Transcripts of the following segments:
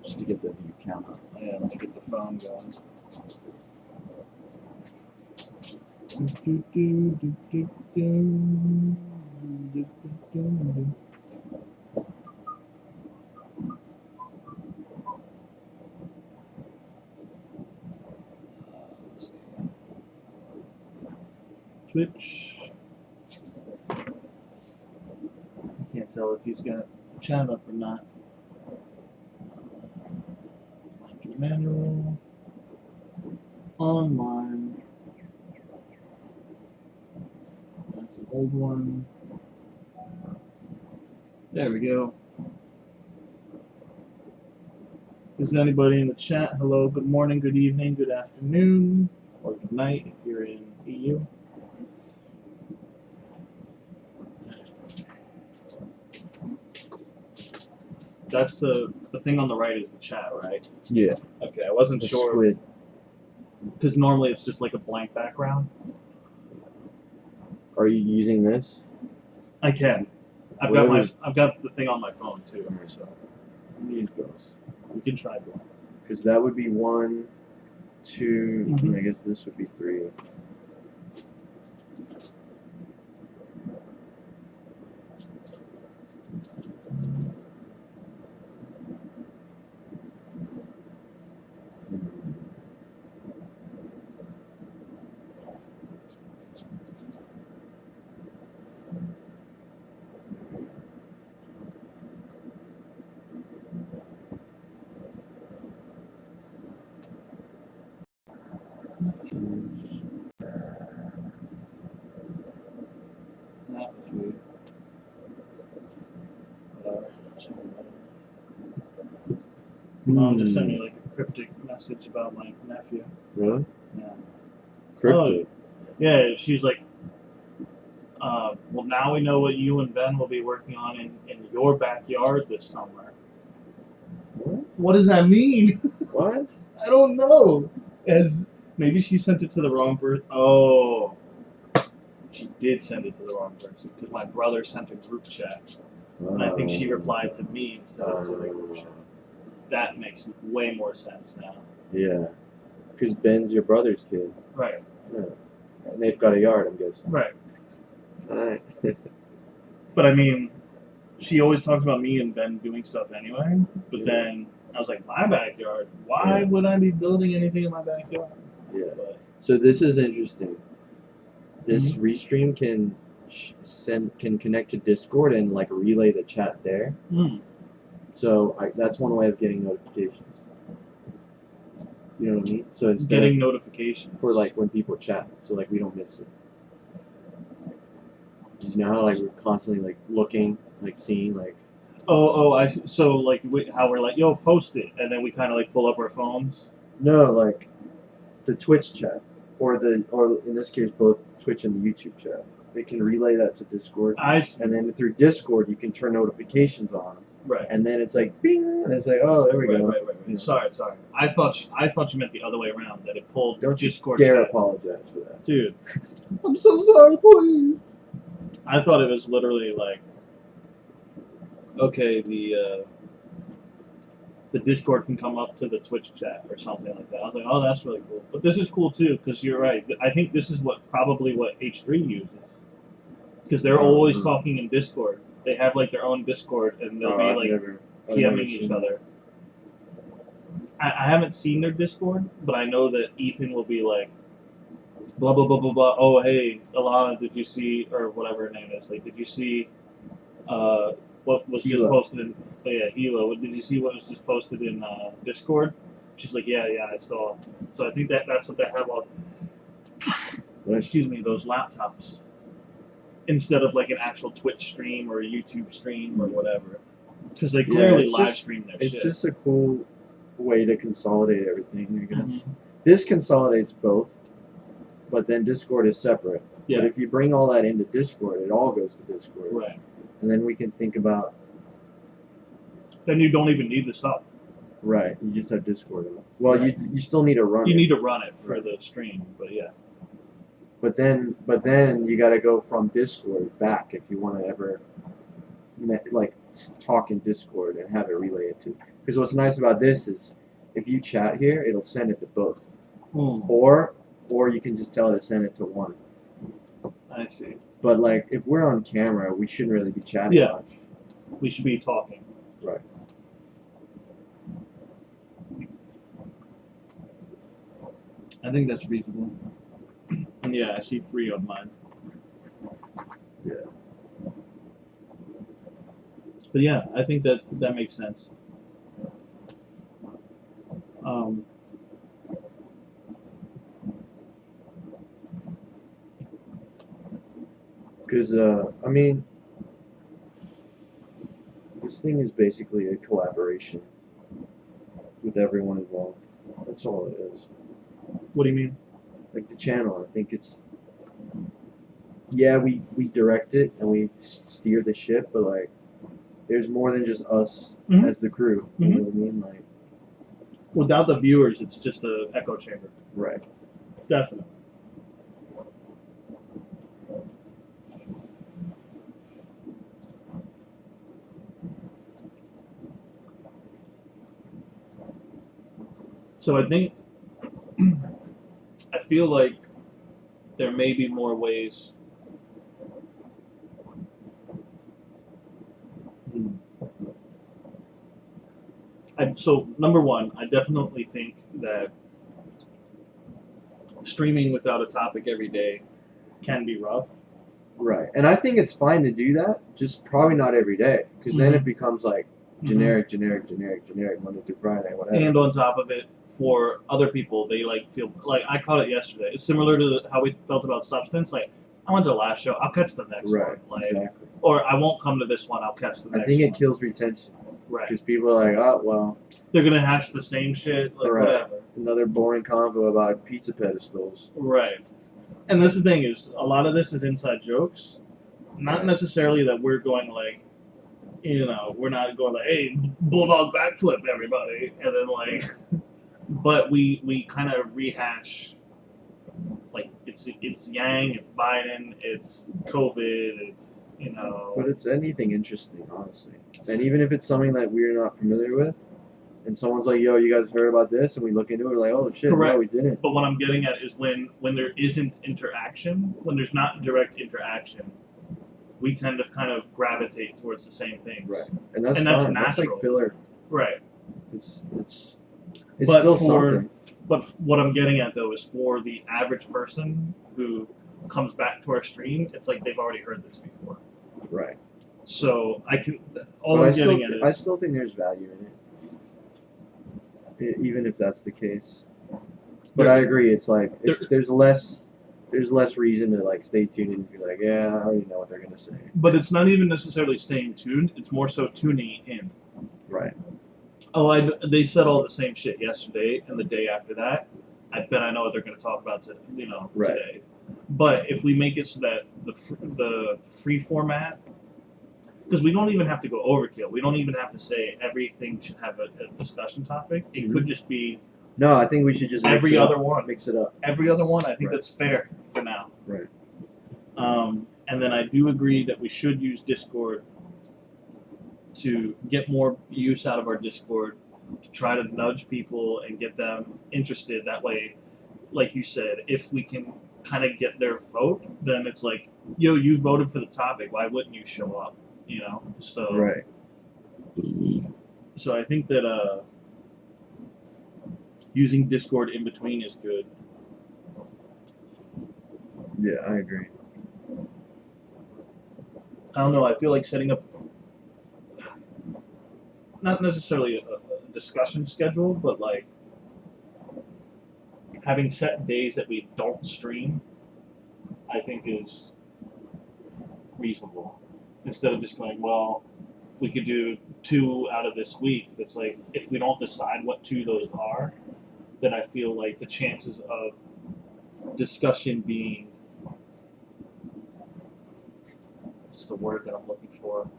Just to get the view count up. Yeah, let's get the phone going. Let's see. Twitch. I can't tell if he's got chat up or not. Manual. Online. That's an old one. There we go. If there's anybody in the chat, hello, good morning, good evening, good afternoon, or good night if you're in EU. That's the thing on the right is the chat, right? Yeah. Okay, I wasn't The sure. squid. Because normally it's just like a blank background. Are you using this? I can. I've got the thing on my phone too, so Use those. we can try both. Because that would be 1, 2. Mhm. I guess this would be 3. That was weird. Mom just sent me like a cryptic message about my nephew. Really? Yeah. Cryptic. Yeah, she's like, well, now we know what you and Ben will be working on in your backyard this summer. What? What does that mean? What? I don't know. Maybe she sent it to the wrong person. Oh, she did send it to the wrong person because my brother sent a group chat, and I think she replied to me instead of to the group chat. That makes way more sense now. Yeah. Because Ben's your brother's kid. Right. Yeah. And they've got a yard, I'm guessing. Right. Alright. But I mean, she always talks about me and Ben doing stuff anyway. But then I was like, my backyard? Why would I be building anything in my backyard? Yeah. But, So this is interesting. This Restream can connect to Discord and like relay the chat there. So that's one way of getting notifications. You know what I mean? So it's getting notifications for like when people chat, so like we don't miss it. You know how like we're constantly like looking, like seeing, like. I see. So like how we're like, yo, post it, and then we kind of like pull up our phones. No, like the Twitch chat, or in this case both Twitch and the YouTube chat. They can relay that to Discord, and then through Discord you can turn notifications on. Right. And then it's like bing, and it's like, oh, there we go. Right. Yeah. Sorry. I thought you meant the other way around, that it pulled Discord. Don't dare apologize for that, dude. I'm so sorry, please. I thought it was literally like, okay, the Discord can come up to the Twitch chat or something like that. I was like, oh, that's really cool. But this is cool too, because you're right. I think this is probably what H3 uses, because they're always talking in Discord. They have like their own Discord, and they'll be like PMing each other. I haven't seen their Discord, but I know that Ethan will be like, blah blah blah blah blah. Oh hey, Alana, did you see, or whatever her name is? Like, did you see what was just posted in? Oh yeah, Hilo. Did you see what was just posted in Discord? She's like, yeah, I saw. So I think that's what they have on. Excuse me, those laptops. Instead of like an actual Twitch stream or a YouTube stream or whatever, because they clearly live stream their shit. It's just a cool way to consolidate everything, I guess. This consolidates both, but then Discord is separate. Yeah. But if you bring all that into Discord, it all goes to Discord. Right. And then we can think about. Then you don't even need this up. Right. You just have Discord up. Well, you still need to run it. You need to run it for the stream, but yeah. But then you got to go from Discord back if you want to ever like talk in Discord and have it relay it to. Because what's nice about this is, if you chat here, it'll send it to both, Hmm. or you can just tell it to send it to one. I see. But like, if we're on camera, we shouldn't really be chatting Yeah. much. We should be talking. Right. I think that's reasonable. And yeah, I see 3 on mine. Yeah. But yeah, I think that makes sense. Because I mean, this thing is basically a collaboration with everyone involved. That's all it is. What do you mean? Like the channel, I think it's. Yeah, we direct it and we steer the ship, but like, there's more than just us Mhm. as the crew. You know what I mean? Like, Without the viewers, it's just an echo chamber. right. Definitely. So I think I feel like there may be more ways. So number one, I definitely think that streaming without a topic every day can be rough. Right. And I think it's fine to do that, just probably not every day, because then it becomes like generic, Monday through Friday, whatever. And on top of it, for other people, they like feel like I caught it yesterday. It's similar to how we felt about substance. Like I went to the last show, I'll catch the next Right. one. Like, Exactly. or I won't come to this one, I'll catch the next one. I think it kills retention. Right. Because people are like, oh, well, They're gonna hash the same shit, like Right. whatever. another boring convo about pizza pedestals. Right. And that's the thing is, a lot of this is inside jokes. Not necessarily that we're going like, we're not going like, hey, bulldog backflip, everybody, and then like, but we kind of rehash. Like it's Yang, it's Biden, it's COVID, it's But it's anything interesting, honestly. And even if it's something that we're not familiar with, and someone's like, yo, you guys heard about this? And we look into it, we're like, oh, shit, Correct. no, we didn't. But what I'm getting at is when there isn't interaction, when there's not direct interaction, we tend to kind of gravitate towards the same things. Right. And that's And fine. that's That's like natural. filler. Right. It's But still for- something. But what I'm getting at though is for the average person who comes back to our stream, it's like they've already heard this before. Right. So I can. All But I'm getting at I is still think there's value in it. Even if that's the case. But There- I agree, it's like, there- there's less reason to like stay tuned and be like, yeah, I already know what they're going to say. but it's not even necessarily staying tuned. It's more so tuning in. Right. Oh, they said all the same shit yesterday and the day after that. I bet I know what they're going to talk about Right. today. But if we make it so that the free format, because we don't even have to go overkill. We don't even have to say everything should have a discussion topic. It could just be No, I think we should just every other one. mix it up. Every other one. I think Right. that's fair for now. Right. And then I do agree that we should use Discord to get more use out of our Discord, to try to nudge people and get them interested. That way, like you said, if we can kind of get their vote, then it's like, yo, you voted for the topic. Why wouldn't you show up? So Right. So I think that using Discord in between is good. Yeah, I agree. I don't know. I feel like setting up not necessarily a discussion schedule, but like having set days that we don't stream, I think is reasonable. Instead of just going, well, we could do 2 out of this week. It's like if we don't decide what 2 those are, then I feel like the chances of discussion being what's the word that I'm looking for?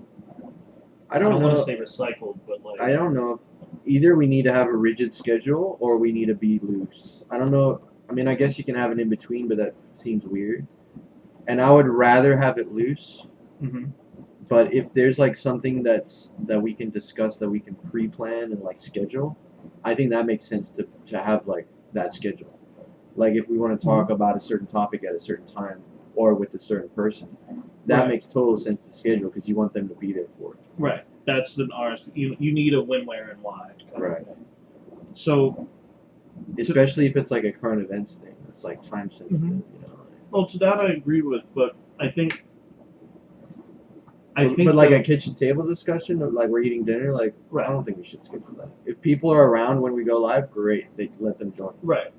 I don't want know. to say recycled, but like I don't know if either we need to have a rigid schedule or we need to be loose. I don't know. I mean, I guess you can have an in between, but that seems weird. And I would rather have it loose Mhm. But if there's like something that we can discuss, that we can pre-plan and like schedule, I think that makes sense to have like that schedule. Like if we want to talk about a certain topic at a certain time or with a certain person, that Right. makes total sense to schedule because you want them to be there for it. Right. That's an ours. You need a when, where, and why. kind of Right. thing. So, Especially if it's like a current events thing. It's like time sensitive, you know. well, to that I agree with, but I think. But like a kitchen table discussion of like we're eating dinner, like Right. I don't think we should schedule that. If people are around when we go live, great, they let them join. Right.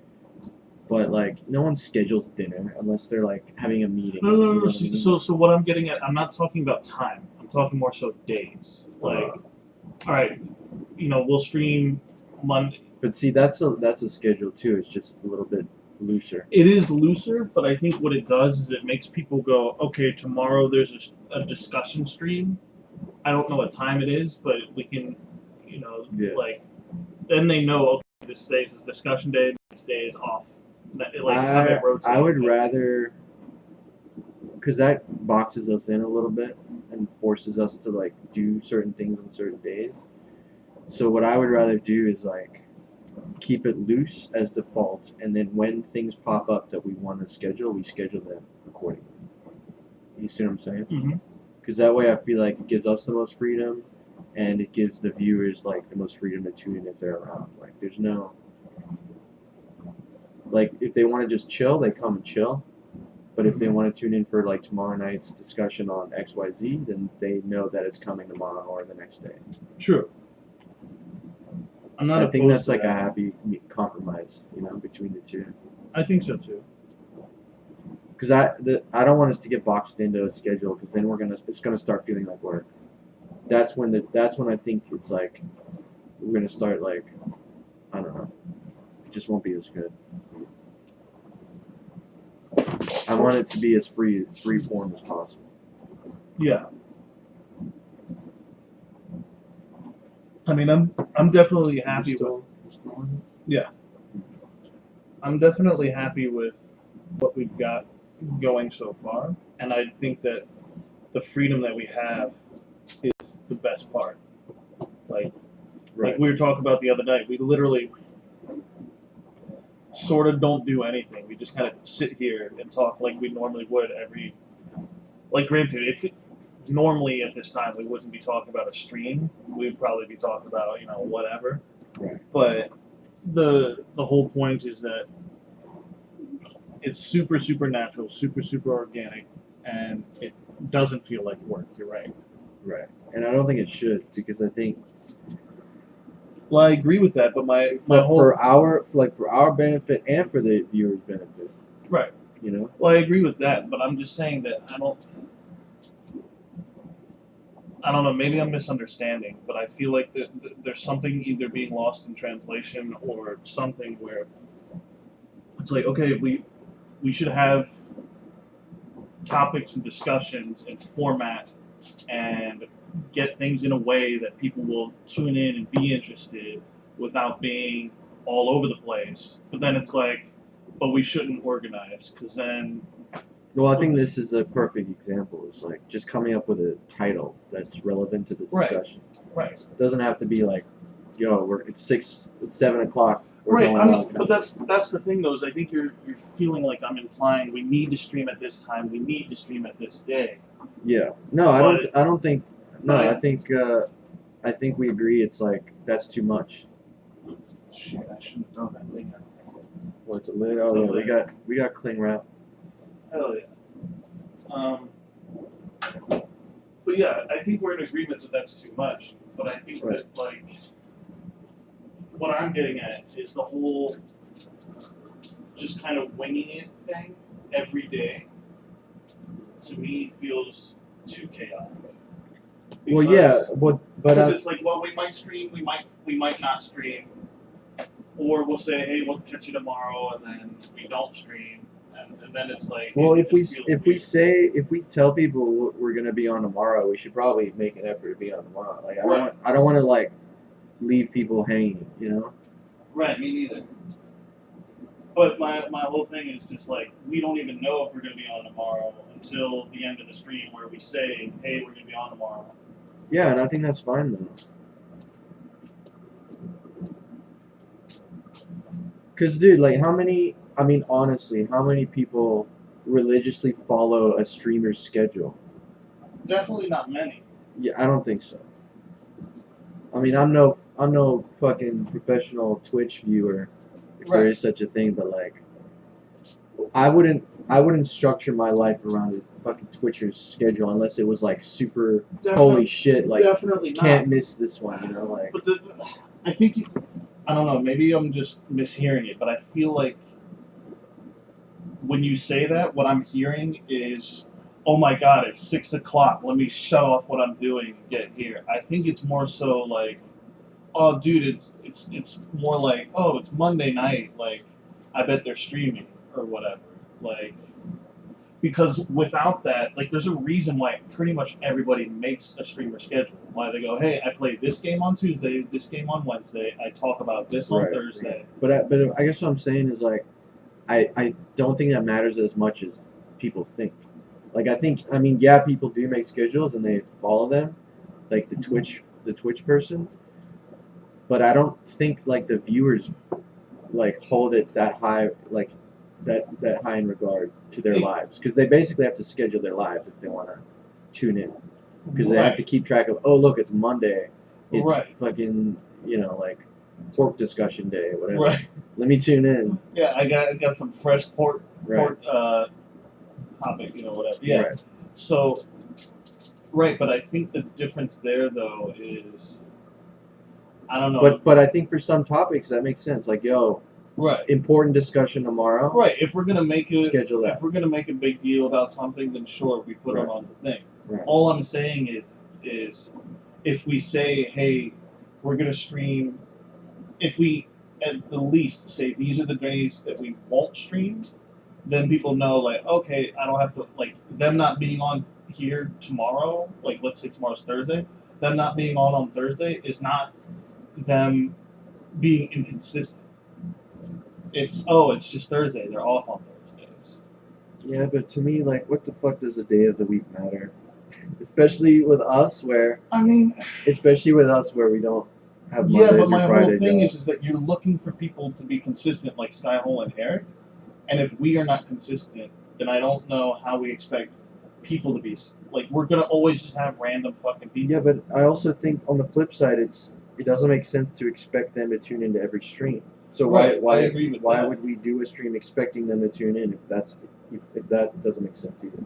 But like no one schedules dinner unless they're like having a meeting. No, you no, know no. what I mean? So what I'm getting at, I'm not talking about time. I'm talking more so days. Like, all right, we'll stream Monday. But see, that's a schedule too. It's just a little bit looser. It is looser, but I think what it does is it makes people go, okay, tomorrow there's a discussion stream. I don't know what time it is, but we can, Yeah. like, then they know, okay, this day is a discussion day, this day is off. Like, have it rotate. I would rather, because that boxes us in a little bit and forces us to like do certain things on certain days. So what I would rather do is like keep it loose as default, and then when things pop up that we want to schedule, we schedule them accordingly. You see what I'm saying? Mm-hmm. Because that way I feel like it gives us the most freedom, and it gives the viewers like the most freedom to tune in if they're around. Like there's no, like if they want to just chill, they come and chill. But if they want to tune in for like tomorrow night's discussion on XYZ, then they know that it's coming tomorrow or the next day. True. I'm not. I think opposed that's to like a that. happy compromise, between the two. I think so too. Because I don't want us to get boxed into a schedule, because then it's gonna start feeling like work. That's when I think it's like we're gonna start like, I don't know, it just won't be as good. I want it to be as free form as possible. Yeah. I mean, I'm definitely happy with. Yeah. I'm definitely happy with what we've got going so far, and I think that the freedom that we have is the best part. Like we were talking about the other night, we literally sort of don't do anything. We just kind of sit here and talk like we normally would every. Like, granted, normally at this time we wouldn't be talking about a stream, we'd probably be talking about whatever. Right. But the whole point is that it's super natural, super organic, and it doesn't feel like work. You're right. Right. And I don't think it should, because I think Well, I agree with that, but my whole for our benefit and for the viewers' benefit. right. You Well, I agree with that, but I'm just saying that I don't know. Maybe I'm misunderstanding, but I feel like there's something either being lost in translation or something where it's like, okay, we should have topics and discussions and format and get things in a way that people will tune in and be interested without being all over the place. But then it's like, but we shouldn't organize, because then. Well, I think this is a perfect example. It's like just coming up with a title that's relevant to the discussion. Right. It doesn't have to be like, yo, it's 7 o'clock. Right. But that's the thing, though. Is I think you're feeling like I'm implying we need to stream at this time. We need to stream at this day. Yeah. No, I don't think. No, But I think we agree. It's like that's too much. Shit, I shouldn't have done that thing. What's a lid? Oh It's a yeah, lid. we got cling wrap. Hell yeah. But yeah, I think we're in agreement that that's too much. But I think that, like, what I'm getting at is the whole just kind of winging it thing every day, to me, feels too chaotic. Well, yeah, but Because it's like, well, we might stream, we might not stream, or we'll say, hey, we'll catch you tomorrow, and then we don't stream. And then it's like, well, it if just feels weird. we tell people we're gonna be on tomorrow, we should probably make an effort to be on tomorrow. Like Right. I don't want to like leave people hanging, Right, me neither. But my whole thing is just like, we don't even know if we're going to be on tomorrow until the end of the stream where we say, hey, we're going to be on tomorrow. Yeah, and I think that's fine though. Cause dude, like honestly, how many people religiously follow a streamer's schedule? Definitely not many. Yeah, I don't think so. I mean, I'm no fucking professional Twitch viewer, if there is such a thing, but like, I wouldn't structure my life around a fucking Twitcher's schedule unless it was like super holy shit, like definitely can't miss this one, you know, like. But I think I don't know. Maybe I'm just mishearing it, but I feel like when you say that, what I'm hearing is, "Oh my God, it's 6 o'clock. Let me shut off what I'm doing and get here." I think it's more so like, "Oh, dude, it's more like, oh, it's Monday night. Like, I bet they're streaming or whatever." Like, because without that, like, there's a reason why pretty much everybody makes a streamer schedule. Why they go, hey, I play this game on Tuesday, this game on Wednesday, I talk about this on Thursday. But I guess what I'm saying is like, I don't think that matters as much as people think. Like I mean, yeah, people do make schedules and they follow them, like the Twitch person. But I don't think like the viewers like hold it that high, like that high in regard to their lives, because they basically have to schedule their lives if they want to tune in, because they have to keep track of, oh look, it's Monday, it's fucking, you know, like pork discussion day or whatever. Right. Let me tune in. Yeah, I got some fresh pork topic, you know, whatever. Yeah. Right. So, but I think the difference there though is, I don't know. But I think for some topics that makes sense. Like, yo, important discussion tomorrow. Right. If we're gonna make it, schedule that. If we're gonna make a big deal about something, then sure, we put it on the thing. Right. All I'm saying is, if we say, hey, we're gonna stream, if we at the least say these are the days that we won't stream, then people know, like, okay, I don't have to, like, them not being on here tomorrow, like, let's say tomorrow's Thursday, them not being on Thursday is not them being inconsistent. It's just Thursday, they're off on Thursdays. Yeah, but to me, like, what the fuck does the day of the week matter? Especially with us where we don't have Mondays. Yeah, but my or Fridays whole thing is that you're looking for people to be consistent, like Skyhole and Eric. And if we are not consistent, then I don't know how we expect people to be. Like, we're gonna always just have random fucking people. Yeah, but I also think on the flip side, it doesn't make sense to expect them to tune into every stream. So why I agree with that. would we do a stream expecting them to tune in if that doesn't make sense either?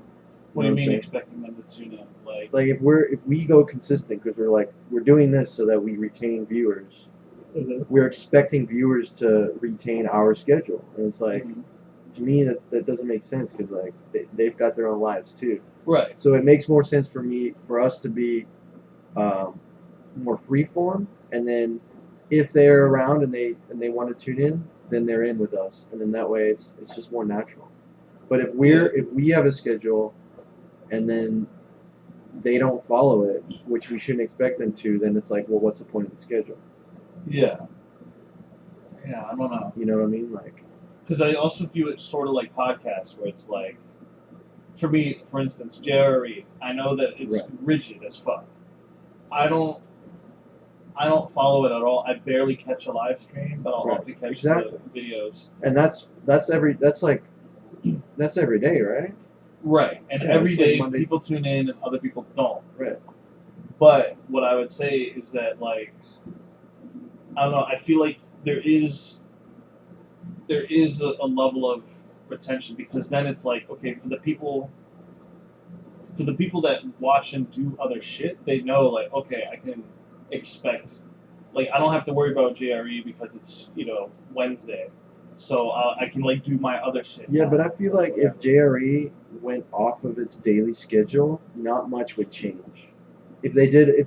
What do you mean expecting them to tune in? Like if we go consistent because we're doing this so that we retain viewers, we're expecting viewers to retain our schedule, and it's like, to me that doesn't make sense, because like they've got their own lives too. Right. So it makes more sense for us to be more freeform, and then if they're around and they want to tune in, then they're in with us, and then that way it's just more natural. But if we have a schedule and then they don't follow it, which we shouldn't expect them to, then it's like, well, what's the point of the schedule? Yeah. Yeah, I don't know. You know what I mean? Like, because I also view it sort of like podcasts, where it's like, for me, for instance, JRE, I know that it's rigid as fuck. I don't follow it at all. I barely catch a live stream, but I'll often catch the videos. And that's every day, right? Right, and every day people tune in and other people don't. Right. But what I would say is that, like, I don't know, I feel like there is a level of retention, because then it's like, okay, for the people that watch and do other shit, they know, like, okay, I can expect, like, I don't have to worry about JRE because it's, you know, Wednesday. So I can, like, do my other shit. Yeah, but I feel like if JRE went off of its daily schedule, not much would change. If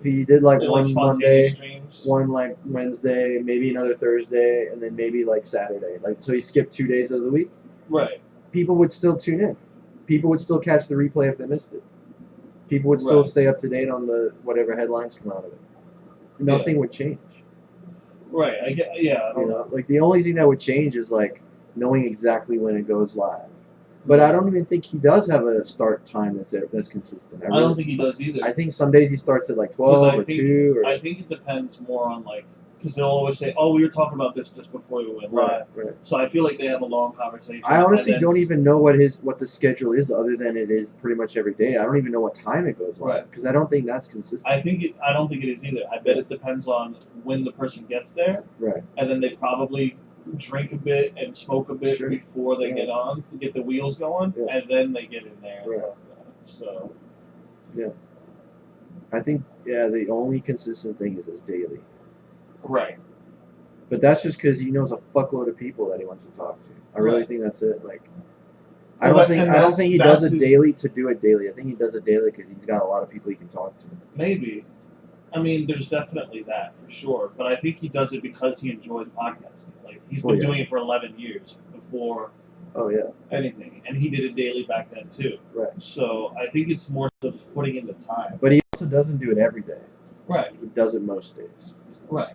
he did like one Monday, streams. One like Wednesday, maybe another Thursday, and then maybe like Saturday. Like, so he skipped 2 days of the week. Right. People would still tune in. People would still catch the replay if they missed it. People would still stay up to date on the whatever headlines come out of it. Nothing would change. Right. I get. Yeah. You know, like the only thing that would change is like knowing exactly when it goes live. But I don't even think he does have a start time that's consistent. I don't think he does either. I think some days he starts at like 12 or 2. Or, I think it depends more on like, because they'll always say, "Oh, we were talking about this just before we went live." right. So I feel like they have a long conversation. I honestly don't even know what the schedule is, other than it is pretty much every day. I don't even know what time it goes live because I don't think that's consistent. I don't think it is either. I bet it depends on when the person gets there, right? And then they probably drink a bit and smoke a bit before they get on to get the wheels going, and then they get in there. Right. So. Yeah. I think the only consistent thing is his daily. Right. But that's just because he knows a fuckload of people that he wants to talk to. I really think that's it. Like, I don't think he does it daily to do it daily. I think he does it daily because he's got a lot of people he can talk to. Maybe. I mean, there's definitely that for sure. But I think he does it because he enjoys podcasting. Like, he's been doing it for 11 years before anything. And he did it daily back then, too. Right. So I think it's more so just putting in the time. But he also doesn't do it every day. Right. He does it most days. Right.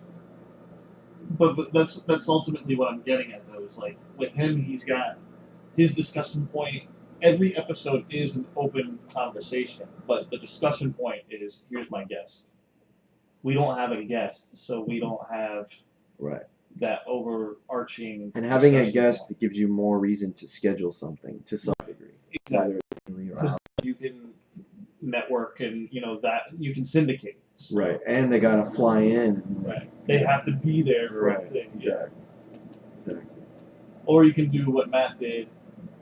But that's ultimately what I'm getting at, though, is like, with him, he's got his discussion point. Every episode is an open conversation, but the discussion point is, here's my guest. We don't have a guest, so we don't have that overarching. And having a guest that gives you more reason to schedule something to some degree. Exactly. Because you can network and, that you can syndicate. So. Right, and they gotta fly in. Right. They have to be there for a thing. Exactly. Or you can do what Matt did,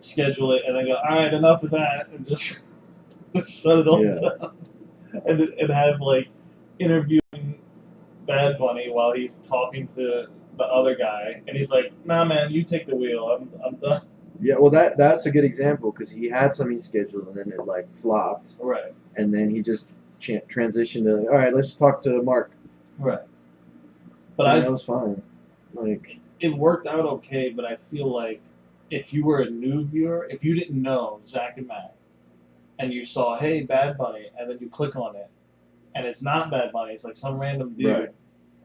schedule it, and then go, all right, enough of that, and just shut it all down. And have, like, interviewing Bad Bunny while he's talking to the other guy, and he's like, nah, man, you take the wheel, I'm done. Yeah, well, that's a good example, because he had something scheduled, and then it, like, flopped. Right. And then he just transitioned to, all right, let's talk to Mark. Right. But that was fine. Like, it worked out okay, but I feel like if you were a new viewer, if you didn't know Zach and Matt, and you saw, hey, Bad Bunny, and then you click on it, and it's not Bad Bunny, it's like some random dude. Right.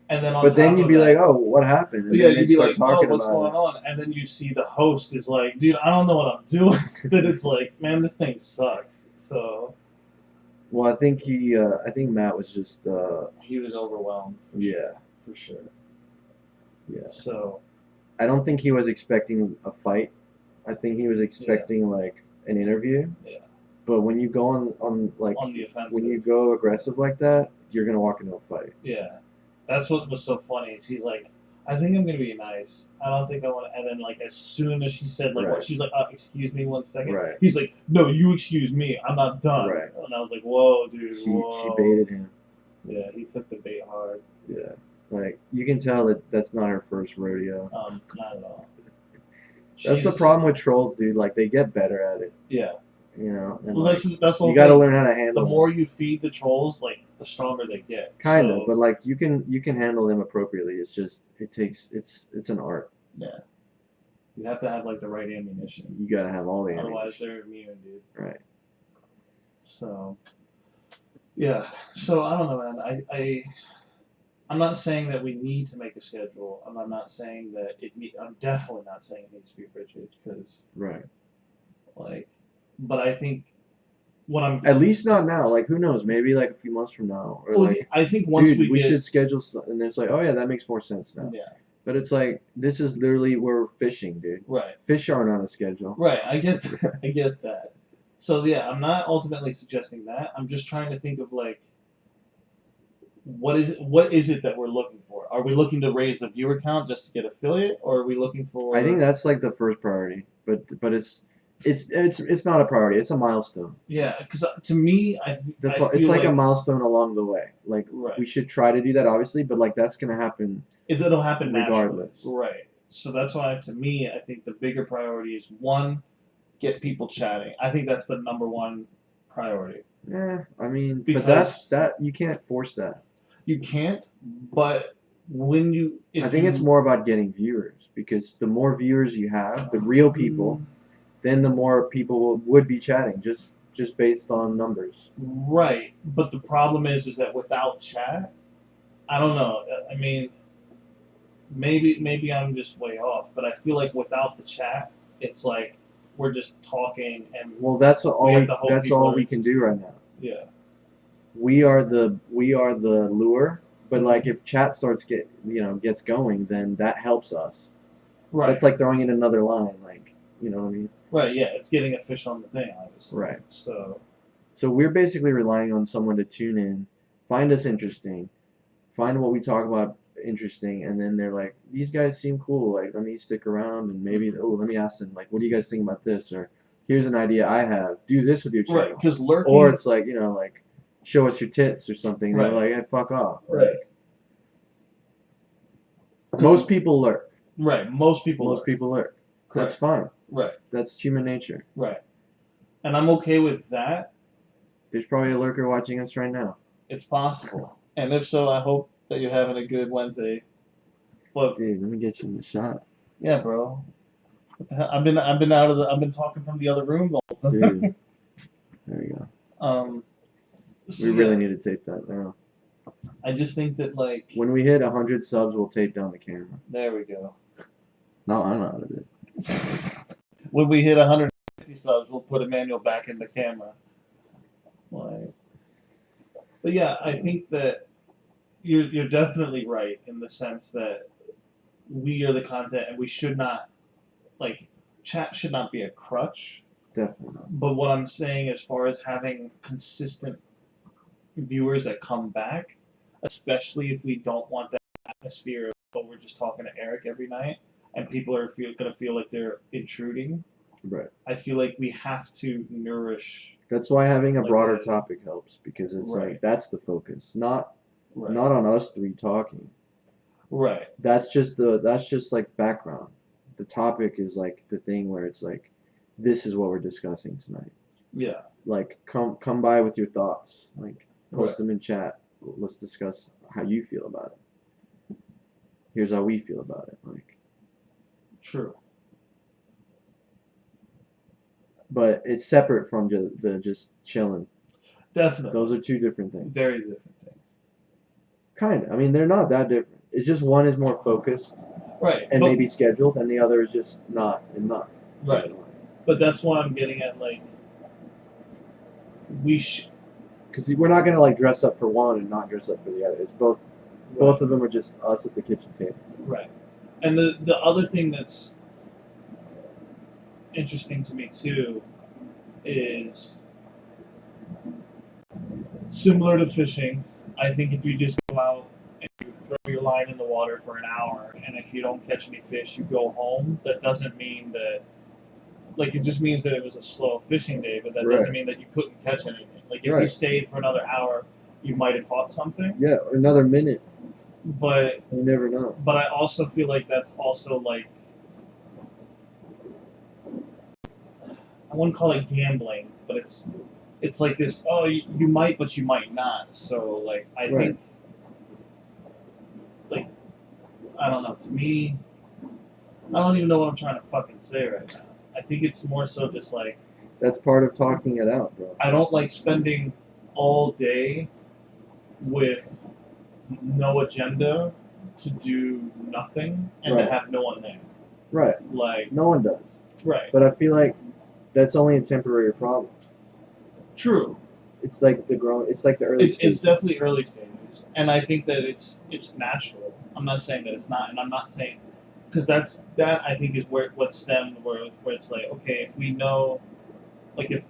And then but then you'd be like, oh, what happened? And you'd be like, oh, what's going on? And then you see the host is like, dude, I don't know what I'm doing. Then it's like, man, this thing sucks. So. Well, I think I think Matt was just. He was overwhelmed. For sure. Yeah. So. I don't think he was expecting a fight. I think he was expecting like an interview. Yeah. But when you go on the offensive, when you go aggressive like that, you're gonna walk into a fight. Yeah. That's what was so funny. Is he's like, I think I'm gonna be nice. I don't think I want to. And then like as soon as she said like what, she's like, excuse me 1 second. Right. He's like, no, you excuse me. I'm not done. Right. And I was like, whoa, dude. She whoa. baited him. Yeah, he took the bait hard. Yeah. Like you can tell that that's not her first rodeo. Not at all. That's the problem with trolls, dude. Like they get better at it. Yeah. You know. And well, like, that's you got to learn how to handle. The more you feed the trolls, like the stronger they get. Kind of, but like you can handle them appropriately. It's just it's an art. Yeah. You have to have like the right ammunition. You gotta have all the ammunition. Otherwise, they're immune, dude. Right. So. Yeah. So I don't know, man. I'm not saying that we need to make a schedule. I'm not saying that I'm definitely not saying it needs to be rigid because. Right. Like, but I think. At least not now. Like, who knows? Maybe like a few months from now. Or like, I think once we should schedule something. And it's like, oh yeah, that makes more sense now. Yeah. But it's like this is literally we're fishing, dude. Right. Fish aren't on a schedule. Right. I get that. So yeah, I'm not ultimately suggesting that. I'm just trying to think of like, what is it that we're looking for? Are we looking to raise the viewer count just to get affiliate, or are we looking for? I think that's like the first priority, but it's not a priority. It's a milestone. Yeah, because to me, it's like a milestone along the way. Like we should try to do that, obviously, but like that's gonna happen. It'll happen regardless. Naturally. Right. So that's why, to me, I think the bigger priority is one, get people chatting. I think that's the number one priority. Yeah, I mean, because but you can't force that. You can't, but when you, I think it's more about getting viewers because the more viewers you have, the real people. Then the more people would be chatting, just based on numbers. Right, but the problem is that without chat, I don't know. I mean, maybe I'm just way off, but I feel like without the chat, it's like we're just talking and Well, that's all. We have to hope That's people all are we can do right now. yeah. We are the lure, but like if chat gets going, then that helps us. Right. That's like throwing in another line, like you know what I mean? Right. Yeah. It's getting a fish on the thing, obviously. Right. So we're basically relying on someone to tune in, find us interesting, find what we talk about interesting, and then they're like, these guys seem cool. Like, let me stick around and maybe let me ask them like, what do you guys think about this? Or here's an idea I have. Do this with your channel. right, because lurking. Or it's like like show us your tits or something. Right. They're like, hey, fuck off. Right. Most people lurk. Right. Most people lurk. Correct. That's fine. Right. That's human nature. Right. And I'm okay with that. There's probably a lurker watching us right now. It's possible. And if so, I hope that you're having a good Wednesday. But dude, let me get you in the shot. Yeah, bro. What the hell? I've been talking from the other room the whole time. Dude. There you go. So we really need to tape that now. I just think that like when we hit 100 subs, we'll tape down the camera. There we go. No, I'm out of it. When we hit 150 subs, we'll put Emmanuel back in the camera. Like, but yeah, I think that you're definitely right in the sense that we are the content, and we should not chat should not be a crutch. Definitely not. But what I'm saying, as far as having consistent viewers that come back, especially if we don't want that atmosphere of, oh, we're just talking to Eric every night, and people are going to feel like they're intruding. Right. I feel like we have to nourish. That's why having a broader topic helps, because it's like that's the focus, not on us three talking. Right. That's just like background. The topic is like the thing where it's like, this is what we're discussing tonight. Yeah. Like come by with your thoughts. Like post them in chat. Let's discuss how you feel about it. Here's how we feel about it. Like. True. But it's separate from just chilling. Definitely. Those are two different things. Very different things. Kind of. I mean, they're not that different. It's just one is more focused. Right. And maybe scheduled, and the other is just not and not. Right. But that's why I'm getting at, like, because we're not gonna like dress up for one and not dress up for the other. It's both. Right. Both of them are just us at the kitchen table. Right. And the other thing that's interesting to me too is similar to fishing. I think if you just go out and you throw your line in the water for an hour, and if you don't catch any fish, you go home. That doesn't mean that. Like, it just means that it was a slow fishing day, but that doesn't mean that you couldn't catch anything. Like, if you stayed for another hour, you might have caught something. Yeah, or another minute. But you never know. But I also feel like that's also like, I wouldn't call it gambling, but it's like this. Oh, you might, but you might not. So like, I think, like, I don't know. To me, I don't even know what I'm trying to fucking say right now. I think it's more so just like... That's part of talking it out, bro. I don't like spending all day with no agenda to do nothing and to have no one there. Right. Like... No one does. Right. But I feel like that's only a temporary problem. True. It's like the early stages. It's definitely early stages. And I think that it's natural. I'm not saying that it's not, and I'm not saying... Because that I think is what stemmed where it's like, okay, if we know, like, if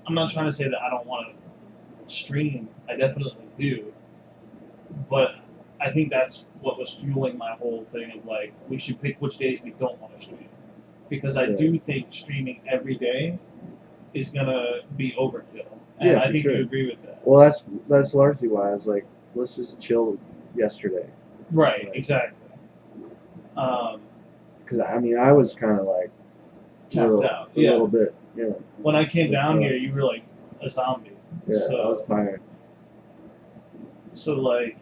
I'm not trying to say that I don't want to stream, I definitely do, but I think that's what was fueling my whole thing of like, we should pick which days we don't want to stream, because I do think streaming every day is gonna be overkill, and I think you agree with that. Well, that's largely why I was like, let's just chill yesterday. Right. Exactly. Because I mean, I was kind of like tapped out, a little bit. Yeah. When I came down here, you were like a zombie. Yeah, so, I was tired. So like,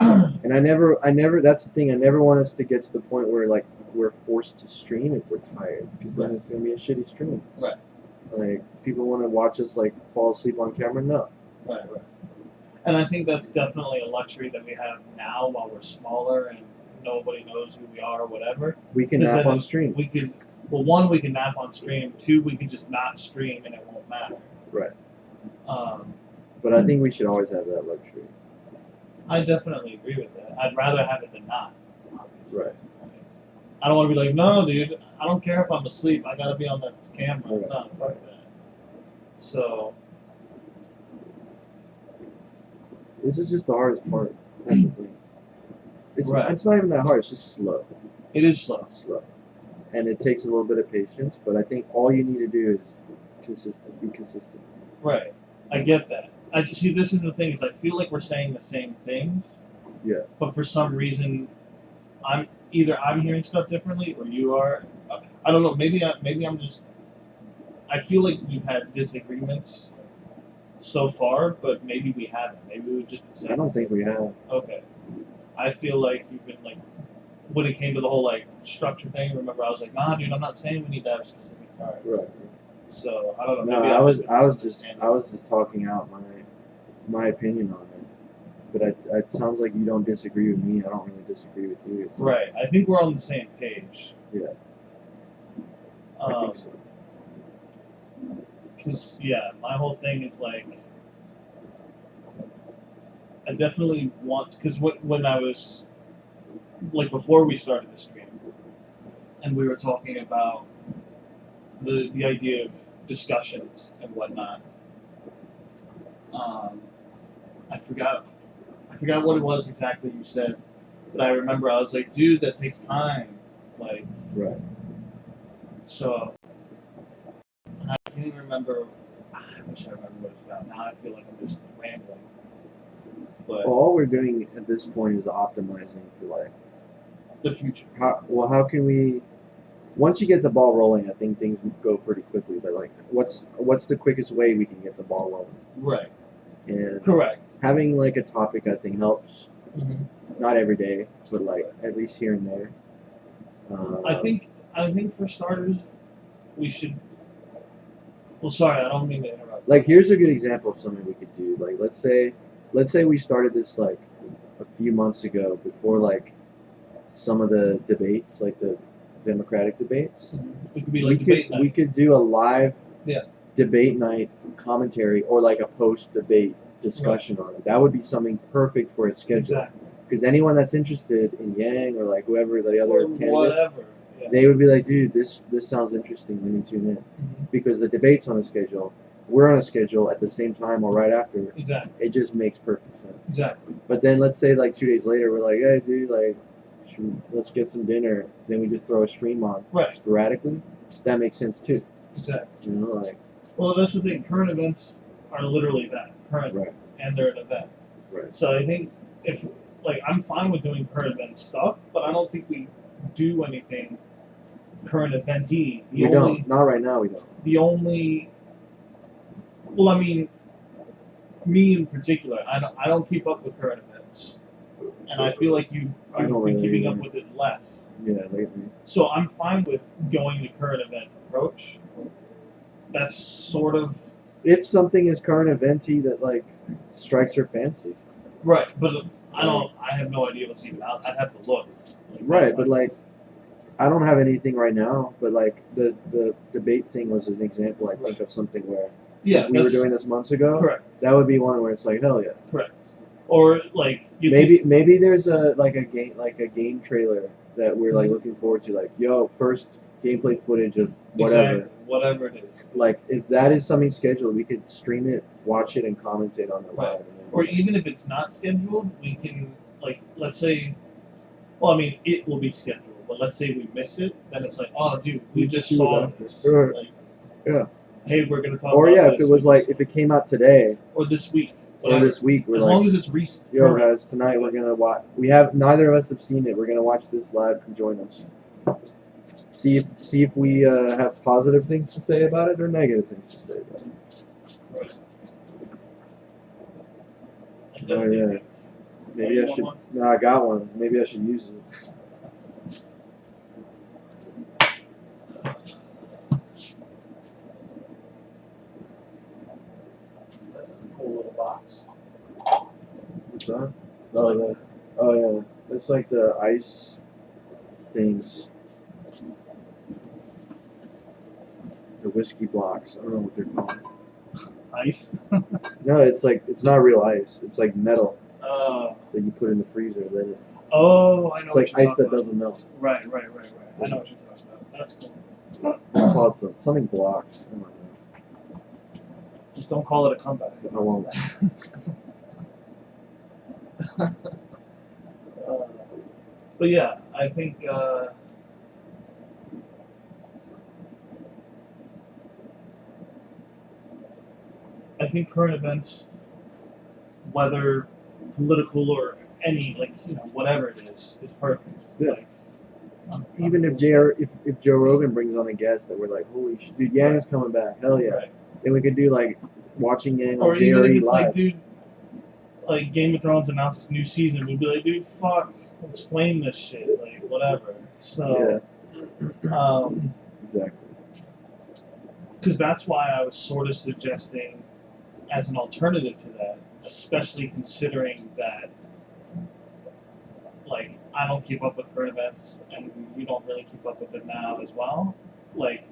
and I never. That's the thing. I never want us to get to the point where like we're forced to stream if we're tired, because then it's gonna be a shitty stream. Right. Like, people want to watch us like fall asleep on camera. No. Right. And I think that's definitely a luxury that we have now while we're smaller and nobody knows who we are or whatever. We can nap on stream. We could well, one, we can nap on stream. Two, we can just not stream and it won't matter. Right. Um, But I think we should always have that luxury. I definitely agree with that. I'd rather have it than not. Obviously. Right. I don't want to be like, no, dude. I don't care if I'm asleep. I gotta be on that camera. Right. No, fuck that. So This is just the hardest part. That's the thing. Right. It's not even that hard. It's just slow. it is slow. It's slow, and it takes a little bit of patience. But I think all you need to do is consistent. Be consistent. Right. I get that. I see. This is the thing. Is I feel like we're saying the same things. Yeah. But for some reason, I'm hearing stuff differently, or you are. I don't know. Maybe I'm just. I feel like we've had disagreements so far, but maybe we haven't. Maybe we've just been saying. I don't think we have. Okay. I feel like you've been like, when it came to the whole like structure thing. Remember, I was like, nah, dude, I'm not saying we need to have specific targets. Right. So I don't know. No, Maybe I was misunderstanding. just talking out my opinion on it. But it sounds like you don't disagree with me. I don't really disagree with you. It's Right. I think we're on the same page. Yeah. I think so. Because yeah, my whole thing is like, I definitely want, because when I was like before we started the stream, and we were talking about the idea of discussions and whatnot. I forgot what it was exactly you said, but I remember I was like, dude, that takes time. Like, Right. so I can't even remember. I wish I remember what it's about. Now I feel like I'm just rambling. But Well, all we're doing at this point is optimizing for like the future. how can we. Once you get the ball rolling, I think things go pretty quickly. But like, what's the quickest way we can get the ball rolling? Right. And Correct. having like a topic, I think helps. Mm-hmm. Not every day, but like at least here and there. I think for starters, we should. Well, sorry, I don't mean to interrupt. Like, here's a good example of something we could do. Like, let's say we started this like a few months ago, before like some of the debates, like the Democratic debates. It could be like debate night. We could do a live Yeah. debate night commentary, or like a post debate discussion on it. That would be something perfect for a schedule. Exactly. Because anyone that's interested in Yang or like whoever the other Or candidates, whatever. Yeah. they would be like, dude, this sounds interesting. Let me tune in. Mm-hmm. Because the debate's on a schedule. We're on a schedule at the same time or right after. Exactly. It just makes perfect sense. Exactly. But then let's say like 2 days later, we're like, hey, dude, like, let's get some dinner. Then we just throw a stream on Right. sporadically. That makes sense too. Exactly. You know, like, Well, that's the thing. Current events are literally that. Current. Right. And they're an event. Right. So I think if like I'm fine with doing current event stuff, but I don't think we do anything current eventy. we don't. Not right now. We don't. The only. Well, I mean, me in particular, I don't keep up with current events, and I feel like you've I don't been really keeping up either. with it less. Yeah, lately. So I'm fine with going the current event approach. That's sort of If something is current eventy that like strikes your fancy. right, but I have no idea what's even out. I'd have to look. Like, Right, but like, I don't have anything right now. But like the debate thing was an example. I think of something where yeah, if we were that's doing this months ago, correct. that would be one where it's like, hell yeah. Correct. Or like you Maybe there's a game trailer that we're like looking forward to. Like, yo, first gameplay footage of whatever. Exactly, whatever it is. Like, if that is something scheduled, we could stream it, watch it, and commentate on it Right. live. Or even if it's not scheduled, we can like let's say. Well, I mean, it will be scheduled, but let's say we miss it, then it's like, oh, dude, we just do saw that. this. Right. Like, Yeah. Hey, we're gonna talk. Or about yeah, this. if it was like if it came out today or this week, or whatever. this week, we're as like, long as it's recent. yo Correct. guys, tonight we're gonna watch. We have neither of us have seen it. We're gonna watch this live. Come join us. See if we have positive things to say about it or negative things to say about it. Right. I Oh definitely yeah. think- Maybe you I want should. one? No, I got one. Maybe I should use it. This is a cool little box. What's that? Oh yeah. It's like the ice things. the whiskey blocks. I don't know what they're called. Ice. No, it's like it's not real ice. It's like metal Uh, that you put in the freezer. Then oh, I know. it's what like you're ice talking that about. doesn't melt. Right. I know what you're talking about. That's cool. It's called something blocks. I don't know. Just don't call it a comeback. I won't. But yeah, I think current events, whether political or any whatever it is perfect. Yeah. Like, Even if if Joe Rogan brings on a guest that we're like, holy shit, dude, Yang's coming back. Hell yeah. Right. Then we could do like watching Yang Or on even if JRE it's live. like, dude, like Game of Thrones announces new season, we'd be like, dude, fuck, let's flame this shit, like whatever. So, exactly. Because that's why I was sort of suggesting, as an alternative to that, especially considering that, like, I don't keep up with current events, and you don't really keep up with it now as well. Like,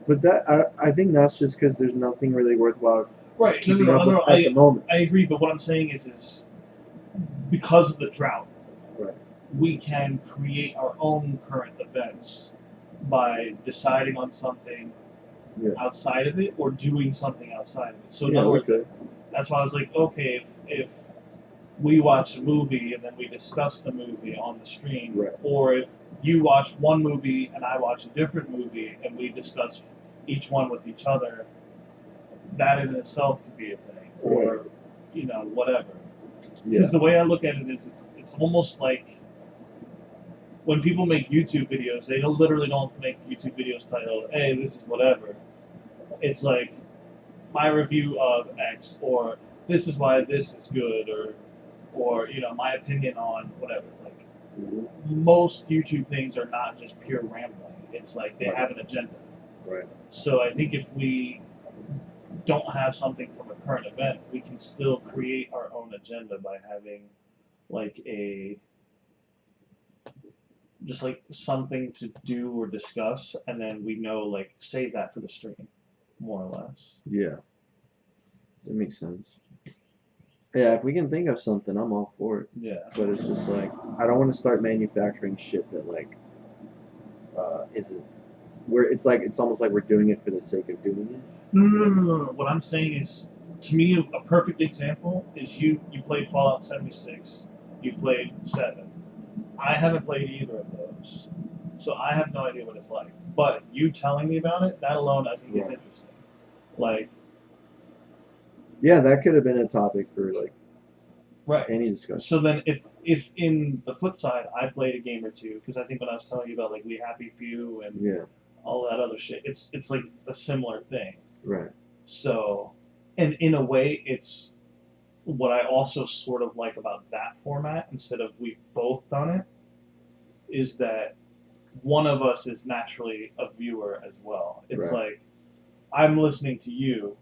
but that I think that's just because there's nothing really worthwhile right? keeping up with at the moment. I agree, but what I'm saying is because of the drought, right, we can create our own current events by deciding on something outside of it or doing something outside of it. So in other words, that's why I was like, okay, if we watch a movie and then we discuss the movie on the stream, right, or if you watch one movie and I watch a different movie and we discuss each one with each other, that in itself could be a thing, or whatever. Because the way I look at it is, it's almost like when people make YouTube videos, they literally don't make YouTube videos titled, "Hey, this is whatever." It's like my review of X, or this is why this is good, or my opinion on whatever. Like most YouTube things are not just pure rambling. It's like they have an agenda. Right. So I think if we don't have something from a current event, we can still create our own agenda by having like just like something to do or discuss, and then we know like save that for the stream, more or less. Yeah, that makes sense. Yeah, if we can think of something, I'm all for it. Yeah. But it's just like I don't want to start manufacturing shit that like isn't. It's almost like we're doing it for the sake of doing it. No. What I'm saying is, to me, a perfect example is you played Fallout 76, you played 7. I haven't played either of those, so I have no idea what it's like. But you telling me about it, that alone I think is interesting. Like, yeah, that could have been a topic for like any discussion. So then, if in the flip side, I played a game or two, because I think when I was telling you about like We Happy Few and all that other shit, it's like a similar thing. Right. So, and in a way, it's what I also sort of like about that format, instead of we've both done it, is that one of us is naturally a viewer as well. It's like, I'm listening to you,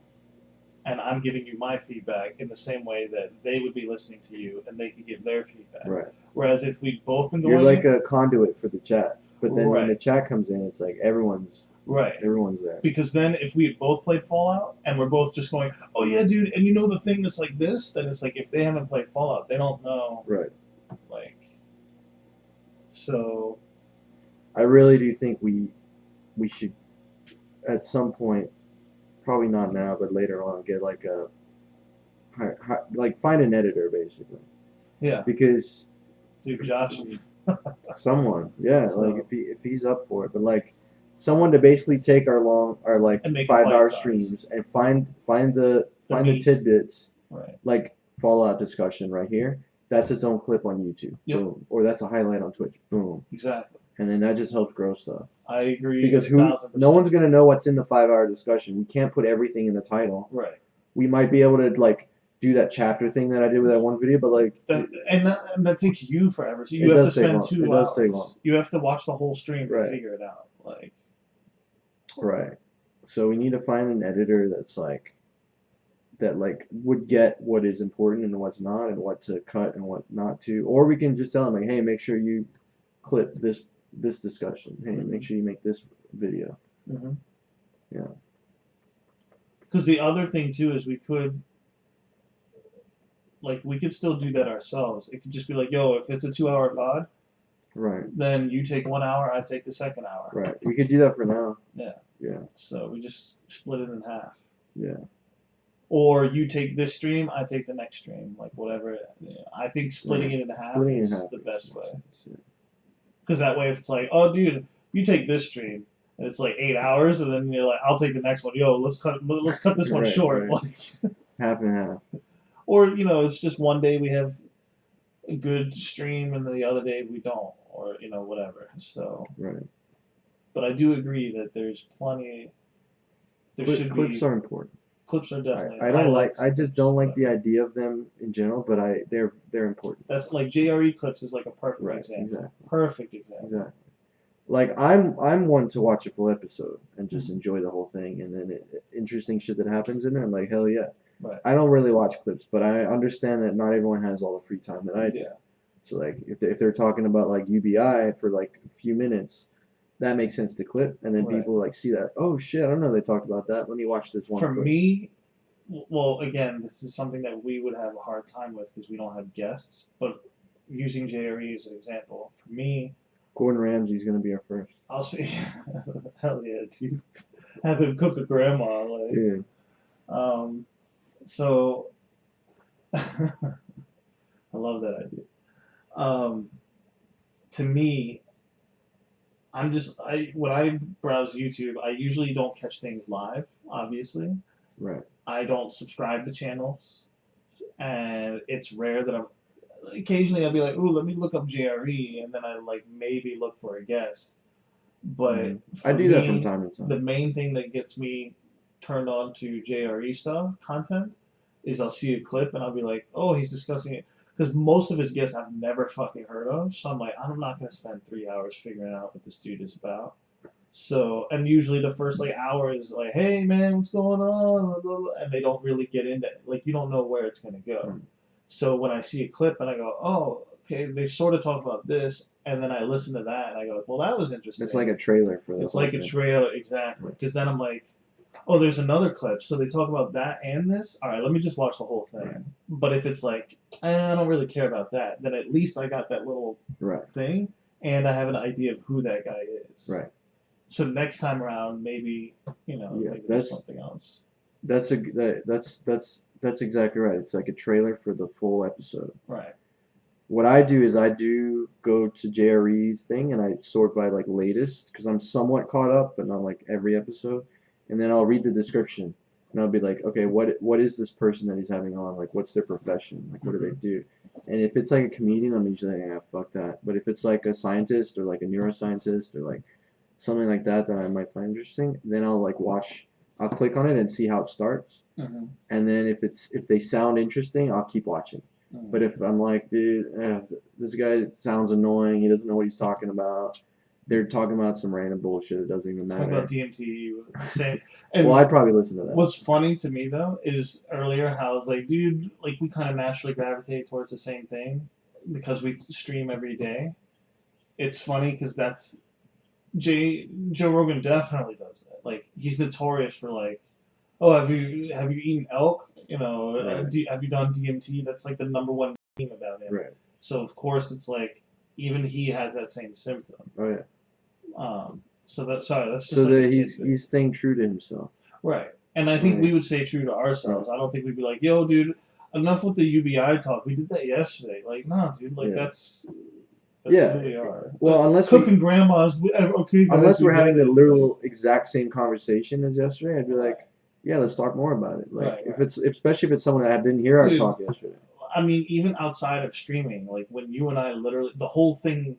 and I'm giving you my feedback in the same way that they would be listening to you, and they could give their feedback. Right. Whereas if we've both been going... You're like a conduit for the chat. But then when the chat comes in, it's like everyone's there. Because then if we had both played Fallout and we're both just going, oh yeah, dude, and you know the thing that's like this, then it's like if they haven't played Fallout, they don't know. Right. Like, so. I really do think we should, at some point, probably not now, but later on, get like find an editor basically. Yeah. Because. Dude, Josh. Someone, like if he's up for it, but like someone to basically take our 5-hour streams and find the tidbits, like Fallout discussion right here. That's its own clip on YouTube, boom, or that's a highlight on Twitch, boom, exactly, and then that just helps grow stuff. I agree, because no one's gonna know what's in the 5-hour discussion. We can't put everything in the title. Right. We might be able to like do that chapter thing that I did with that one video, but like that takes you forever. So you have to spend 2 hours. It does take long. You have to watch the whole stream to figure it out. Like, right. So we need to find an editor that's like that would get what is important and what's not, and what to cut and what not to. Or we can just tell them like, hey, make sure you clip this discussion. Hey, make sure you make this video. Mm-hmm. Yeah. Because the other thing too is we could still do that ourselves. It could just be like, yo, if it's a 2-hour VOD, Right. then you take 1 hour, I take the second hour. Right. We could do that for now. Yeah. Yeah. So we just split it in half. Yeah. Or you take this stream, I take the next stream, like whatever. Yeah. I think splitting it in half is the best way. Because that way, if it's like, oh, dude, you take this stream, and it's like 8 hours, and then you're like, I'll take the next one. Yo, let's cut this one short. Right. Half and half. Or it's just one day we have a good stream, and the other day we don't, or whatever. So. Right. But I do agree that there's plenty. Clips are important. Clips are definitely. I just don't like the idea of them in general, but they're important. That's like JRE clips is like a perfect example. Exactly. Perfect example. Exactly. Like I'm one to watch a full episode and just enjoy the whole thing, and then interesting shit that happens in there, I'm like, hell yeah. Right. I don't really watch clips, but I understand that not everyone has all the free time that I do. Yeah. So like if they're talking about like UBI for like a few minutes, that makes sense to clip, and then people like see that, oh shit, I don't know they talked about that. Let me watch this one. For me, well, again, this is something that we would have a hard time with because we don't have guests. But using JRE as an example, for me, Gordon Ramsay's gonna be our first. I'll see. Hell yeah, dude. Have him cook a grandma, like. Dude. So, I love that idea. To me, when I browse YouTube, I usually don't catch things live, obviously. Right. I don't subscribe to channels, and it's rare that occasionally I'll be like, ooh, let me look up JRE, and then I maybe look for a guest. But I do that from time to time. The main thing that gets me turned on to JRE content is I'll see a clip and I'll be like, oh, he's discussing it. Because most of his guests I've never fucking heard of. So I'm like, I'm not going to spend 3 hours figuring out what this dude is about. So, and usually the first hour is like, hey man, what's going on? And they don't really get into it. You don't know where it's going to go. Mm. So when I see a clip and I go, oh, okay, they sort of talk about this. And then I listen to that and I go, well, that was interesting. It's like a trailer for this. It's like a trailer, exactly. Because then I'm like, oh, there's another clip. So they talk about that and this. All right, let me just watch the whole thing. Right. But if it's like, I don't really care about that, then at least I got that little thing, and I have an idea of who that guy is. Right. So next time around, maybe maybe there's something else. That's exactly right. It's like a trailer for the full episode. Right. What I do is I do go to JRE's thing and I sort by latest because I'm somewhat caught up, but not every episode. And then I'll read the description, and I'll be like, okay, what is this person that he's having on? What's their profession? What do they do? And if it's a comedian, I'm usually like, fuck that. But if it's a scientist or a neuroscientist or something like that I might find interesting, then I'll watch. I'll click on it and see how it starts. Mm-hmm. And then if they sound interesting, I'll keep watching. Mm-hmm. But if I'm like, dude, this guy sounds annoying. He doesn't know what he's talking about. They're talking about some random bullshit. It doesn't even matter. Talking about DMT. Well, I'd probably listen to that. What's funny to me, though, is earlier how I was like, dude, we kind of naturally gravitate towards the same thing because we stream every day. It's funny because that's... Joe Rogan definitely does that. He's notorious for oh, have you eaten elk? Right. Have you done DMT? That's the number one theme about him. Right. So, of course, it's even he has that same symptom. Oh, yeah. That's just he's staying true to himself. Right. And I think we would stay true to ourselves. I don't think we'd be like, yo, dude, enough with the UBI talk. We did that yesterday. No, dude, that's who we are. Well, unless cooking grandmas, okay. Unless we're having the literal exact same conversation as yesterday, I'd be like, yeah, let's talk more about it. Especially if it's someone that didn't hear our talk yesterday. I mean, even outside of streaming, when you and I literally, the whole thing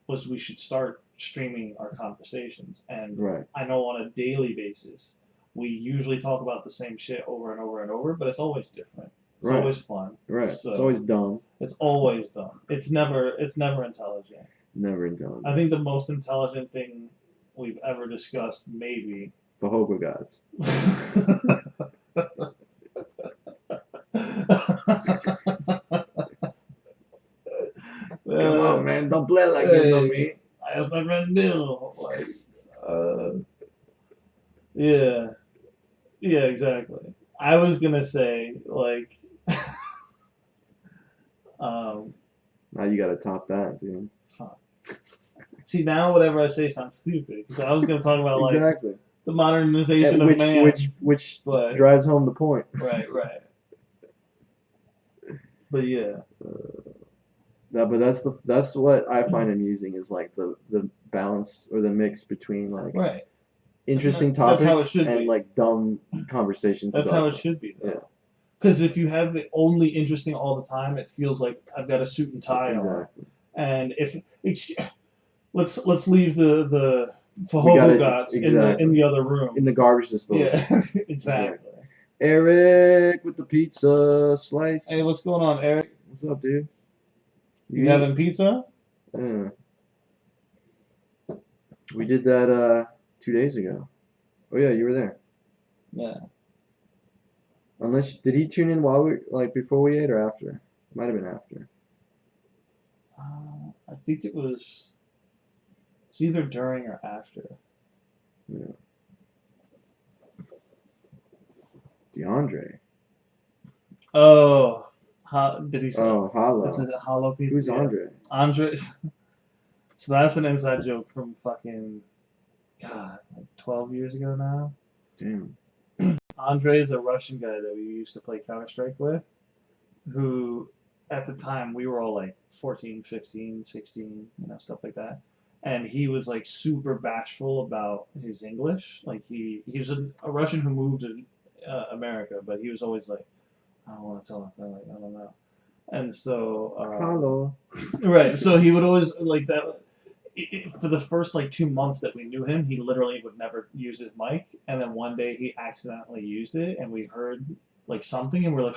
was we should start streaming our conversations. And I know on a daily basis, we usually talk about the same shit over and over and over, but it's always different. It's always fun. Right. So, it's always dumb. It's always dumb. It's never intelligent. Never intelligent. I think the most intelligent thing we've ever discussed, maybe. Fajogo gods. Come on, man. Don't play like this on me. I asked my friend Bill. Yeah. Yeah, exactly. I was gonna say like, um, Now you gotta top that, dude. fuck. See, now whatever I say sounds stupid. 'Cause I was gonna talk about like Exactly. the modernization which of man. which but drives home the point. right. But yeah, No, but that's what I find amusing is like the balance or the mix between like right. interesting That's how it topics should and be. like dumb conversations. That's about how it them. should be, Yeah. though. Because if you have it only interesting all the time, it feels like I've got a suit and tie on. Exactly. And if it's, let's leave the We Fahoho gotta- gods exactly. in the other room. In the garbage disposal. Yeah, exactly. Eric with the pizza slice. Hey, what's going on, Eric? What's up, dude? You having pizza? Yeah. We did that 2 days ago. Oh yeah, you were there. Yeah. Unless did he tune in while we like before we ate or after? Might have been after. I think it was either during or after. Yeah. DeAndre. Oh, did he say? Oh, Hollow. This is a hollow pizza. Who's Yeah. Andre? Andre. So that's an inside joke from fucking God, like 12 years ago now. Damn. Andre is a Russian guy that we used to play Counter Strike with, who at the time we were all like 14, 15, 16, stuff like that. And he was like super bashful about his English. Like he was a Russian who moved to America, but he was always like, I don't want to tell him. Like, I don't know. And so, Hello. right. So he would always like that. For the first like 2 months that we knew him, he literally would never use his mic. And then one day he accidentally used it, and we heard like something, and we're like,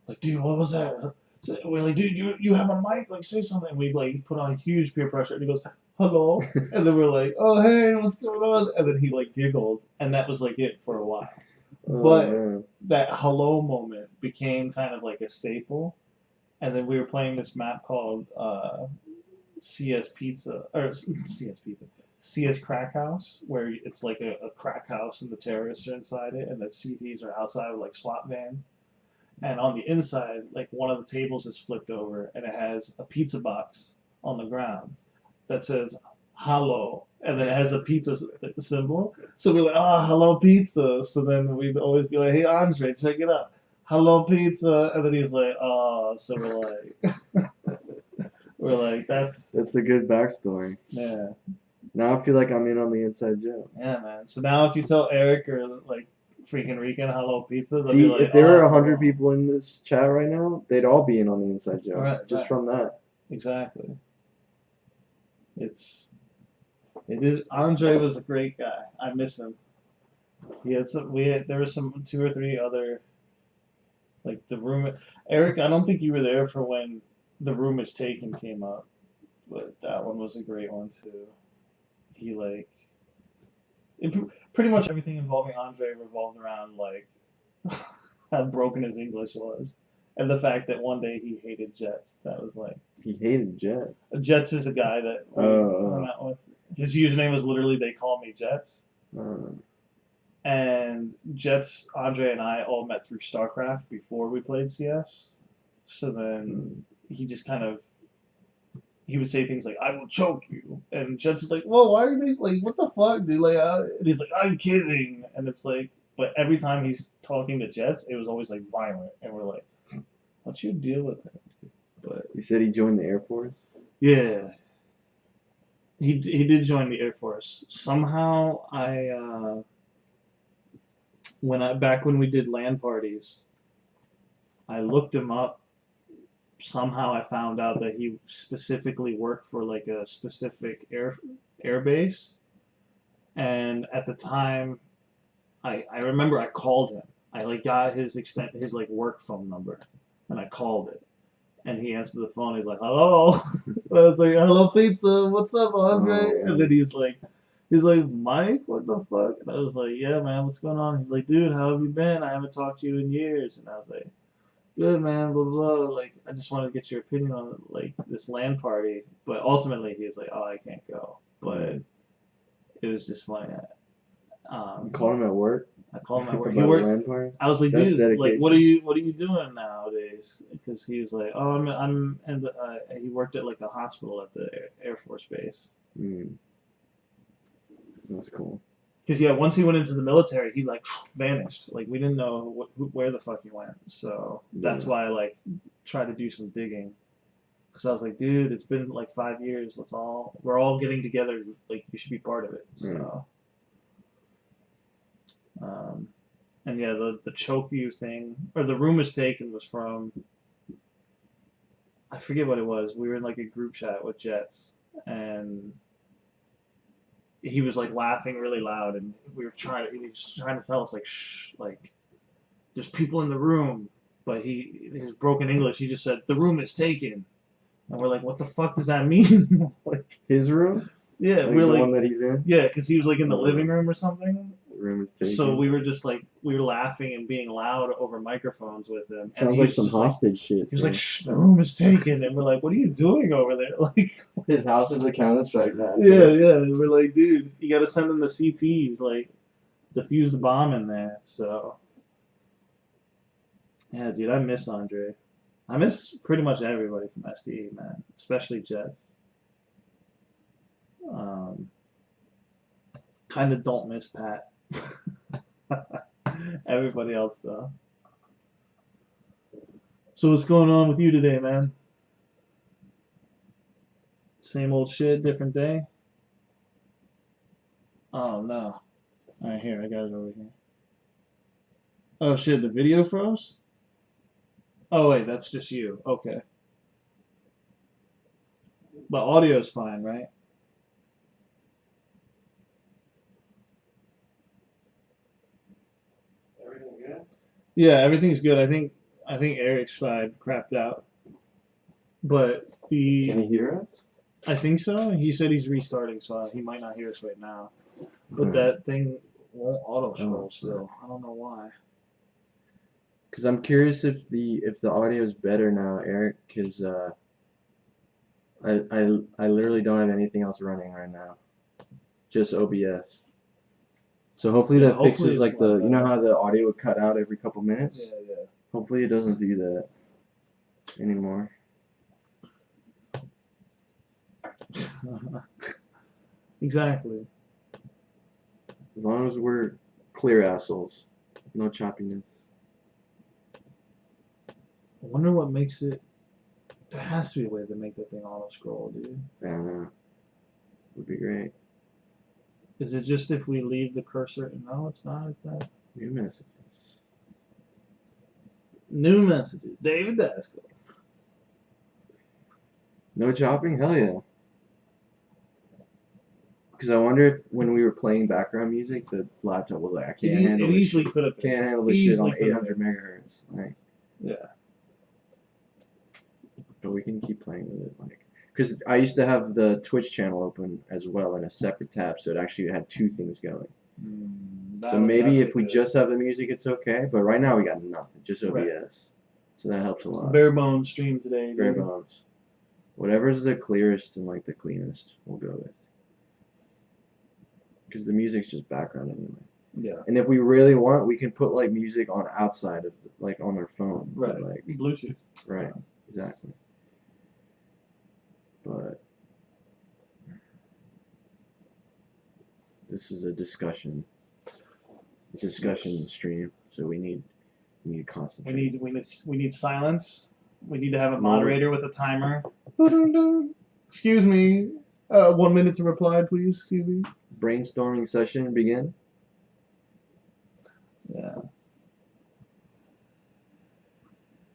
like, dude, what was that? So we're like, dude, you have a mic? Like, say something. And we like put on huge peer pressure, and he goes, hello. And then we're like, oh hey, what's going on? And then he like giggled, and that was like it for a while. But man. that hello moment became kind of like a staple. And then we were playing this map called CS Crack House, where it's like a crack house and the terrorists are inside it, and the CTs are outside with like SWAT vans. And on the inside, like one of the tables is flipped over, and it has a pizza box on the ground that says "Hello," and then it has a pizza symbol. So we're like, "Ah, hello pizza." So then we'd always be like, "Hey Andre, check it out, hello pizza," and then he's like, "Oh," so we're like. We're like, that's a good backstory. Yeah. Now I feel like I'm in on the inside joke. Yeah, man. So now if you tell Eric or like freaking Rican hello pizza, they'll See, be like, if there were oh, 100 people in this chat right now, they'd all be in on the inside joke. Right, just right. from that. Exactly. It is. Andre was a great guy. I miss him. He had some. There were some 2 or 3 other. Like the room. Eric, I don't think you were there for when The Room Is Taken came up, but that one was a great one too. He pretty much everything involving Andre revolved around like how broken his English was, and the fact that one day he hated Jets. That was like He hated Jets. Jets is a guy that went out with. His username was literally "They Call Me Jets." And Jets, Andre and I all met through StarCraft before we played CS. So then he just kind of, he would say things like, I will choke you. And Jets is like, whoa, why are you like, what the fuck, dude? Like, and he's like, I'm kidding. And it's like, but every time he's talking to Jets, it was always like violent. And we're like, what's your deal with him? But he said he joined the Air Force? Yeah. He did join the Air Force. Somehow back when we did LAN parties, I looked him up. Somehow I found out that he specifically worked for like a specific air base, and at the time, I remember I called him. I like got his like work phone number, and I called it, and he answered the phone. He's like, "Hello," I was like, "Hello, pizza. What's up, Andre?" And then he's like, "Mike, what the fuck?" And I was like, "Yeah, man, what's going on?" He's like, "Dude, how have you been? I haven't talked to you in years." And I was like, good, man, blah, blah, blah. Like, I just wanted to get your opinion on, like, this LAN party. But ultimately, he was like, oh, I can't go. But it was just funny. You called him at work? I called him at work. About a LAN party? I was like, That's dude, like, dedication. what are you doing nowadays? Because he's like, oh, and he worked at like a hospital at the Air Force Base. That's cool. Because yeah, once he went into the military, he like vanished. Like we didn't know where the fuck he went. So that's why I like tried to do some digging. Because I was like, dude, it's been like 5 years. We're all getting together. Like you should be part of it. So. And yeah, the choke you thing, or the room is taken was from, I forget what it was. We were in like a group chat with Jets, and he was like laughing really loud, and he was trying to tell us like, shh, like, there's people in the room, but his broken English, he just said, the room is taken. And we're like, what the fuck does that mean? Like, his room? Yeah, like we're the like, one that he's in? Yeah, because he was like in the living room or something. Room is taken. So we were just like, we were laughing and being loud over microphones with him. Sounds like some hostage shit. He was like, shh, the room is taken. And we're like, what are you doing over there? Like, his house is a Counter-Strike match. Yeah. We're like, dude, you got to send them the CTs, like, defuse the bomb in there. So, yeah, dude, I miss Andre. I miss pretty much everybody from STE, man, especially Jess. Kind of don't miss Pat. Everybody else, though. So what's going on with you today, man? Same old shit, different day? Oh, no. Alright, here, I got it over here. Oh, shit, the video froze? Oh, wait, that's just you. Okay. But audio's fine, right? Everything good? Yeah, everything's good. I think Eric's side crapped out. But Can he hear us? I think so. He said he's restarting, so he might not hear us right now. But that thing won't auto scroll still. I don't know why. Because I'm curious if the audio is better now, Eric. Because I literally don't have anything else running right now, just OBS. So hopefully that fixes like the you know how the audio would cut out every couple minutes. Yeah. Hopefully it doesn't do that anymore. Exactly. As long as we're clear assholes, no choppiness. I wonder what makes it. There has to be a way to make that thing auto scroll, dude. I don't know. Would be great. Is it just if we leave the cursor? No, it's not. It's not. New messages. New messages. David Dasco. No chopping? Hell yeah. Because I wonder if when we were playing background music, the laptop was like, I can't handle it. This Easily could have. Can't handle this shit on 800 megahertz. Like, yeah. But we can keep playing with it, like, because I used to have the Twitch channel open as well in a separate tab, so it actually had two things going. So maybe if we just have the music, it's okay. But right now we got nothing, just OBS. Right. So that helps a lot. Bare bones stream today. Bare bones. Whatever's the clearest and like the cleanest, we'll go with. Because the music's just background anyway. Yeah. And if we really want, we can put like music on outside of like on our phone. Right. Like Bluetooth. Right. Exactly. But this is a discussion stream, so we need concentrate. We need silence. We need to have a moderator with a timer. Excuse me. 1 minute to reply, please. Excuse me. Brainstorming session begin. Yeah.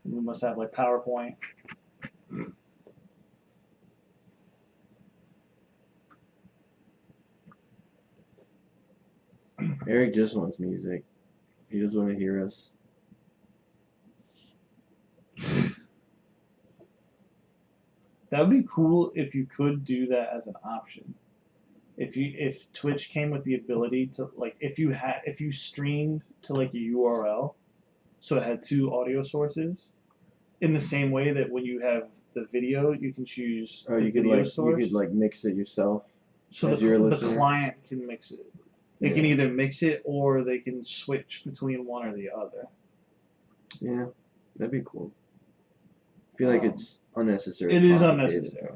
We must have like PowerPoint. Eric just wants music. He doesn't want to hear us. That would be cool if you could do that as an option. If Twitch came with the ability to like if you streamed to like a URL, so it had two audio sources, in the same way that when you have the video, you can choose the video source. You could like mix it yourself. So the client can mix it. They can either mix it or they can switch between one or the other. Yeah, that'd be cool. I feel like it's unnecessary. It is complicated. unnecessary.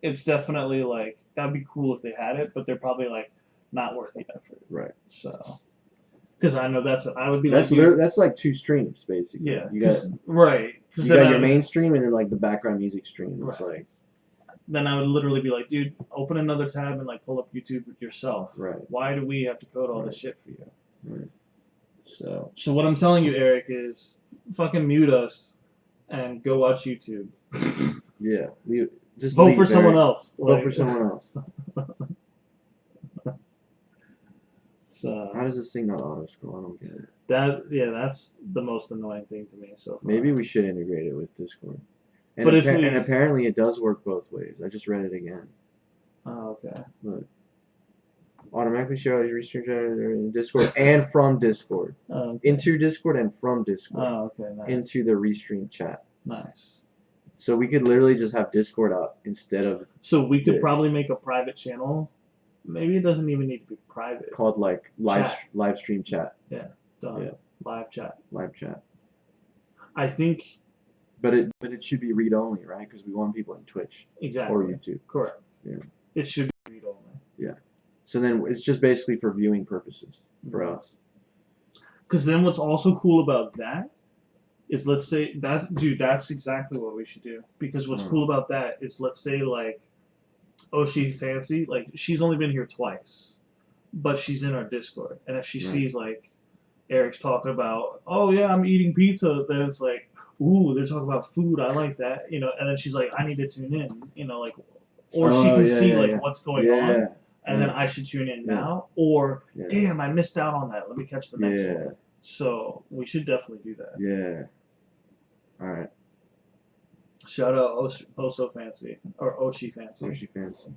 It's definitely like that'd be cool if they had it, but they're probably like not worth the effort. Right. So, because I know that's what I would be That's like. that's like 2 streams basically. Yeah. You got right. you got your main stream and then like the background music stream. It's Right. like. Then I would literally be like, dude, open another tab and like pull up YouTube yourself. Right. Why do we have to code all this shit for you? Right. So what I'm telling you, Eric, is fucking mute us and go watch YouTube. Yeah. Just vote leave, for someone Eric. else. Vote for someone else. So How does this thing not auto scroll? I don't get it. that's the most annoying thing to me so far. Maybe we should integrate it with Discord. And, But and apparently it does work both ways. I just read it again. Oh, okay. Look. Automatically share your restream in Discord and from Discord. Oh, okay. Into Discord and from Discord. Oh, okay. Nice. Into the restream chat. Nice. So we could literally just have Discord up instead of So we could this. probably make a private channel. Maybe it doesn't even need to be private. called like live Chat. stream chat. Done. Yeah. Live chat. Live chat. I think But it should be read only, right? Because we want people in Twitch exactly. or YouTube. Correct. Yeah. It should be read only. So then it's just basically for viewing purposes for us. Because then what's also cool about that is, let's say that's exactly what we should do. Because what's cool about that is, let's say like, oh, she fancy, like she's only been here twice, but she's in our Discord, and if she sees like Eric's talking about, oh yeah, I'm eating pizza, then it's like, ooh, they're talking about food, I like that, and then she's like, I need to tune in, like, or she can see what's going on. And then I should tune in now, or damn, I missed out on that. Let me catch the next one. So we should definitely do that. Yeah. All right. Shout out Oh So Fancy or Oshi Fancy. Oshi Fancy.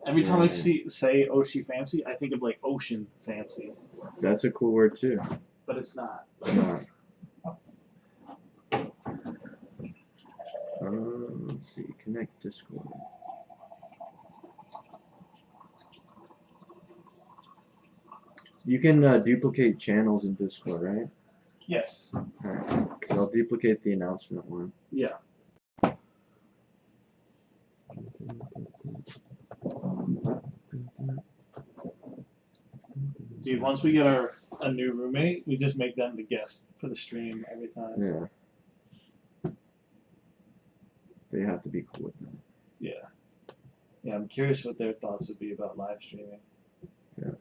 Every time I say Oshi Fancy, I think of like Ocean Fancy. That's a cool word too. But it's not. It's not. Let's see. Connect Discord. You can duplicate channels in Discord, right? Yes. Alright. So I'll duplicate the announcement one. Yeah. Dude, once we get a new roommate, we just make them the guest for the stream every time. Yeah. They have to be cool with that. Yeah. Yeah, I'm curious what their thoughts would be about live streaming. Yeah.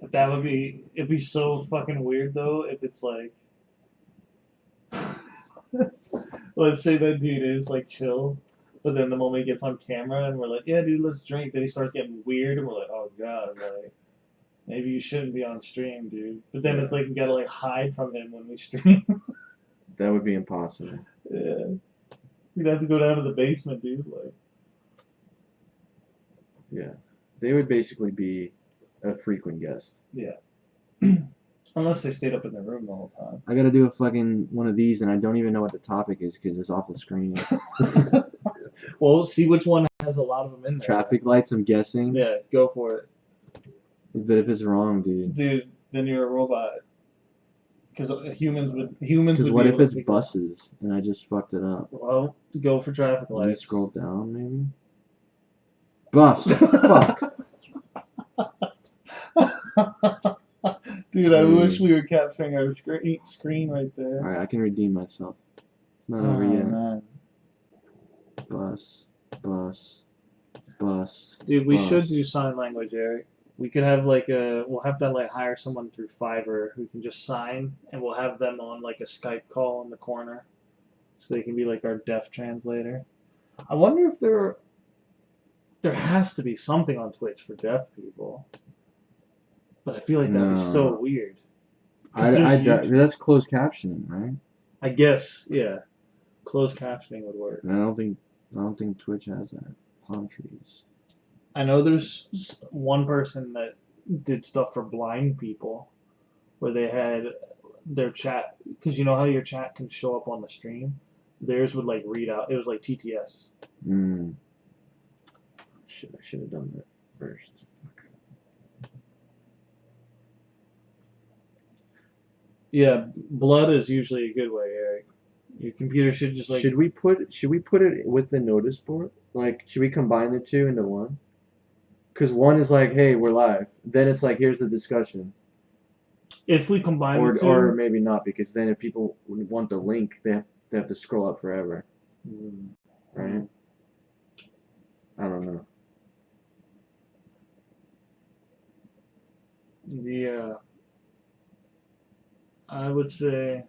But it'd be so fucking weird though if it's like, let's say that dude is like chill, but then the moment he gets on camera and we're like, yeah dude, let's drink, then he starts getting weird and we're like, oh god, like, maybe you shouldn't be on stream, dude. But then it's like we gotta like hide from him when we stream. That would be impossible. Yeah. We'd have to go down to the basement, dude. Like. Yeah. They would basically be a frequent guest. Yeah. Unless they stayed up in their room the whole time. I gotta do a fucking one of these and I don't even know what the topic is because it's off the screen. Well, see which one has a lot of them in there. Traffic lights, I'm guessing. Yeah, go for it. But if it's wrong, dude. Dude, then you're a robot. Because humans Because would what be if able it's to buses and I just fucked it up? Well, go for traffic Let me lights. scroll down, maybe? Bus. Fuck. Dude, I wish we were capturing our screen right there. Alright, I can redeem myself. It's not over Oh, yet. man. Bus. Dude, we Bus. should do sign language, Eric. We could have like we'll have to like hire someone through Fiverr who can just sign, and we'll have them on like a Skype call in the corner, so they can be like our deaf translator. I wonder if there has to be something on Twitch for deaf people, but I feel like that'd be so weird. That's closed captioning, right? I guess, yeah. Closed captioning would work. I don't think Twitch has that. Palm trees. I know there's one person that did stuff for blind people, where they had their chat, because you know how your chat can show up on the stream? Theirs would like read out. It was like TTS. I should have done that first. Yeah, blood is usually a good way, Eric. Your computer should just like. Should we put it with the notice board? Like, should we combine the two into one? Because one is like, hey, we're live. Then it's like, here's the discussion. If we combine Or the two, or maybe not, because then if people want the link, they have to scroll up forever, right? I don't know. Yeah, I would say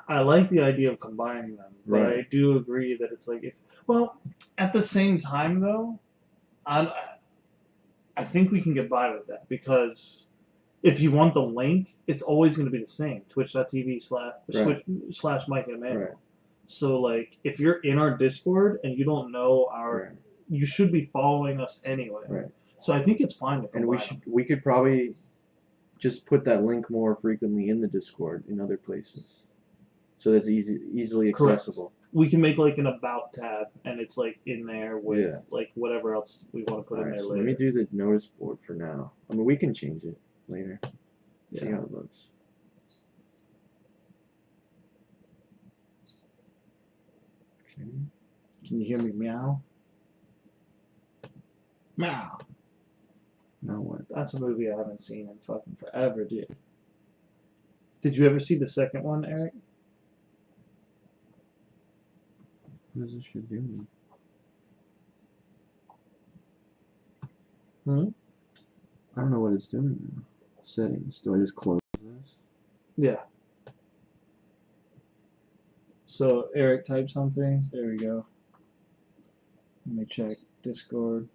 I like the idea of combining them, but Right. I do agree that it's like, well, at the same time though, I think we can get by with that because if you want the link, it's always going to be the same: twitch.tv slash Mike and Emmanuel. Right. So like, if you're in our Discord and you don't know Right. you should be following us anyway. Right. So I think it's fine to combine. And we could probably just put that link more frequently in the Discord in other places, so that's easily accessible. Correct. We can make like an about tab, and it's like in there with Yeah. like whatever else we want to put in there So later. let me do the notice board for now. I mean, we can change it later. See Yeah. how it looks. Okay. Can you hear me meow? Meow. Now what? That's a movie I haven't seen in fucking forever, dude. Did you ever see the second one, Eric? What is this shit doing? Hmm? I don't know what it's doing now. Settings. Do I just close this? Yeah. So Eric typed something. There we go. Let me check Discord.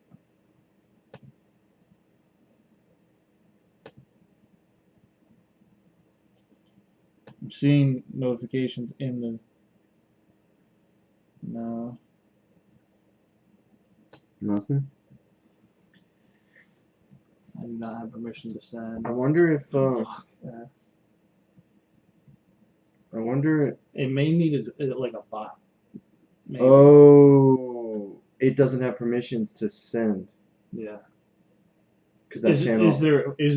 I'm seeing notifications in the. No. Nothing? I do not have permission to send. I wonder if Fuck that. I wonder. It may need like a bot. Maybe. Oh, it doesn't have permissions to send Yeah. because that channel. Is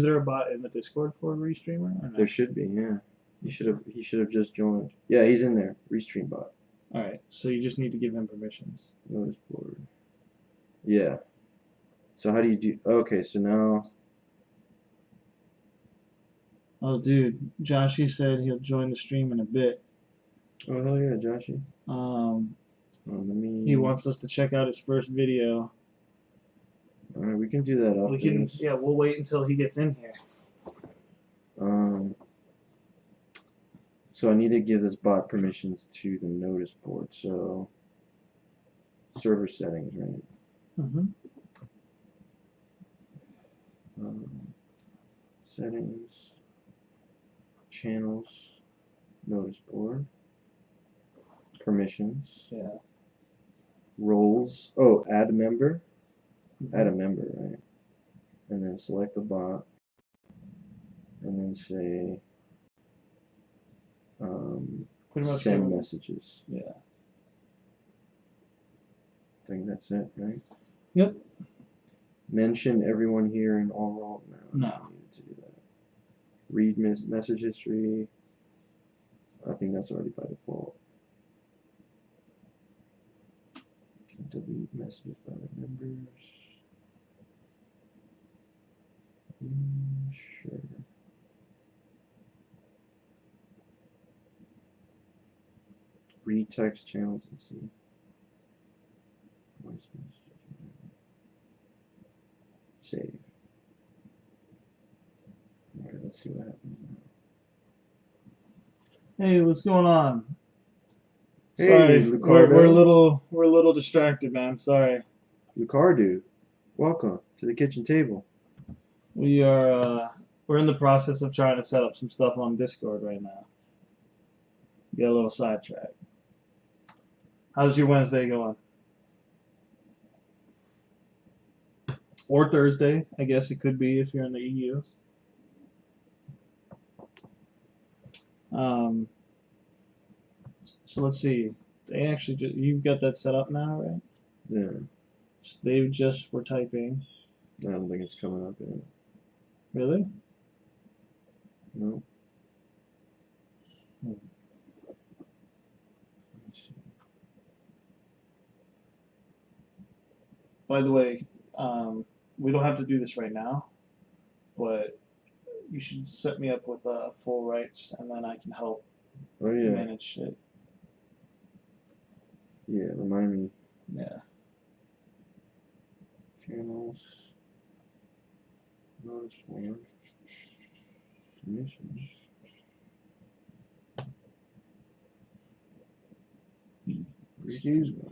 there a bot in the Discord for Restreamer? Or no? There should be, yeah. He should have just joined. Yeah, he's in there. Restream bot. All right. So you just need to give him permissions. Notice board. Yeah. So how do you do? Okay, so now. Oh, dude, Joshy said he'll join the stream in a bit. Oh hell yeah, Joshy. Let me. He wants us to check out his first video. All right, we can do that. We can, yeah, we'll wait until he gets in here. So I need to give this bot permissions to the notice board. So server settings, right? Mm-hmm. Settings, channels, notice board, permissions, Yeah. roles. Oh, add a member. Add a member, right? And then select the bot, and then say Pretty much send everything. messages. Yeah. I think that's it, right? Yep. Mention everyone here in all role. No. I don't need to do that. Read message history. I think that's already by default. Can delete messages by the members. Sure. Read text channels and see. Voice messages. Save. Alright, let's see what happens now. Hey, what's going on? Hey, Sorry, Ricardo. we're a little distracted, man. Sorry. Ricardo, welcome to the kitchen table. We are we're in the process of trying to set up some stuff on Discord right now. Get a little sidetracked. How's your Wednesday going? Or Thursday, I guess it could be if you're in the EU. So let's see. They actually you've got that set up now, right? Yeah, So they just were typing. I don't think it's coming up yet. Really? No. Let me see. By the way, we don't have to do this right now, but you should set me up with full rights, and then I can help Oh yeah. manage shit. Yeah, remind me. Yeah. Channels. Notice one. Submissions. Excuse me.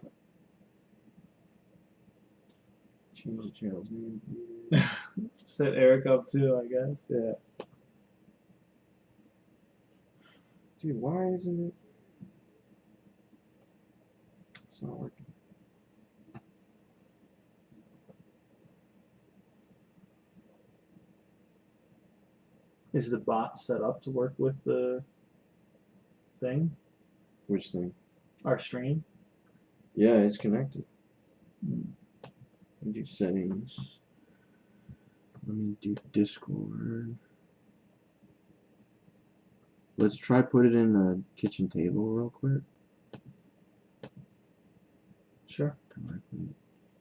Change the channel's name. Set Eric up too, I guess. Yeah. Dude, why isn't it? It's not working. Is the bot set up to work with the thing? Which thing? Our stream? Yeah, it's connected. Hmm. Let me do settings. Let me do Discord. Let's try put it in the kitchen table real quick. Sure.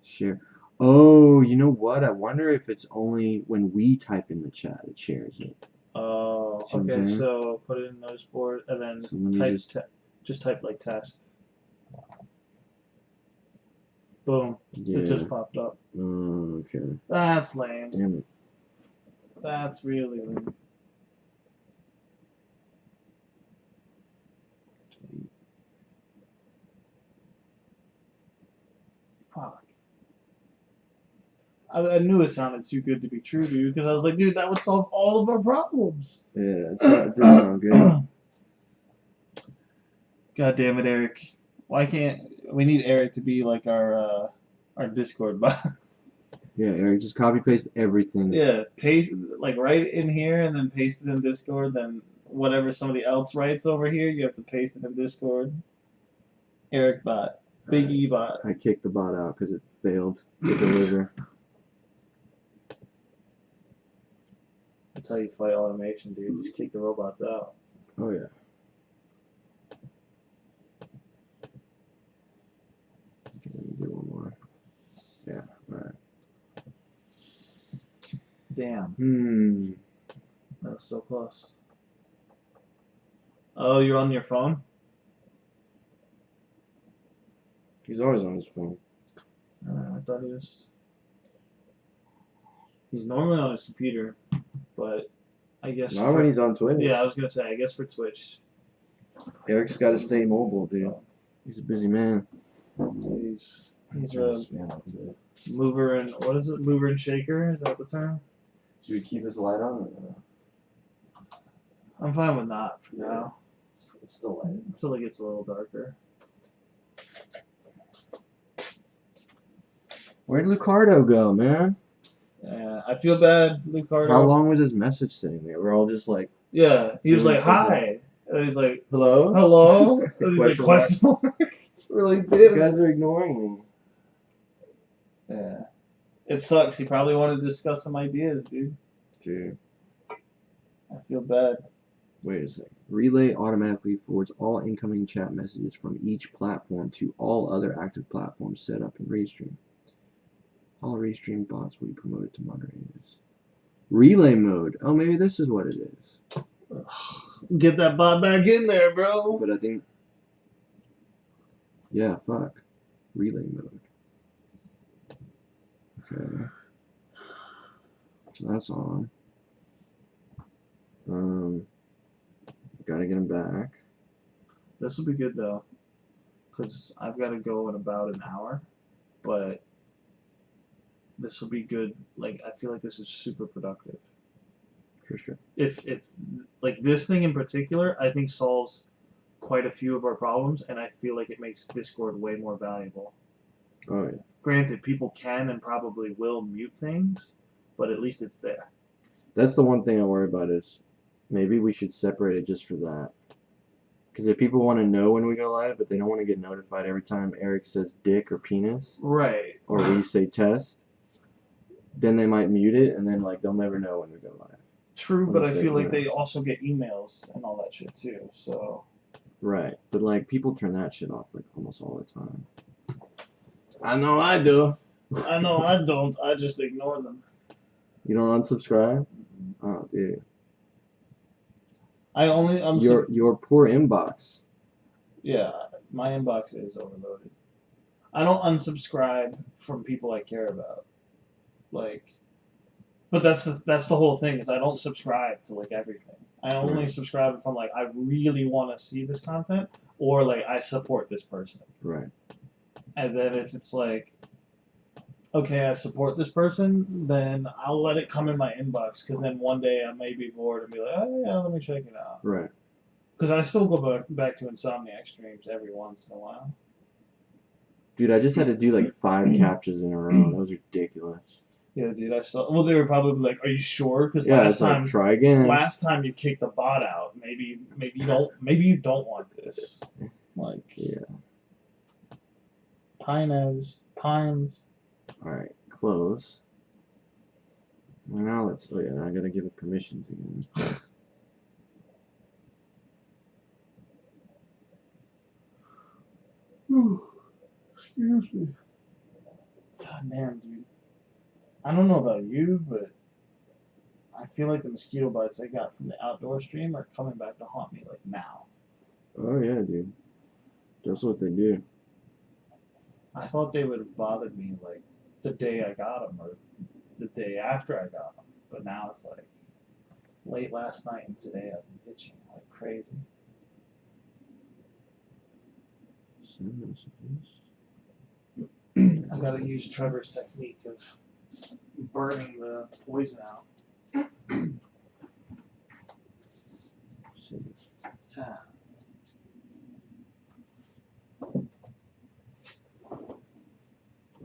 Share. Oh, you know what? I wonder if it's only when we type in the chat it shares it. Oh, See what I'm okay. saying? So put it in notice board, and then So let me type just type like test. Boom! yeah. It just popped up. Oh, okay. That's lame. Damn it. That's really lame. Fuck. I knew it sounded too good to be true, dude, because I was like, dude, that would solve all of our problems. Yeah, it does sound good. God damn it, Eric. Why can't we need Eric to be like our Discord bot? Yeah, Eric, just copy paste everything. Yeah, paste like right in here and then paste it in Discord. Then whatever somebody else writes over here, you have to paste it in Discord. Eric bot, Big E bot. I kicked the bot out because it failed to deliver. That's how you fight automation, dude. Just kick the robots out. Oh yeah. Okay, let me do one more. Yeah, alright. Damn. That was so close. Oh, you're on your phone? He's always on his phone. I thought he was. He's normally on his computer, but I guess. Not when he's on Twitch. Yeah, I was gonna say. I guess for Twitch. Eric's got to stay mobile, dude. He's a busy man. He's a mover and what is it? Mover and shaker? Is that the term? Should we keep his light on? I'm fine with not for now. It's still light. Until it gets a little darker. Where'd Lucardo go, man? Yeah, I feel bad, Lucardo. How long was his message sitting there? We're all just like, Yeah, he was Doing like, something. "Hi," and he's like, hello? "Hello." And he's like, Question mark. "Question mark." Really, you guys are ignoring me. Yeah, it sucks. He probably wanted to discuss some ideas, dude. Dude, I feel bad. wait a second. Relay automatically forwards all incoming chat messages from each platform to all other active platforms set up in Restream. All Restream bots will be promoted to moderators. Relay mode. Oh, maybe this is what it is. Get that bot back in there, bro. But I think, yeah, fuck. Relay mode. Okay. So that's on. Gotta get him back. This will be good though, because I've got to go in about an hour, but this will be good. Like I feel like this is super productive. For sure. If like this thing in particular, I think solves quite a few of our problems, and I feel like it makes Discord way more valuable. Oh yeah. Granted, people can and probably will mute things, but at least it's there. That's the one thing I worry about is maybe we should separate it just for that. Because if people want to know when we go live, but they don't want to get notified every time Eric says dick or penis, Right. or we say test, then they might mute it, and then like they'll never know when we go live. True, but I feel like yeah. they also get emails and all that shit too. So Right, but like people turn that shit off like almost all the time. I know I do. I know I don't. I just ignore them. You don't unsubscribe? Oh, dude. I only Your poor inbox. yeah. My inbox is overloaded. I don't unsubscribe from people I care about. Like, but that's the whole thing is I don't subscribe to like everything. I only Right. subscribe from like I really want to see this content or like I support this person. Right. And then if it's like, okay, I support this person, then I'll let it come in my inbox because then one day I may be bored and be like, oh yeah, let me check it out. Right. Because I still go back to Insomniac streams every once in a while. Dude, I just had to do like 5 captures in a row. That was ridiculous. Yeah, dude, I still. Well, they were probably like, "Are you sure?" Because Yeah, last it's like time, try again. last time you kicked the bot out. Maybe you don't want this. Like, Yeah. Pines. Alright, close. Now let's. Oh yeah, I gotta give it permissions again. Excuse me. God damn, dude. I don't know about you, but I feel like the mosquito bites I got from the outdoor stream are coming back to haunt me like now. Oh yeah, dude. That's what they do. I thought they would have bothered me like the day I got them or the day after I got them, but now it's like late last night and today I've been itching like crazy. Send messages. I gotta use Trevor's technique of burning the poison out. Send.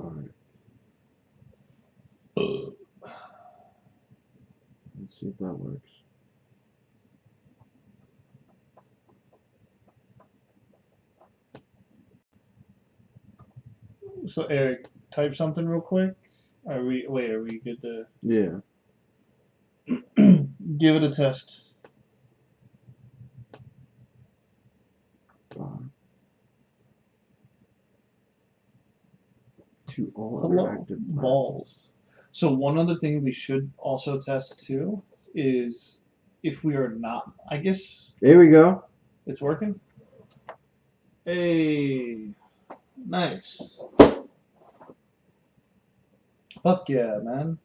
Alright. Let's see if that works. So Eric, type something real quick. Are we good to Yeah. give it a test? To all Hello, other active balls. So one other thing we should also test too is if we are not. I guess There we go. it's working. Hey, nice. Fuck yeah, man.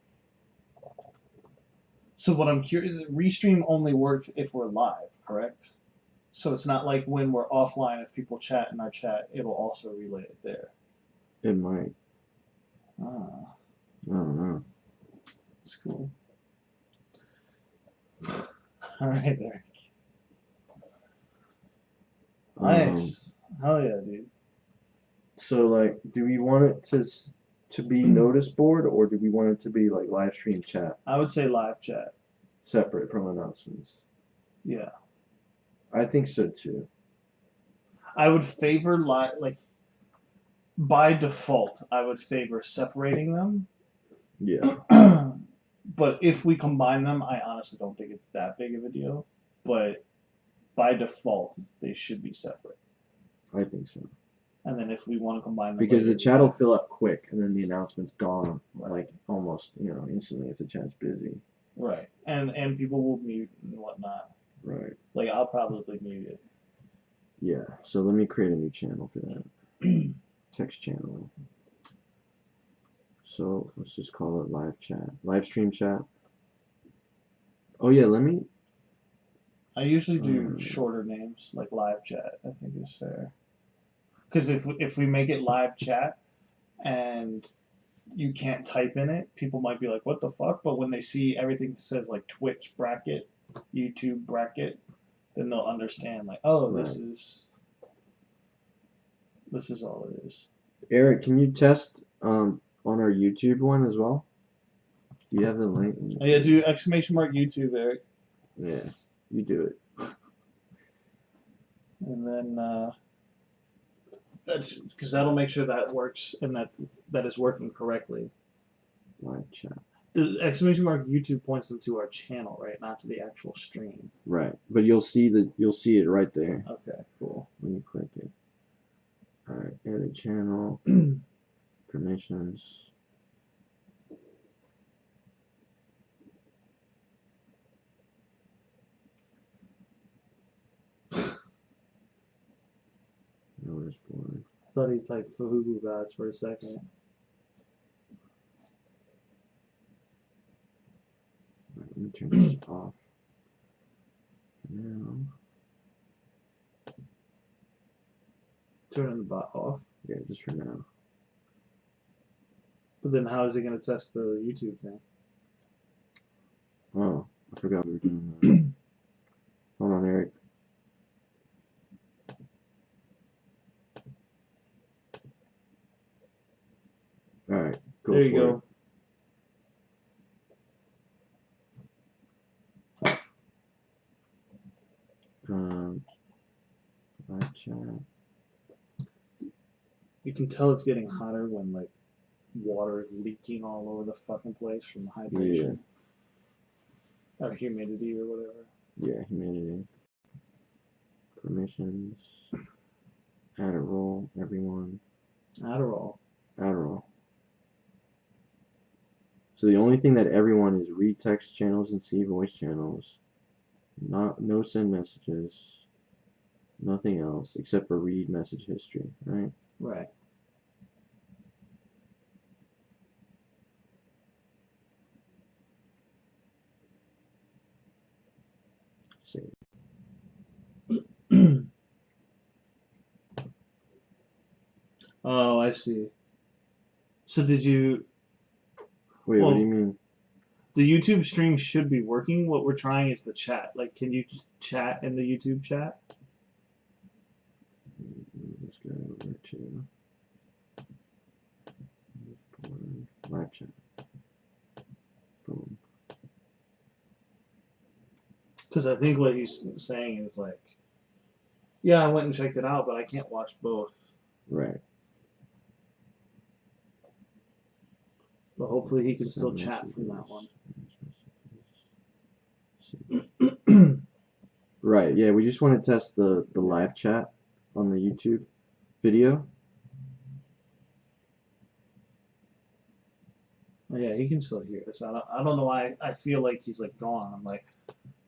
So what I'm curious, Restream only works if we're live, correct? So it's not like when we're offline, if people chat in our chat, it'll also relay it there. It might. Ah, I don't know. that's cool. All right, there. Nice. Hell yeah, dude. So like, do we want it to be notice board, or do we want it to be like live stream chat? I would say live chat. Separate from announcements. Yeah. I think so too. I would favor like by default, I would favor separating them. Yeah. But if we combine them, I honestly don't think it's that big of a deal. But by default, they should be separate. I think so. And then if we want to combine them, Because later, the chat will fill up quick, and then the announcement's gone, like almost, instantly if the chat's busy. right, and people will mute and whatnot. Right. Like I'll probably mute it. Yeah. So let me create a new channel for that. Text channel. So let's just call it live chat, live stream chat. Oh yeah, let me. I usually do shorter names like live chat. I think is fair. Because if we make it live chat and you can't type in it, people might be like, "What the fuck?" But when they see everything says like Twitch bracket, YouTube bracket, then they'll understand like, "Oh, this is all it is." Eric, can you test on our YouTube one as well? Do you have the link? Oh, yeah, do !YouTube, Eric. Yeah, you do it. And then that's because that'll make sure that works and that is working correctly. Live chat. The exclamation mark YouTube points them to our channel, right? Not to the actual stream. Right, but you'll see it right there Okay, cool. when you click it. All right, edit channel, permissions. Notice board. I thought he typed Fahugu gods for a second. Right, let me turn this off. Now, Turning the bot off. yeah, just for now. But then how is he going to test the YouTube thing? Oh, I forgot we were doing that. Hold on, Eric. All right, go There you for go. it. Live chat. You can tell it's getting hotter when like water is leaking all over the fucking place from the hydration. Or humidity or whatever. Yeah, humidity. Permissions. Add a role, everyone. Adderall. Adderall. So the only thing that everyone is read text channels and see voice channels. No send messages. Nothing else except for read message history, right? Right. Save. Oh, I see. So did you... Wait, Well, what do you mean? The YouTube stream should be working. What we're trying is the chat. Like, can you just chat in the YouTube chat? Let's go over to live chat. Boom. Because I think what he's saying is like, yeah, I went and checked it out, but I can't watch both. Right. But hopefully he can still Send chat from that messages. one. Right, yeah, we just want to test the live chat on the YouTube video. Oh, yeah, he can still hear us. I don't know why I feel like he's like gone. I'm like,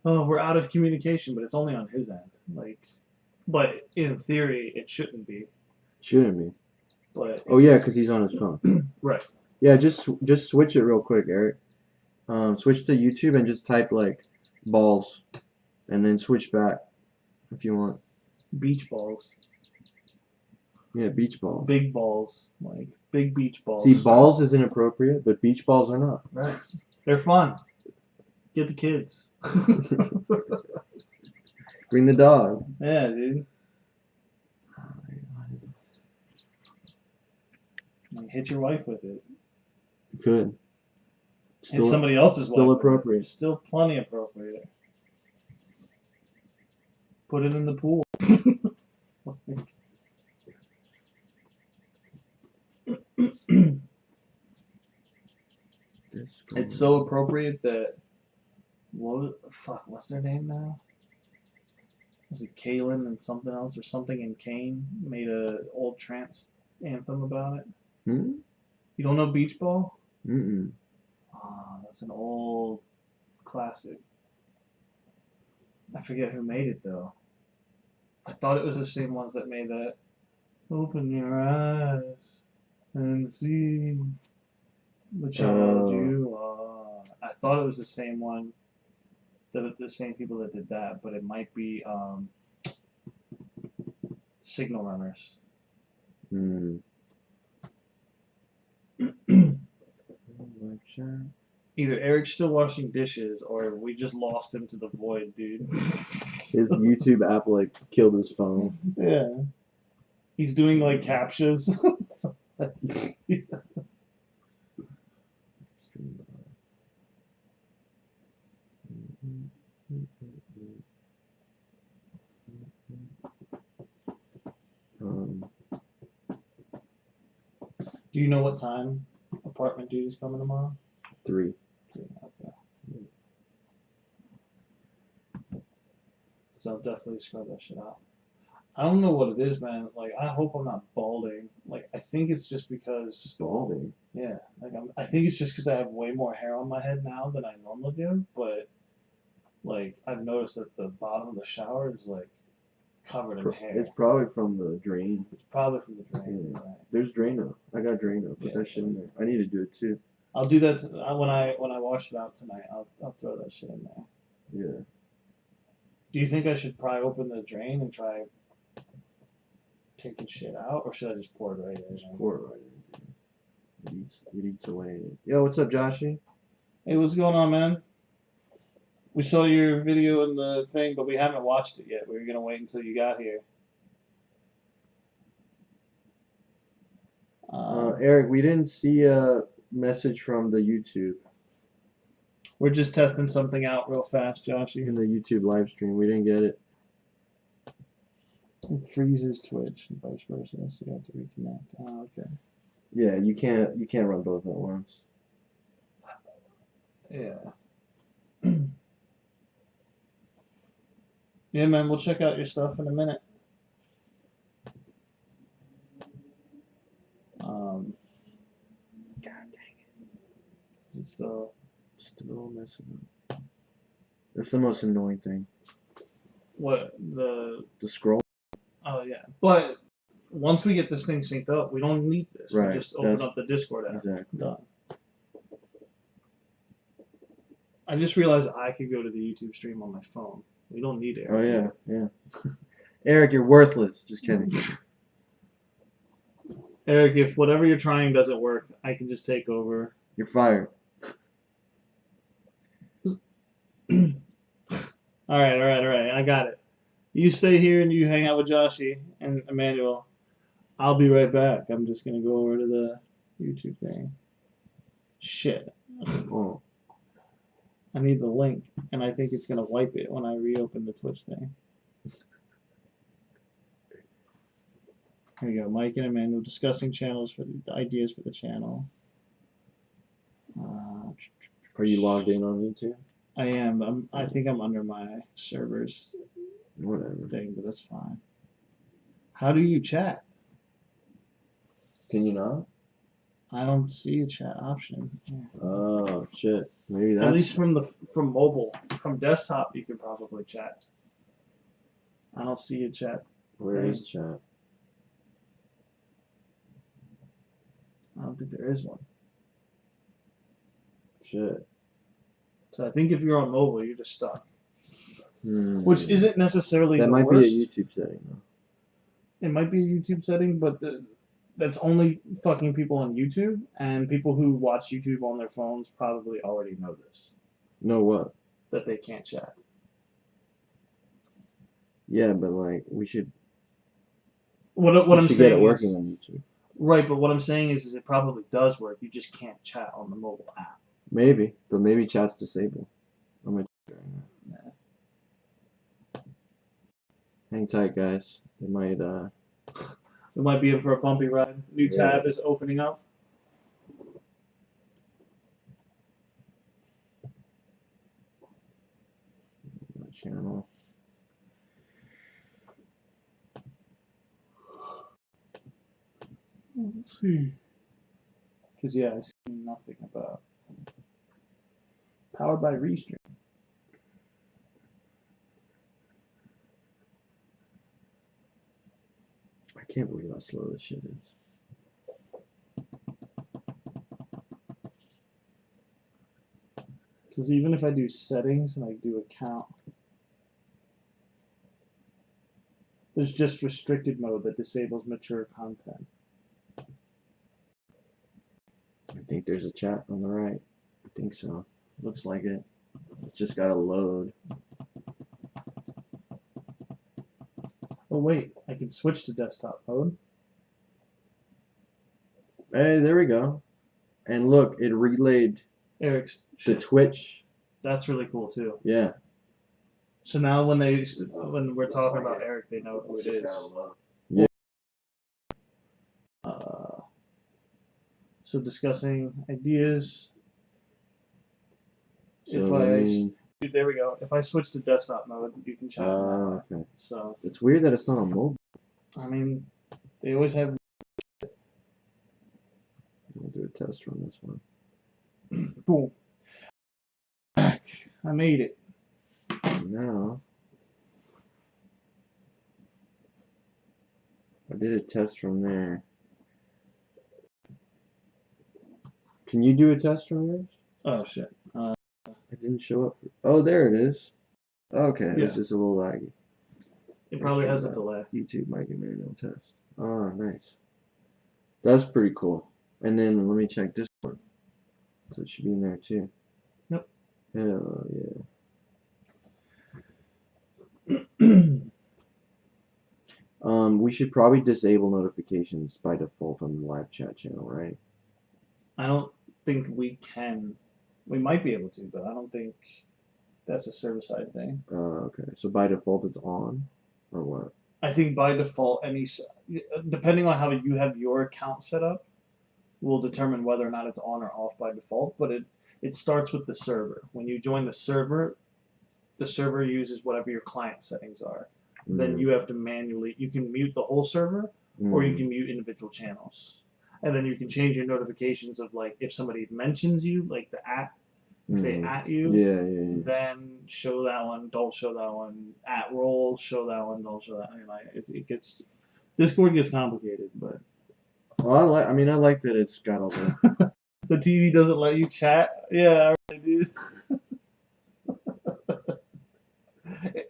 oh, we're out of communication, but it's only on his end. Like, but in theory, it shouldn't be. Shouldn't be. But Oh yeah, because he's on his phone. right. Yeah, just switch it real quick, Eric. Switch to YouTube and just type like balls, and then switch back if you want. Beach balls. Yeah, beach balls. Big balls, like big beach balls. See, balls is inappropriate, but beach balls are not. Nice. They're fun. Get the kids. Bring the dog. Yeah, dude. Like, hit your wife with it. Good. Hit somebody else's wife. Still appropriate. Still plenty appropriate. Put it in the pool. It's so appropriate that what's their name now? Was it Kaylin and something else or something in Kane made a old trance anthem about it? Hmm? You don't know Beach Ball? Mm-mm. Oh, that's an old classic. I forget who made it though. I thought it was the same ones that made that. Open your eyes and see the child you are. I thought it was the same one, the same people that did that, but it might be Signal Runners. Hmm. Either Eric's still washing dishes, or we just lost him to the void, dude. His YouTube app like killed his phone. Yeah. He's doing like captchas. Do you know what time Apartment Dude is coming tomorrow? 3. Okay. So I'll definitely scrub that shit out. I don't know what it is, man. Like, I hope I'm not balding. Like, I think it's just because, Balding. yeah, like I think it's just because I have way more hair on my head now than I normally do. But like, I've noticed that the bottom of the shower is like covered in hair. It's probably from the drain. It's probably from the drain. Yeah. Right? There's Drano. I got Drano. Put Yeah. that shit in there. I need to do it too. I'll do that when I wash it out tonight. I'll throw that shit in there. Yeah. Do you think I should probably open the drain and try taking shit out, or should I just pour it right in? Just pour it right in. It eats away. Yo, what's up, Joshy? Hey, what's going on, man? We saw your video in the thing, but we haven't watched it yet. We were gonna wait until you got here. Eric, we didn't see a message from the YouTube. We're just testing something out real fast, Joshy. In the YouTube live stream, we didn't get it. It freezes Twitch and vice versa, so you have to reconnect. Oh, okay. Yeah, you can't run both at once. Yeah. Yeah, man, we'll check out your stuff in a minute. God dang it. Is it still messing up. That's the most annoying thing. what the scroll. Oh yeah. But once we get this thing synced up, we don't need this. Right. We just open up the Discord app. Exactly. Done. I just realized I could go to the YouTube stream on my phone. We don't need it. Oh yeah. Eric, you're worthless. Just kidding. Eric, if whatever you're trying doesn't work, I can just take over. You're fired. All right. I got it. You stay here and you hang out with Joshy and Emmanuel. I'll be right back. I'm just gonna go over to the YouTube thing. Shit. Oh. I need the link, and I think it's gonna wipe it when I reopen the Twitch thing. Here we go. Mike and Emmanuel discussing channels for the ideas for the channel. Are you logged in on YouTube? I am. I think I'm under my server's Whatever. thing, but that's fine. How do you chat? Can you not? I don't see a chat option. Yeah. Oh shit. Maybe that's At least from mobile. From desktop, you can probably chat. I don't see a chat. where is chat? I don't think there is one. Shit. So I think if you're on mobile, you're just stuck. Which isn't necessarily that the might worst. be a YouTube setting though. It might be a YouTube setting, but that's only fucking people on YouTube, and people who watch YouTube on their phones probably already know this. Know what? That they can't chat. Yeah, but like we should. What we I'm should saying get it working is, on YouTube. right, but what I'm saying is it probably does work. You just can't chat on the mobile app. Maybe, but maybe chat's disabled. I'm gonna check right now. Hang tight, guys. It might. It might be in for a bumpy ride. New tab is opening up. Channel. Let's see. Because, yeah, I see nothing about. Powered by Restream. I can't believe how slow this shit is. Because even if I do settings and I do account, there's just restricted mode that disables mature content. I think there's a chat on the right. I think so. Looks like it. It's just gotta load. Oh wait, I can switch to desktop mode. Hey, there we go. And look, it relayed Eric's the shit. Twitch. That's really cool too. Yeah. So now when we're talking about Eric, they know who it is. Yeah. So discussing ideas. So If let I- me. Dude, there we go. If I switch to desktop mode, you can chat. Okay. So It's weird that it's not on mobile. I mean, they always have. I'll do a test from this one. Boom. I made it. Now, I did a test from there. Can you do a test from yours? Oh shit. It didn't show up. Oh, there it is. Okay, Yeah. it's just a little laggy. It probably Let's has try a that. delay. YouTube mic and manual test. Oh, nice. That's pretty cool. And then let me check Discord. So it should be in there too. Yep. Hell yeah. We should probably disable notifications by default on the live chat channel, right? I don't think we can. We might be able to, but I don't think that's a server side thing. Okay. So by default it's on, or what? I think by default, depending on how you have your account set up, will determine whether or not it's on or off by default. But it starts with the server. When you join the server uses whatever your client settings are. Then you have to you can mute the whole server, or you can mute individual channels. And then you can change your notifications of like if somebody mentions you, like the at, if they at you, Yeah. then show that one, don't show that one. At roll, show that one, don't show that. I mean, like it gets Discord gets complicated, but Well, I like that it's got all the. the TV doesn't let you chat. Yeah, I really do.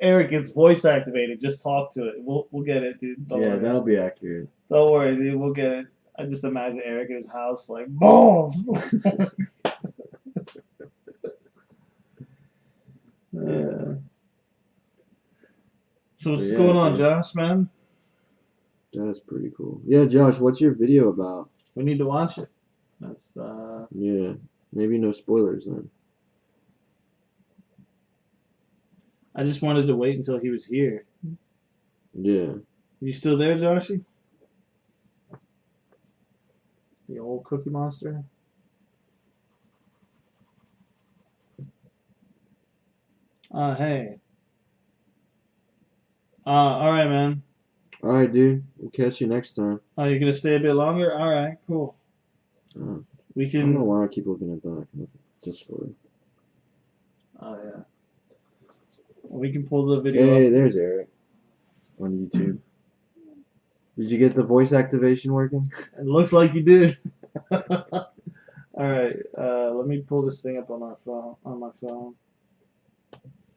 Eric, it's voice activated. Just talk to it. We'll get it, dude. Don't Yeah, worry. that'll be accurate. Don't worry, dude. We'll get it. I just imagine Eric in his house like balls. Yeah. So what's Yeah, going on, dude. Josh, man? That's pretty cool. Yeah, Josh, what's your video about? We need to watch it. That's Yeah, maybe no spoilers then. I just wanted to wait until he was here. Yeah. You still there, Joshy? The old Cookie Monster. Hey. All right, man. All right, dude. We'll catch you next time. Oh, you're gonna stay a bit longer? All right, cool. We I don't know can. why I keep looking at that. I can look at Discord. Oh yeah. We can pull the video Hey, up. there's Eric on YouTube. Did you get the voice activation working? It looks like you did. All right. Let me pull this thing up on my phone.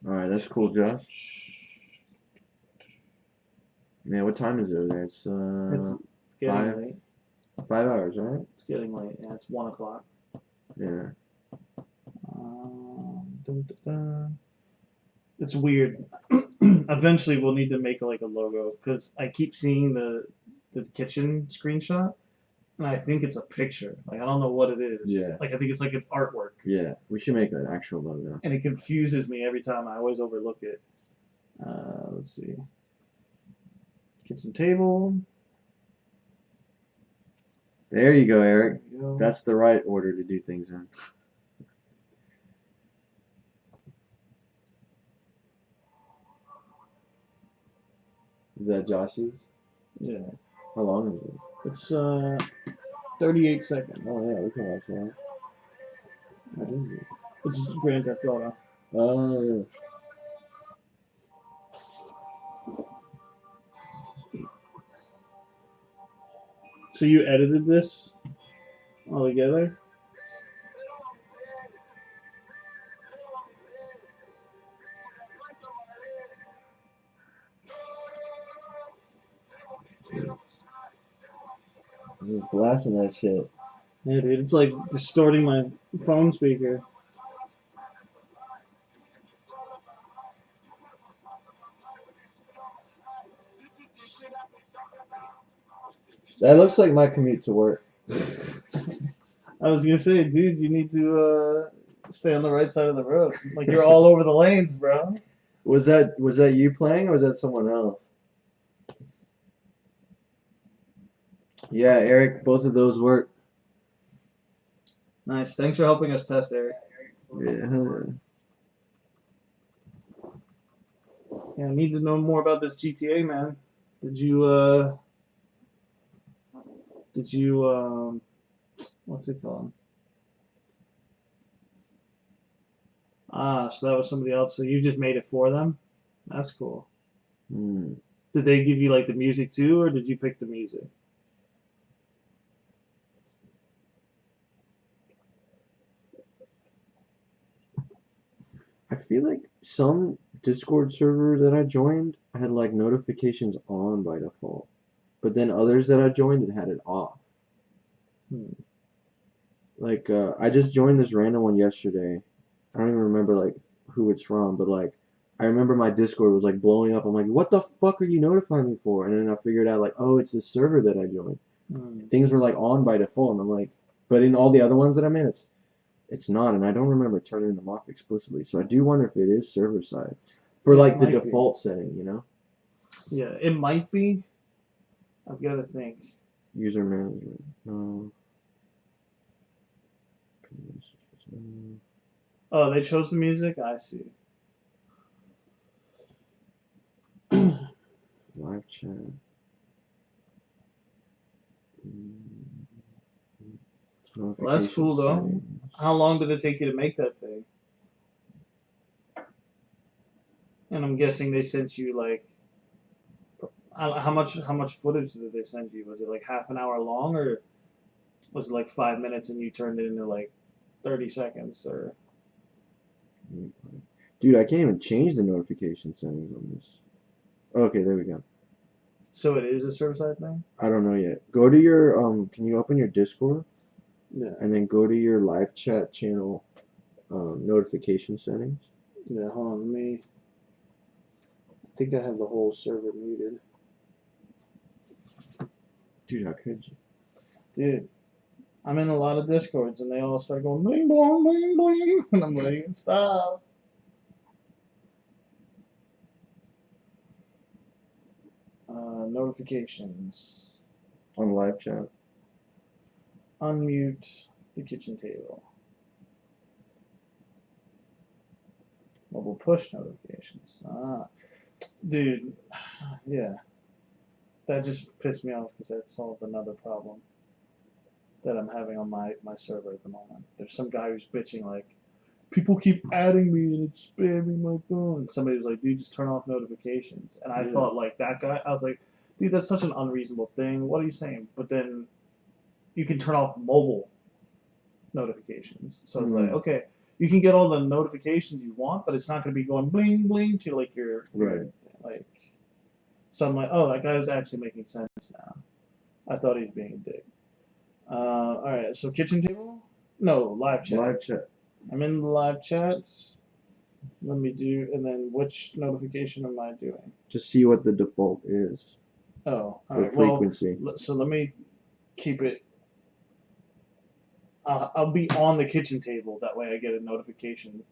All right, that's cool, Josh. Man, what time is it over there? It's It's getting late. 5 hours, right? It's getting late. Yeah, it's 1 o'clock. Yeah. Dun, dun, dun. It's weird. Eventually, we'll need to make like a logo because I keep seeing the kitchen screenshot, and I think it's a picture. Like I don't know what it is. Yeah. Like I think it's like an artwork, Yeah, we should make an actual logo. and it confuses me every time. I always overlook it. Let's see. Kitchen table. There you go, Eric. There we go. That's the right order to do things in. Is that Josh's? Yeah. How long is it? It's 38 seconds. Oh yeah, we can watch that. What is it? It's Grand Theft Auto. Oh. So you edited this all together? I'm just blasting that shit. Yeah, dude. It's like distorting my phone speaker. That looks like my commute to work. I was gonna say, dude, you need to stay on the right side of the road. Like you're all over the lanes, bro. Was that you playing or was that someone else? Yeah, Eric, both of those work. Nice. Thanks for helping us test, Eric. Yeah. Yeah, I need to know more about this GTA, man. Did you what's it called? Ah, so that was somebody else. So you just made it for them? That's cool. Hmm. Did they give you like the music too, or did you pick the music? I feel like some Discord server that I joined had like notifications on by default, but then others that I joined it had it off. Hmm. Like I just joined this random one yesterday. I don't even remember like who it's from, but like I remember my Discord was like blowing up. I'm like, what the fuck are you notifying me for? And then I figured out like, oh, it's this server that I joined. Hmm. Things were like on by default, and I'm like, but in all the other ones that I'm in, it's not, and I don't remember turning them off explicitly. So I do wonder if it is server side for Yeah, like it the might be. default setting, you know, Yeah, it might be. I've got to think. user management. No. Oh, they chose the music? I see. Live chat. Well, that's cool though. Settings. How long did it take you to make that thing? And I'm guessing they sent you like how much footage did they send you? Was it like half an hour long, or was it like 5 minutes and you turned it into like 30 seconds? Or Dude, I can't even change the notification settings on this. Okay, there we go. so it is a server side thing. I don't know yet. Go to your can you open your Discord Yeah. and then go to your live chat channel notification settings? Yeah. Hold on. Let me. I think I have the whole server muted. Dude, how could you? Dude, I'm in a lot of Discords and they all start going bling bling bling bling, and I'm like, stop. Notifications. On live chat. Unmute the kitchen table. Mobile push notifications. Ah, dude, yeah, that just pissed me off because that solved another problem that I'm having on my server at the moment. There's some guy who's bitching like, people keep adding me and it's spamming my phone. And somebody was like, dude, just turn off notifications. And I Yeah. thought like that guy. I was like, dude, that's such an unreasonable thing. What are you saying? But then you can turn off mobile notifications. So it's like, okay, you can get all the notifications you want, but it's not going to be going bling bling to like your Right. like. So I'm like, oh, that guy's actually making sense now. I thought he was being a dick. All right, so kitchen table? No, live chat. Live chat. I'm in the live chat. Let me do, and then which notification am I doing? Just see what the default is Oh, all for right. frequency. Well, so let me keep it. I'll be on the kitchen table. That way I get a notification.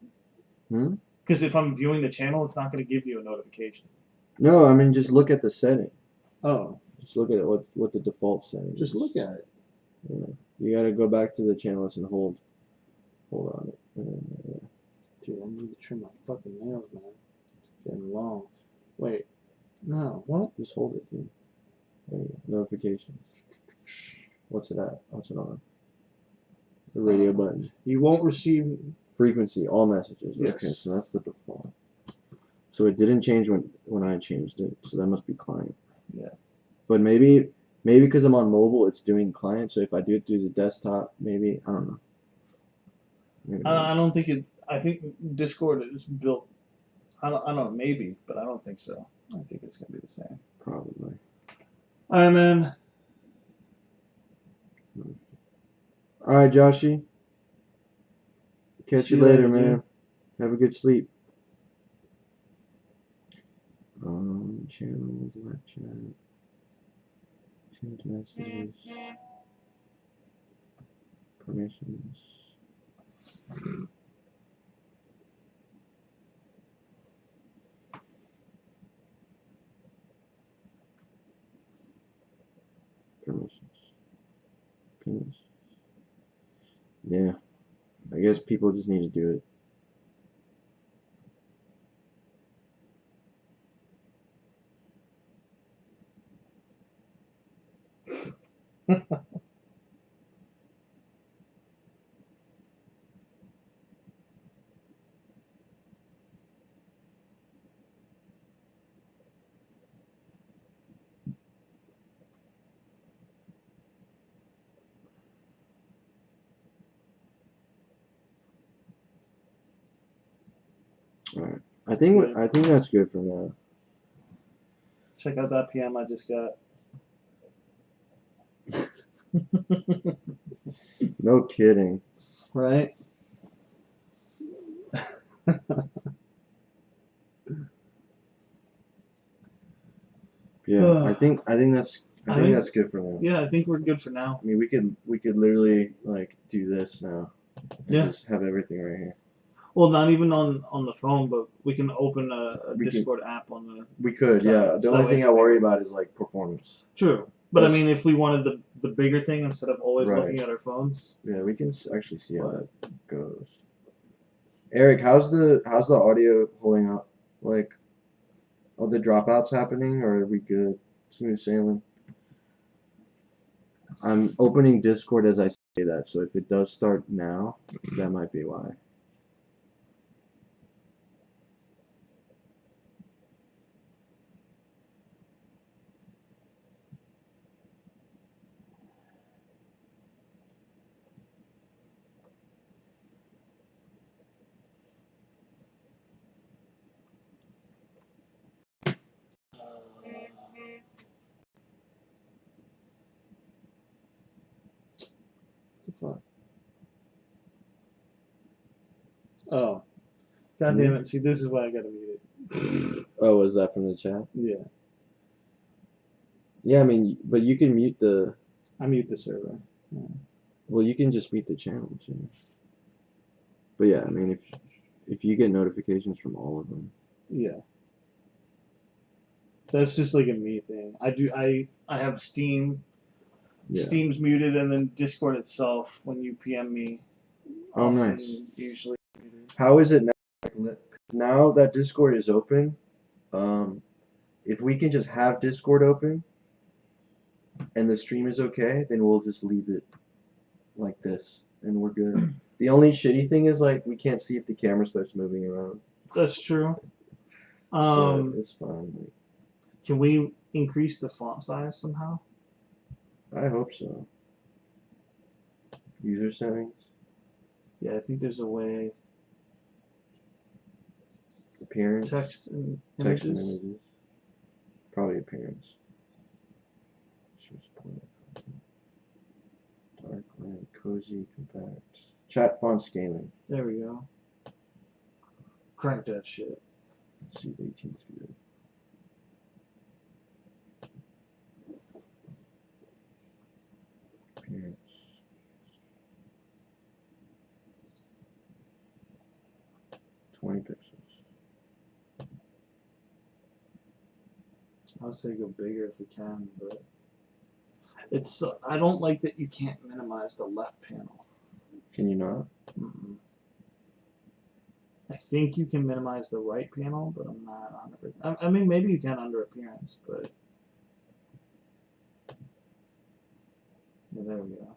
Hmm? Because if I'm viewing the channel, it's not going to give you a notification. No, I mean just look at the setting. Oh. Just look at what the default setting Just is. look at it. Yeah. You gotta go back to the channels and hold on it. Yeah. Dude, I need to trim my fucking nails, man. It's getting long. Wait. No. What? Just hold it, dude. There you go. Notifications. What's it at? What's it on? The radio button. You won't receive Frequency, all messages. Yes. Okay, so that's the default. So it didn't change when I changed it, so that must be client. Yeah. But maybe because I'm on mobile, it's doing client. So if I do it through the desktop, maybe I don't know. Maybe I don't think it. I think Discord is built. I don't know. Maybe, but I don't think so. I think it's gonna be the same. probably. All right, man. All right, Joshy. Catch See you you later, later, man. dude. Have a good sleep. Channels, live chat, change messages, permissions. Permissions. Yeah. I guess people just need to do it. Alright. I think that's good for now. Check out that PM I just got. No kidding. Right? Yeah, I think that's good for now. Yeah, I think we're good for now. I mean, we could literally like do this now. And Yeah. just have everything right here. Well, not even on the phone, but we can open a We can- Discord app on the. We could, So- yeah. so The that only way thing it's I worry about is like performance. True, but I Yes. mean, if we wanted the bigger thing instead of always Right. looking at our phones. Yeah, we can actually see how that goes. Eric, how's the audio holding up? Like, are the dropouts happening, or are we good? Smooth sailing. I'm opening Discord as I say that, so if it does start now, that might be why. The fuck. Oh, god damn it! See, this is why I gotta mute it. Oh, is that from the chat? Yeah, Yeah, I mean, but you can mute the. I mute the server. Well, you can just mute the channel too. But yeah, I mean, if you get notifications from all of them. Yeah, that's just like a me thing. I have Steam. Yeah. Steam's muted, and then Discord itself when you PM me. Oh, often nice. Usually. How is it now? Now that Discord is open, if we can just have Discord open and the stream is okay, then we'll just leave it like this and we're good. The only shitty thing is like we can't see if the camera starts moving around. That's true. But it's fine. Like, Can we increase the font size somehow? I hope so. User settings, Yeah, I think there's a way. appearance, Text and text and images. images, probably appearance. Dark line, cozy, compact. Chat font scaling. There we go. Crank that shit. Let's see if 18's good. Appearance. $20. I would say go bigger if we can, but it's. I don't like that you can't minimize the left panel. Can you not? Mm-mm. I think you can minimize the right panel, but I'm not 100%. I mean, maybe you can under appearance, but yeah, there we go.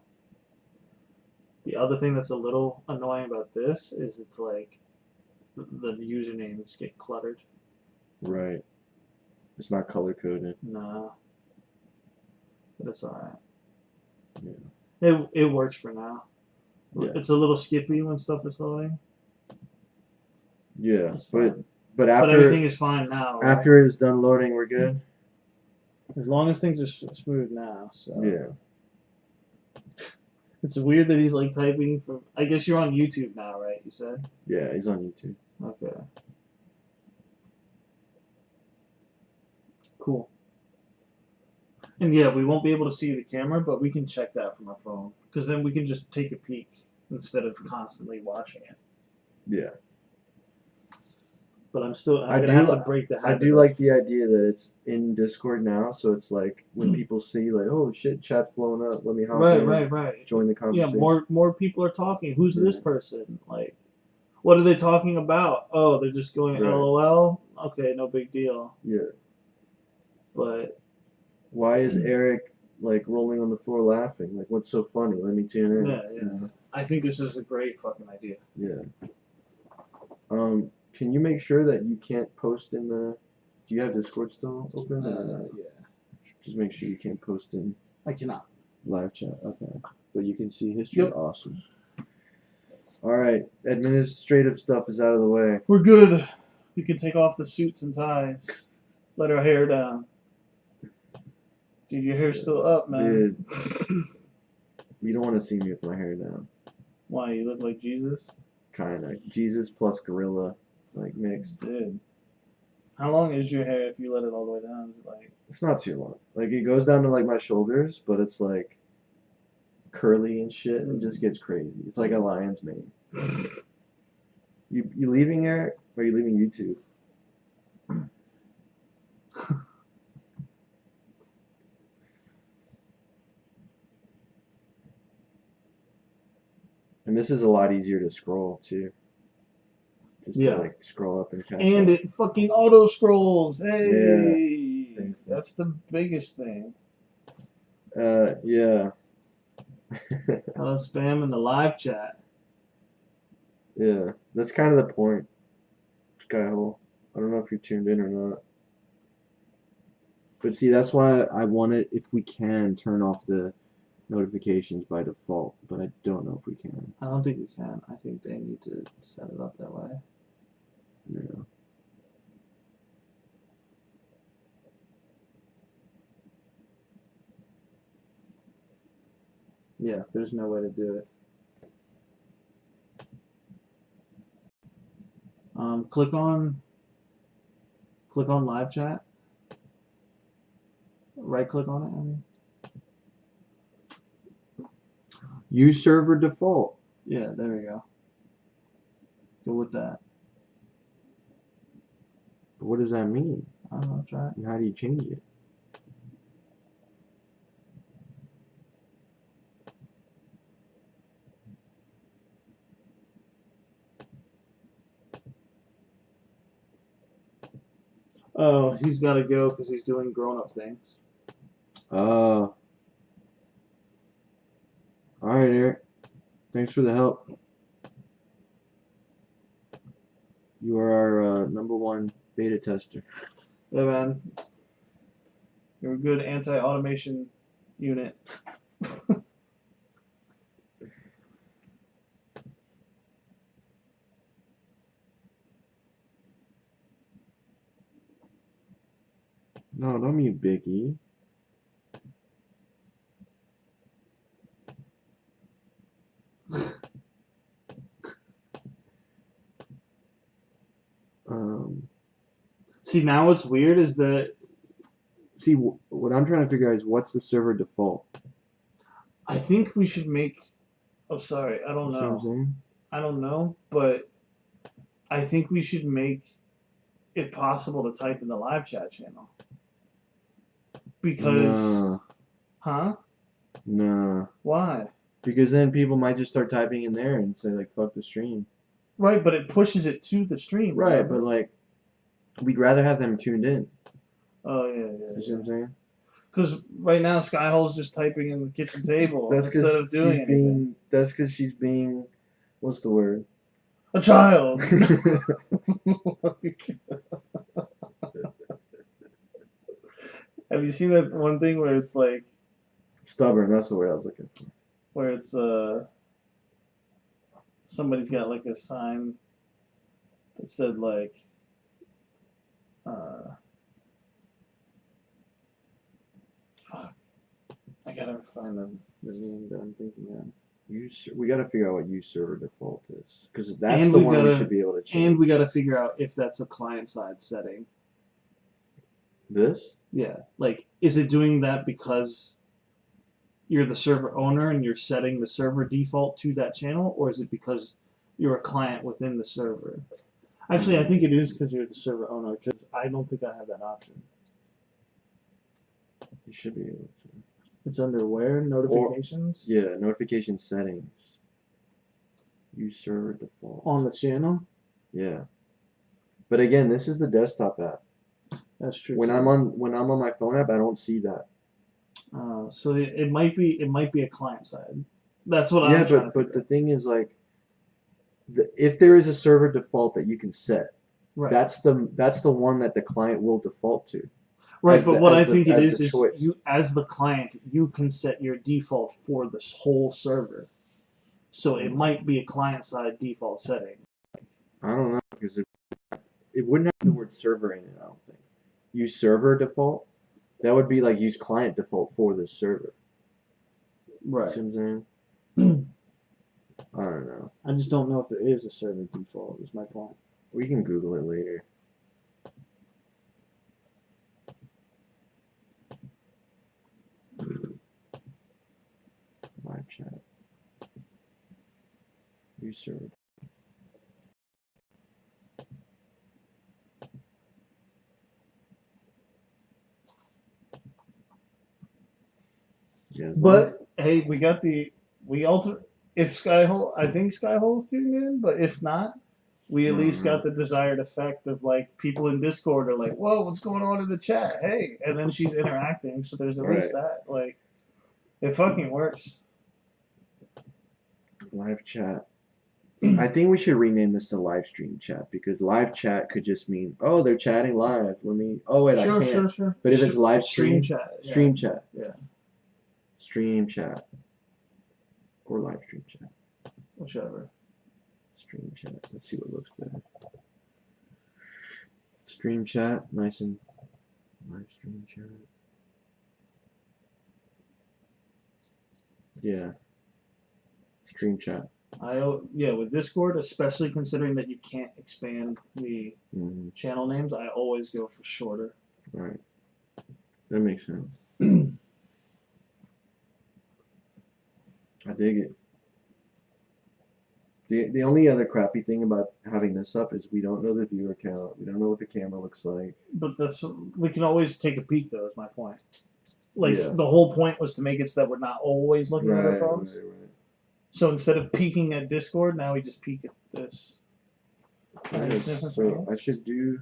The other thing that's a little annoying about this is it's like the usernames get cluttered. Right. It's not color coded. Nah, but it's alright. Yeah. It works for now. Yeah. It's a little skippy when stuff is loading. Yeah. It's But fine. but But after everything is fine now. Right? after it's done loading, we're good. As long as things are smooth now. So Yeah. it's weird that he's like typing from. I guess you're on YouTube now, right? You said. Yeah. He's on YouTube. Okay. Cool. And yeah, we won't be able to see the camera, but we can check that from our phone because then we can just take a peek instead of constantly watching it. Yeah. But I'm I gonna do have to li- break the I habit. do of- like the idea that it's in Discord now, so it's like when people see like, oh shit, chat's blowing up. Let me hop in, Right. join the Yeah, conversation. more people are talking. Who's this Yeah. person? Like, what are they talking about? Oh, they're just going Right. LOL. Okay, no big deal. Yeah. But Why is Eric like rolling on the floor laughing. Like, what's so funny? Let me tune in. Yeah, yeah. I think this is a great fucking idea. Yeah. Can you make sure that you can't post in the? Do you have Discord still open? Yeah. Just make sure you can't post in I cannot. live chat. Okay. But you can see history. Yep. Awesome. All right. Administrative stuff is out of the way. We're good. We can take off the suits and ties. Let our hair down. Dude, your hair's still up, man. Dude, you don't want to see me with my hair down. Why, you look like Jesus? Kind of. Jesus plus gorilla, like mixed. Dude. How long is your hair if you let it all the way down? Is it like... It's not too long. Like, it goes down to like my shoulders, but it's like curly and shit, and it just gets crazy. It's like a lion's mane. You leaving here, or are you leaving YouTube? And this is a lot easier to scroll too. Just Yeah. to like scroll up and catch And up. it fucking auto scrolls. Hey, Same thing. that's the biggest thing. Yeah. Hello, spam in the live chat. Yeah. That's kind of the point. Skyhole. I don't know if you're tuned in or not. But see, that's why I want it, if we can, turn off the notifications by default. But I don't know if we can. I don't think we can. I think they need to set it up that way. Yeah. Yeah, there's no way to do it. Click on live chat. Right click on it. I mean. Use server default. Yeah, there we go. Go with that. But what does that mean? I don't know, try it. And how do you change it? Oh, he's got to go because he's doing grown-up things. All right, Eric. Thanks for the help. You are our #1 beta tester. Yeah, man. You're a good anti-automation unit. No, don't mute Biggie. See, now what's weird is that... See, what I'm trying to figure out is what's the server default? I think we should make... Oh, sorry. I don't You see what I'm know. saying? I don't know, but I think we should make it possible to type in the live chat channel. Because... Nah. Huh? Nah. Why? Because then people might just start typing in there and say, like, fuck the stream. Right, but it pushes it to the stream. Right, remember? but, like, we'd rather have them tuned in. Oh, yeah, You see what I'm saying? Because right now, Skyhole's just typing in the kitchen table That's instead of doing she's anything. being. That's because she's being. What's the word? A child. Have you seen that one thing where it's like, Stubborn. That's the word I was looking for. where it's somebody's got like a sign that said like fuck, I gotta find the name that I'm thinking of. We got to figure out what use server default is, because that's And the we one we gotta- should be able to change. And we gotta figure out if that's a client side setting. This? Yeah, like, is it doing that because you're the server owner and you're setting the server default to that channel, or is it because you're a client within the server? Actually, I think it is because you're the server owner, because I don't think I have that option. You should be able to. It's under where? Notifications? Yeah, notification settings. Use server default. On the channel? Yeah. But again, this is the desktop app. That's true. When too. I'm on my phone app, I don't see that. So it might be a client side. That's what Yeah, I'm trying to but figure the thing is like, if there is a server default that you can set, Right. that's the one that the client will default to. Right, as but the- what as I the- think it as is the choice. you, as the client, you can set your default for this whole server. So it might be a client-side default setting. I don't know because it wouldn't have the word server in it. I don't think. Use server default. That would be like use client default for this server. Right. See what I'm saying? I don't know. I just don't know if there is a server default. Is my point. We can Google it later. Live chat. Use server. Yeah, But hey, if Skyhole, I think Skyhole's tuned in, but if not, we at least got the desired effect of like people in Discord are like, "Whoa, what's going on in the chat? Hey," and then she's interacting, so there's at least that. Like, it fucking works. live chat. I think we should rename this to live stream chat because live chat could just mean, oh, they're chatting live. Oh wait, I can't. Sure. But if it's live stream stream, chat, yeah. stream chat. Yeah. Stream chat. Or live stream chat. Whichever. Stream chat. Let's see what looks better. Stream chat, nice and live stream chat. Yeah. Stream chat. With Discord, especially considering that you can't expand the channel names, I always go for shorter. Right. That makes sense. I dig it. The only other crappy thing about having this up is we don't know the viewer count. We don't know what the camera looks like. But we can always take a peek, though. Is my point. Like Yeah. the whole point was to make it so that we're not always looking at our phones. Right. So instead of peeking at Discord, now we just peek at this. Okay, so I should do.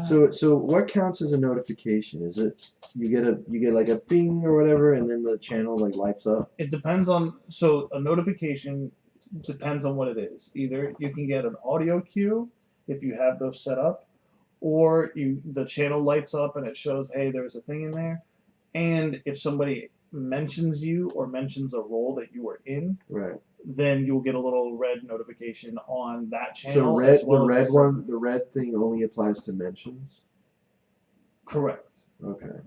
So what counts as a notification? Is it you get like a ping or whatever, and then the channel like lights up? It depends on. So a notification depends on what it is. Either you can get an audio cue if you have those set up, or the channel lights up and it shows, hey, there's a thing in there. And if somebody mentions you or mentions a role that you were in, Right. then you'll get a little red notification on that So channel. As well the red thing only applies to mentions. Correct. Okay.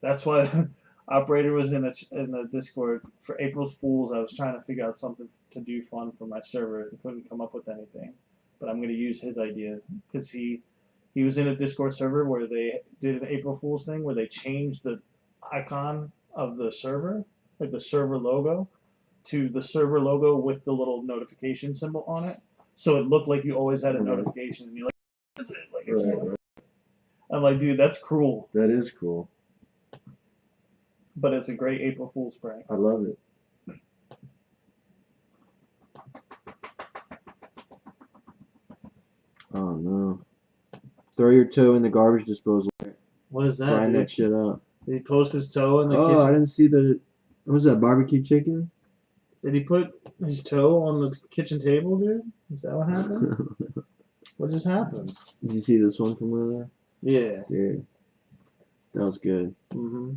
That's why Operator was in the Discord for April's Fools. I was trying to figure out something to do fun for my server and couldn't come up with anything. But I'm going to use his idea because he was in a Discord server where they did an April Fool's thing where they changed the icon of the server, like the server logo, to the server logo with the little notification symbol on it. So it looked like you always had a notification, and you're like, "What is it?" Like, Right. I'm like, dude, that's cruel. That is cool. But it's a great April Fool's prank. I love it. Oh no. Throw your toe in the garbage disposal. What is that? Grind Dude? that shit up. Did he post his toe in the Oh, I kitchen? didn't see the. What was that, barbecue chicken? Did he put his toe on the kitchen table, dude? Is that what happened? What just happened? Did you see this one from earlier? Yeah. Dude. That was good. Mm-hmm.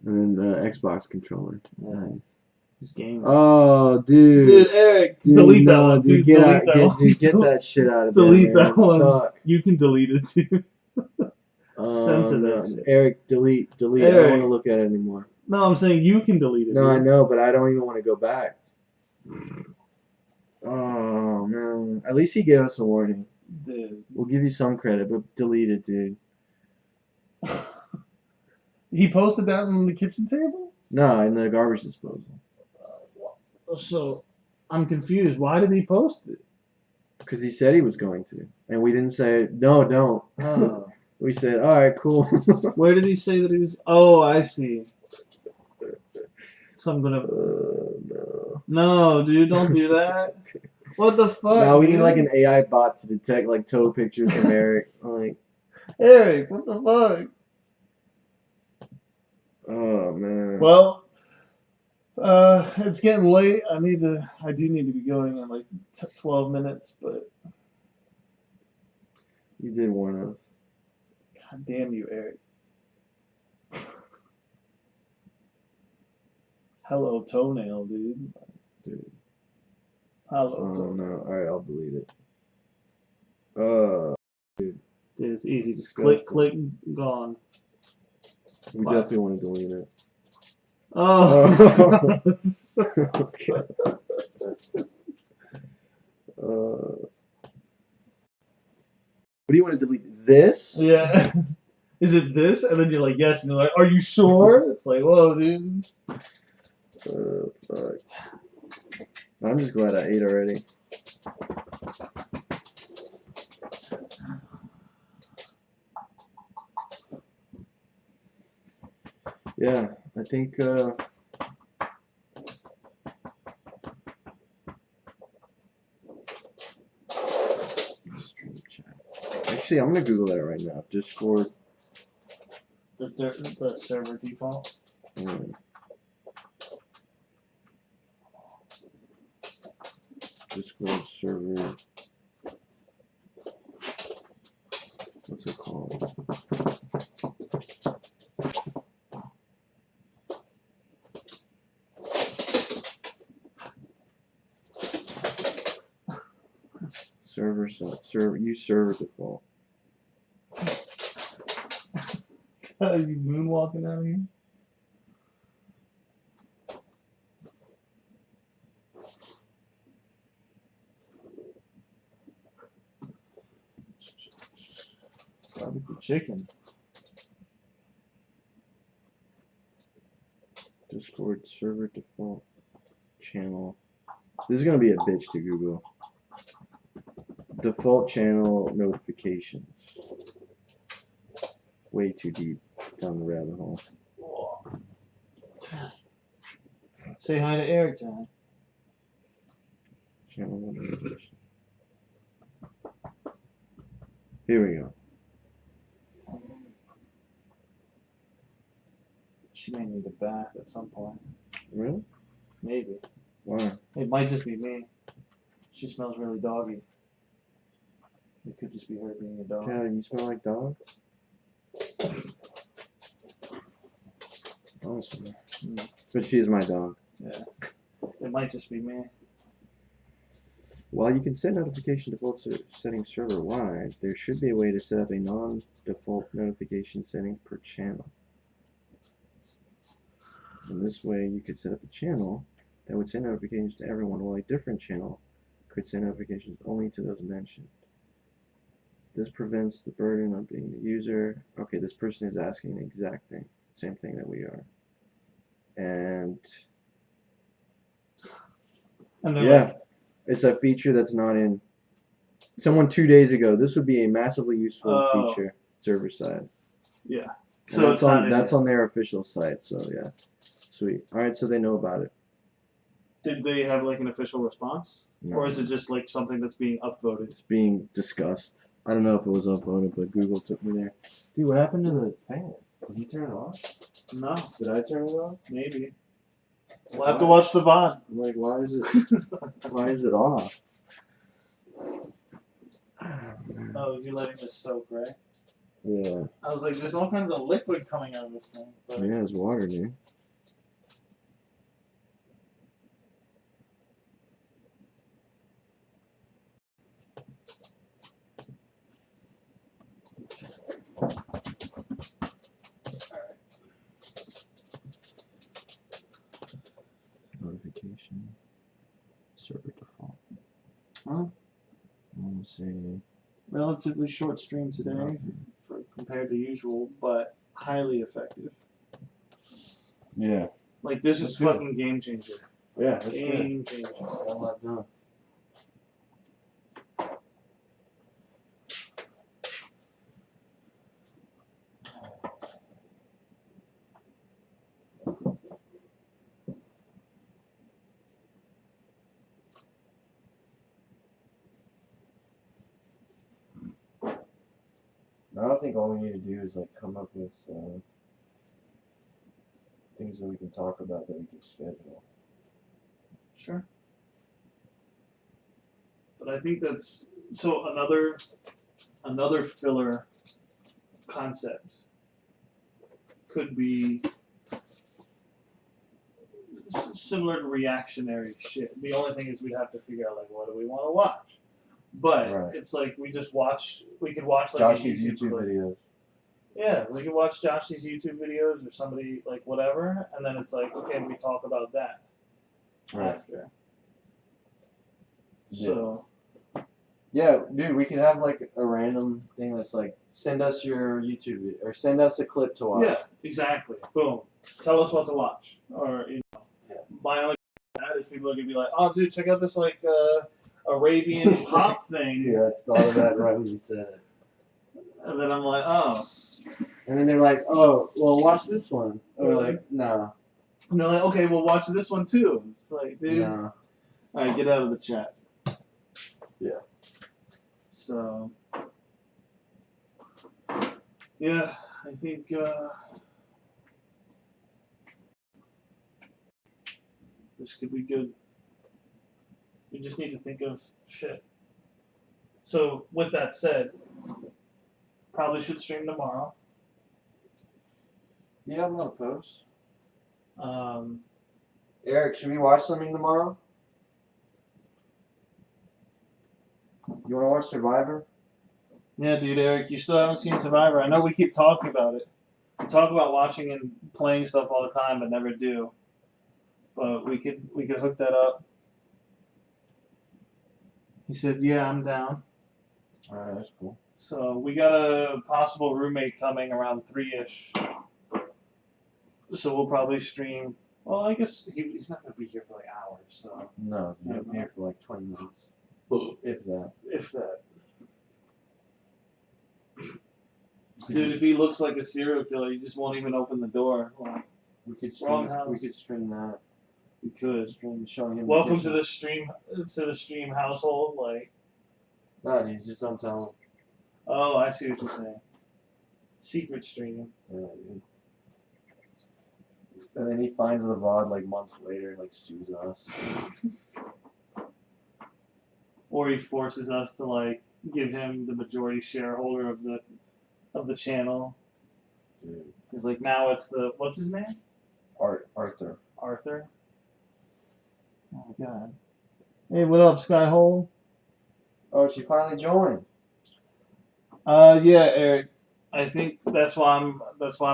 And then the Xbox controller. Nice. This game. Oh, dude. Dude, Eric, delete that one. Dude, Dude, get delete out, that get, one. dude, get that shit out of Delete there. that one. Fuck. You can delete it too. Censor No. that shit. Eric, delete. I don't Eric. want to look at it anymore. No, I'm saying you can delete it. No, I dude. know, but I don't even want to go back. Oh, man. At least he gave us a warning. Dude. We'll give you some credit, but delete it, dude. He posted that on the kitchen table? No, in the garbage disposal. So, I'm confused. Why did he post it? Because he said he was going to. And we didn't say, no, don't. Oh. We said, all right, cool. Where did he say that he was? Oh, I see. So I'm gonna. No. No, dude, don't do that. What the fuck? Now we need dude? like an AI bot to detect like toe pictures from Eric. Like, Eric, what the fuck? oh man. Well, it's getting late. I do need to be going in like 12 minutes, but You did warn us. god damn you, Eric. Hello, toenail, dude. Dude. Hello, Oh toenail. no. Alright, I'll delete it. Dude, it's easy. It's Just click, disgusting. gone. We Wow. definitely want to delete it. Oh. Okay. What do you want to delete? This? Yeah. Is it this? And then you're like, yes. And you're like, are you sure? It's like, whoa, dude. Fuck. I'm just glad I ate already. Yeah, I think stream chat. Actually, I'm gonna Google that right now. Discord. The server default. Discord server. What's it called? Use server default. Are you moonwalking out of here? Barbecue chicken. Discord server default channel. This is gonna be a bitch to Google. Default channel notifications. Way too deep down the rabbit hole. Say hi to Eric, John. Channel notification. Here we go. She may need a bath at some point. Really? Maybe. Why? It might just be me. She smells really doggy. It could just be her being a dog. Yeah, you smell like dog? Awesome. But she is my dog. Yeah. It might just be me. While you can set notification default settings server wide, there should be a way to set up a non-default notification settings per channel. In this way, you could set up a channel that would send notifications to everyone, while a different channel could send notifications only to those mentioned. This prevents the burden of being the user. Okay, this person is asking the exact thing, same thing that we are. And yeah, it's a feature that's not in. Someone 2 days ago, this would be a massively useful feature server side. Yeah. And so that's on their official site. So yeah, sweet. All right, so they know about it. Did they have like an official response, No. or is it just like something that's being upvoted? It's being discussed. I don't know if it was upvoted, but Google took me there. Dude, what happened to the fan? Did you turn it off? No, Did I turn it off? maybe. We'll have to watch the VOD. I'm like, why is it off? Oh, you're letting this soak, right? Yeah. I was like, there's all kinds of liquid coming out of this thing. But Yeah, it's water, dude. Notification. Server default. Huh? I want to say relatively short stream today compared to usual, but highly effective. yeah. Like, this is That's good. fucking game changer. Yeah, that's good. Game changer. Got a lot done. I think all we need to do is like come up with things that we can talk about that we can schedule. Sure. But I think that's so another filler concept could be similar to reactionary shit. The only thing is we'd have to figure out like what do we want to watch. But Right. it's like we could watch like Joshy's a YouTube clip. videos. Yeah, we could watch Joshy's YouTube videos or somebody like whatever, and then it's like okay, we talk about that after. Yeah. So Yeah, dude, we could have like a random thing that's like, send us your YouTube video, or send us a clip to watch. yeah, exactly. Boom. Tell us what to watch, or my only that is people are gonna be like, oh, dude, check out this like Arabian pop thing, Yeah, I thought of that right when you said it. and then I'm like, oh, And then they're like, oh, well, watch this one. And we're like, no. and they're like, okay, well, watch this one too. It's like, dude, No. all right, get out of the chat. Yeah. So, yeah, I think this could be good. We just need to think of shit. So, with that said, probably should stream tomorrow. Yeah, I'm not opposed. Um, Eric, should we watch something tomorrow? You want to watch Survivor? yeah, dude, Eric, you still haven't seen Survivor. I know we keep talking about it. We talk about watching and playing stuff all the time, but never do. But we could hook that up. He said, "Yeah, I'm down." Alright, that's cool. So we got a possible roommate coming around 3-ish. So we'll probably stream. Well, I guess he's not going to be here for like hours. So No, you'll be here for like 20 minutes. If that. if that, dude, if he looks like a serial killer, he just won't even open the door. Like, We could Wrong stream. house. We could stream that. we could. Stream showing him. Welcome the to the stream household. Like, No, dude, just don't tell him. oh, I see what you're saying. Secret stream. Yeah, dude. And then he finds the VOD like months later and like sues us. Or he forces us to like give him the majority shareholder of the channel. Dude. He's like, now it's the what's his name? Arthur. Arthur. Oh my god. Hey, what up, Skyhole? Oh, she finally joined. Yeah, Eric. I think that's why I'm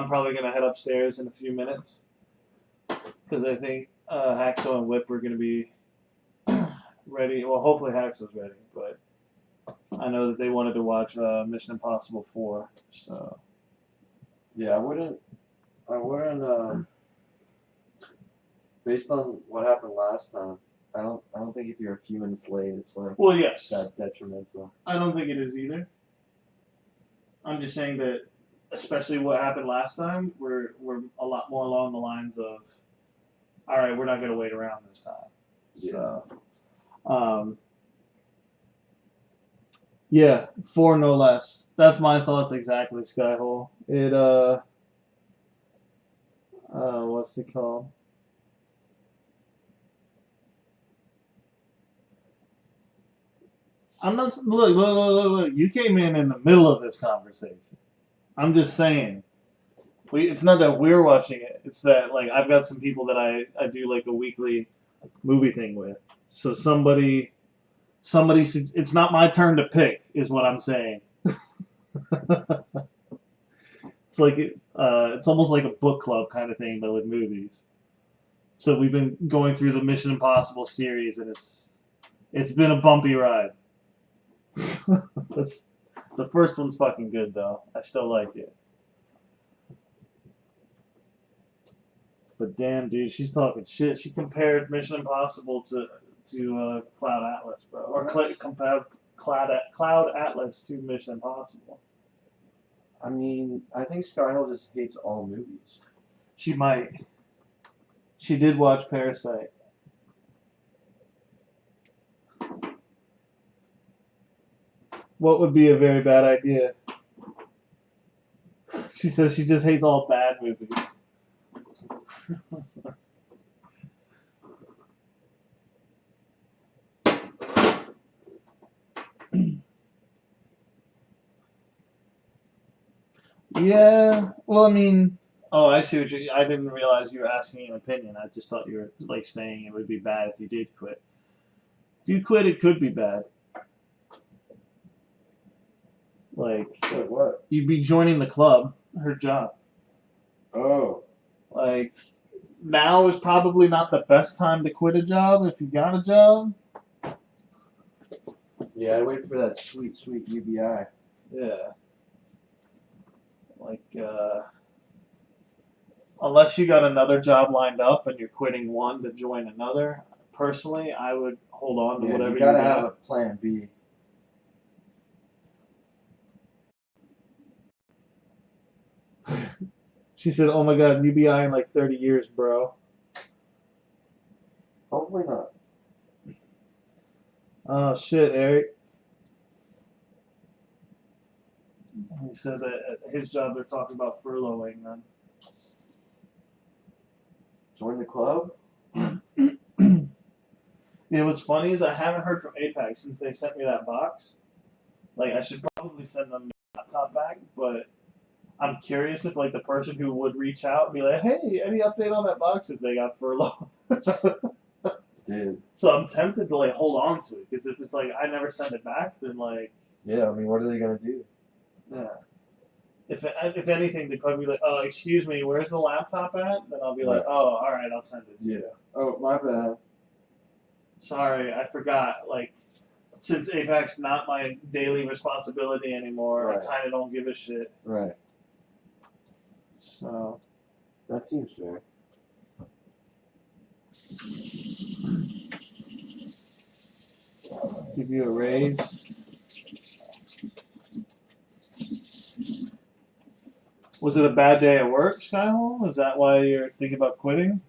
probably gonna head upstairs in a few minutes. Because I think Haxo and Whip are gonna be ready. Well, hopefully Haxo's ready, but I know that they wanted to watch Mission Impossible 4. So Yeah, I wouldn't. Based on what happened last time, I don't think if you're a few minutes late, it's like well, yes. that detrimental. I don't think it is either. I'm just saying that, especially what happened last time, we're a lot more along the lines of, all right, we're not going to wait around this time. Yeah. So, yeah, 4 no less. That's my thoughts exactly, Skyhole. It what's it called? I'm not. Look. You came in the middle of this conversation. I'm just saying. It's not that we're watching it. It's that like I've got some people that I do like a weekly movie thing with. So somebody. It's not my turn to pick, is what I'm saying. It's like it's almost like a book club kind of thing, but with movies. So we've been going through the Mission Impossible series, and it's been a bumpy ride. The first one's fucking good though. I still like it. But damn, dude, she's talking shit. She compared Mission Impossible to Cloud Atlas, bro, or compared Cloud Atlas to Mission Impossible. I mean, I think Skyhill just hates all movies. She might. She did watch Parasite. What would be a very bad idea? She says she just hates all bad movies. Yeah. Well, I mean, oh, I see what you. I didn't realize you were asking an opinion. I just thought you were like saying it would be bad if you did quit. If you quit, it could be bad. Like, Wait, what? you'd be joining the club, her job. Oh. Like, now is probably not the best time to quit a job if you got a job. Yeah, I wait for that sweet, sweet UBI. Yeah. Like, unless you got another job lined up and you're quitting one to join another, personally, I would hold on to Yeah, whatever you gotta got. have a plan B. She said, "Oh my God, UBI in like 30 years, bro." Hopefully not. Oh shit, Eric. He said that at his job they're talking about furloughing them. Join the club? Yeah, what's funny is I haven't heard from Apex since they sent me that box. Like, I should probably send them the laptop back, but I'm curious if like the person who would reach out and be like, "Hey, any update on that box?" if they got furloughed. Dude. So I'm tempted to like hold on to it because if it's like I never send it back, then like Yeah, I mean, what are they gonna do? yeah. If anything, they'd probably be like, "Oh, excuse me, where's the laptop at?" Then I'll be like, Right. "Oh, all right, I'll send it to you." Oh, my bad. Sorry, I forgot. Like, since Apex not my daily responsibility anymore, Right. I kind of don't give a shit. Right. So That seems fair. give you a raise. Was it a bad day at work, Skyhole? Is that why you're thinking about quitting?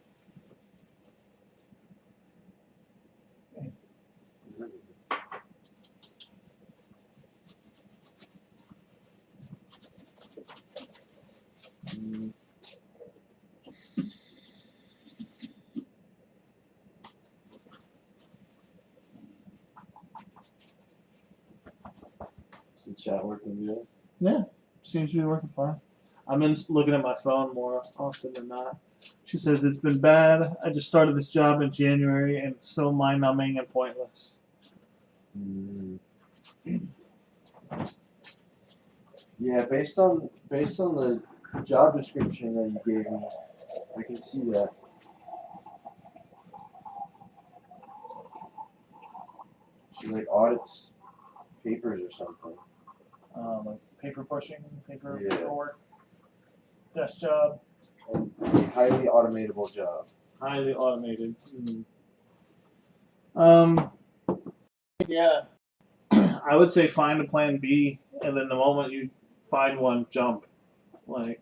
Is the chat working good? Yeah, seems to be working fine. I'm in looking at my phone more often than not. She says it's been bad. I just started this job in January and it's so mind numbing and pointless. Mm. Yeah, based on the job description that you gave me, I can see that. She like audits papers or something. Like paper pushing, Yeah. paperwork, desk job, A highly automatable job. highly automated. Yeah, I would say find a plan B, and then the moment you find one, jump. Like,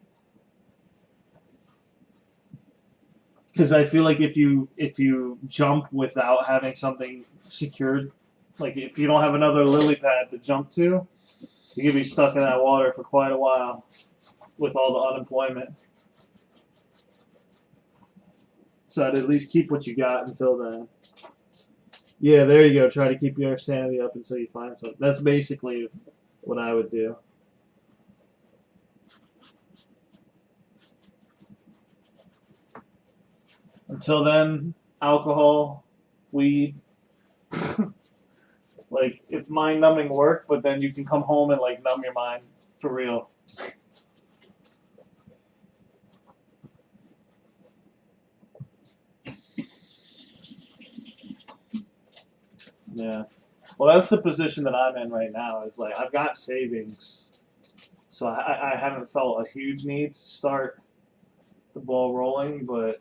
because I feel like if you jump without having something secured, like if you don't have another lily pad to jump to, you could be stuck in that water for quite a while with all the unemployment. So I'd at least keep what you got until then. Yeah, there you go. Try to keep your sanity up until you find something. That's basically what I would do. Until then, alcohol, weed. Like, it's mind numbing work, but then you can come home and like numb your mind for real. Yeah. Well, that's the position that I'm in right now. Is like I've got savings, so I haven't felt a huge need to start the ball rolling. But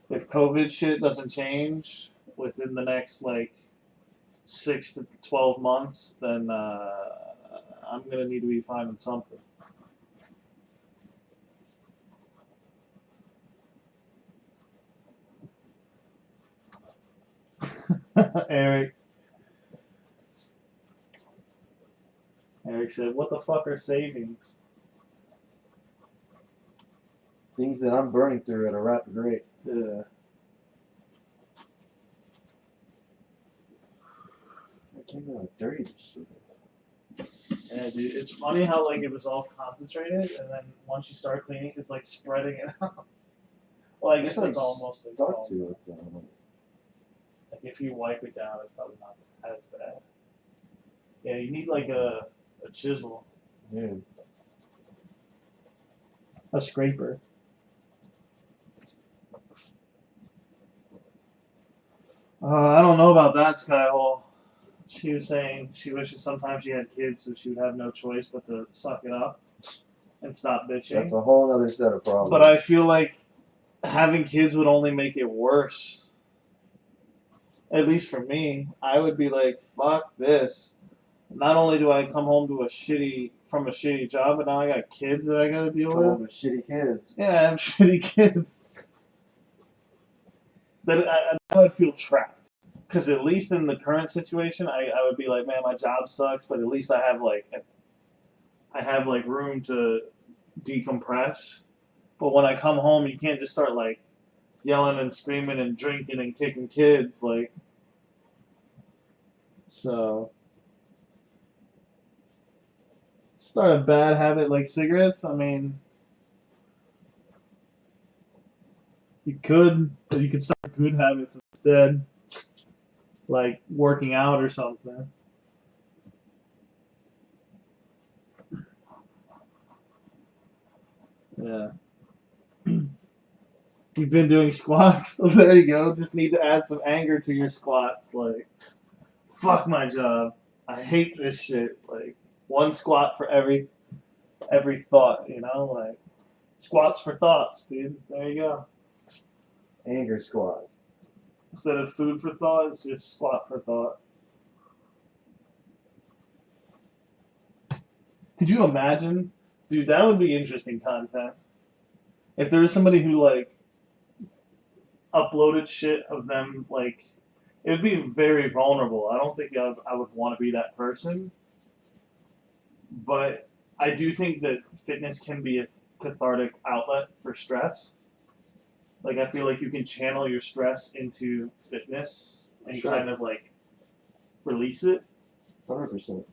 if COVID shit doesn't change within the next like 6 to 12 months, then I'm gonna need to be finding something. Eric. Eric said, "What the fuck are savings?" Things that I'm burning through at a rapid rate. Yeah. I can't believe how dirty this shit is. Yeah, dude. It's funny how like it was all concentrated, and then once you start cleaning, it's like spreading it out. Well, I guess It's that's like almost like, Stuck to it though. like if you wipe it down, it's probably not as bad. Yeah, you need like a chisel, Yeah. a scraper. I don't know about that, Skyhole. She was saying she wishes sometimes she had kids so she would have no choice but to suck it up and stop bitching. That's a whole other set of problems. But I feel like having kids would only make it worse. At least for me, I would be like, "Fuck this." Not only do I come home to a shitty job, but now I got kids that I gotta deal Come on with. shitty kids. Yeah, I have shitty kids. Then I would feel trapped. Because at least in the current situation, I would be like, man, my job sucks, but at least I have like room to decompress. But when I come home, you can't just start like yelling and screaming and drinking and kicking kids, like. So start a bad habit like cigarettes. I mean, you could, but you could start good habits instead. Like working out or something. Yeah. You've been doing squats. So there you go. Just need to add some anger to your squats. Like, fuck my job. I hate this shit. Like, one squat for every thought, you know? Like, squats for thoughts, dude. There you go. Anger squads. Instead of food for thought, it's just squat for thought. Could you imagine? Dude, that would be interesting content. If there was somebody who, like, uploaded shit of them, like, it would be very vulnerable. I don't think I would want to be that person. But I do think that fitness can be a cathartic outlet for stress. Like, I feel like you can channel your stress into fitness and Sure. kind of, like, release it. 100%.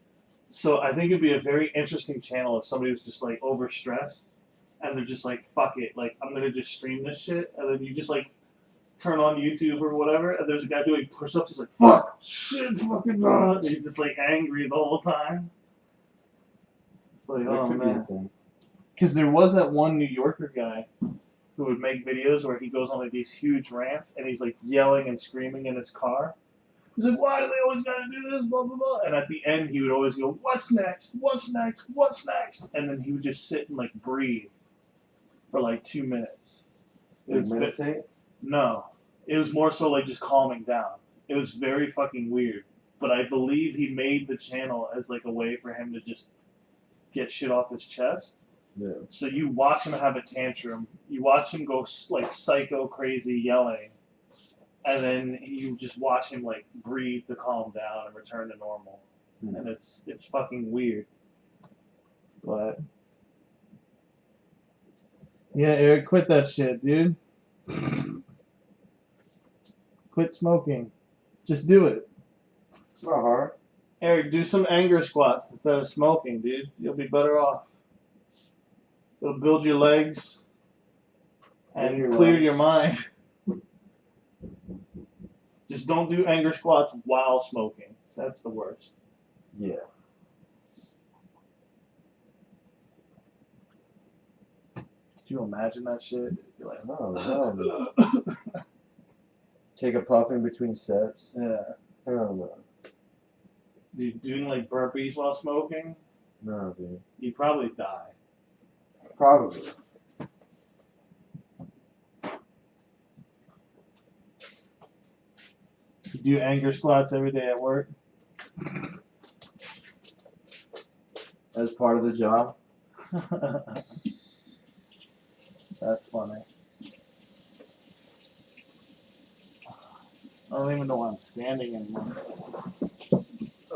So I think it'd be a very interesting channel if somebody was just, like, overstressed and they're just like, fuck it, like, I'm going to just stream this shit. And then you just, like, turn on YouTube or whatever, and there's a guy doing push-ups. He's like, fuck, shit, fucking God. And he's just, like, angry the whole time. It's like, That oh, could be a man. thing. Because there was that one New Yorker guy who would make videos where he goes on like these huge rants and he's like yelling and screaming in his car. He's like, why do they always gotta do this, blah, blah, blah. And at the end, he would always go, what's next? What's next? What's next? And then he would just sit and like breathe for like 2 minutes. It was Meditate? no, it was more so like just calming down. It was very fucking weird. But I believe he made the channel as like a way for him to just get shit off his chest. Yeah. So you watch him have a tantrum, you watch him go like psycho crazy yelling, and then you just watch him like breathe to calm down and return to normal. And it's fucking weird. But yeah, Eric, quit that shit, dude. Quit smoking. Just do it. It's not hard. Eric, do some anger squats instead of smoking, dude. You'll be better off. It'll build your legs and Your clear legs. your mind. Just don't do anger squats while smoking. That's the worst. Yeah. Could you imagine that shit? You're like, No. Take a puff in between sets. yeah. Hell no. Dude, doing like burpees while smoking, No, dude. you'd probably die. Probably. You do anger squats every day at work. As part of the job. That's funny. I don't even know why I'm standing anymore.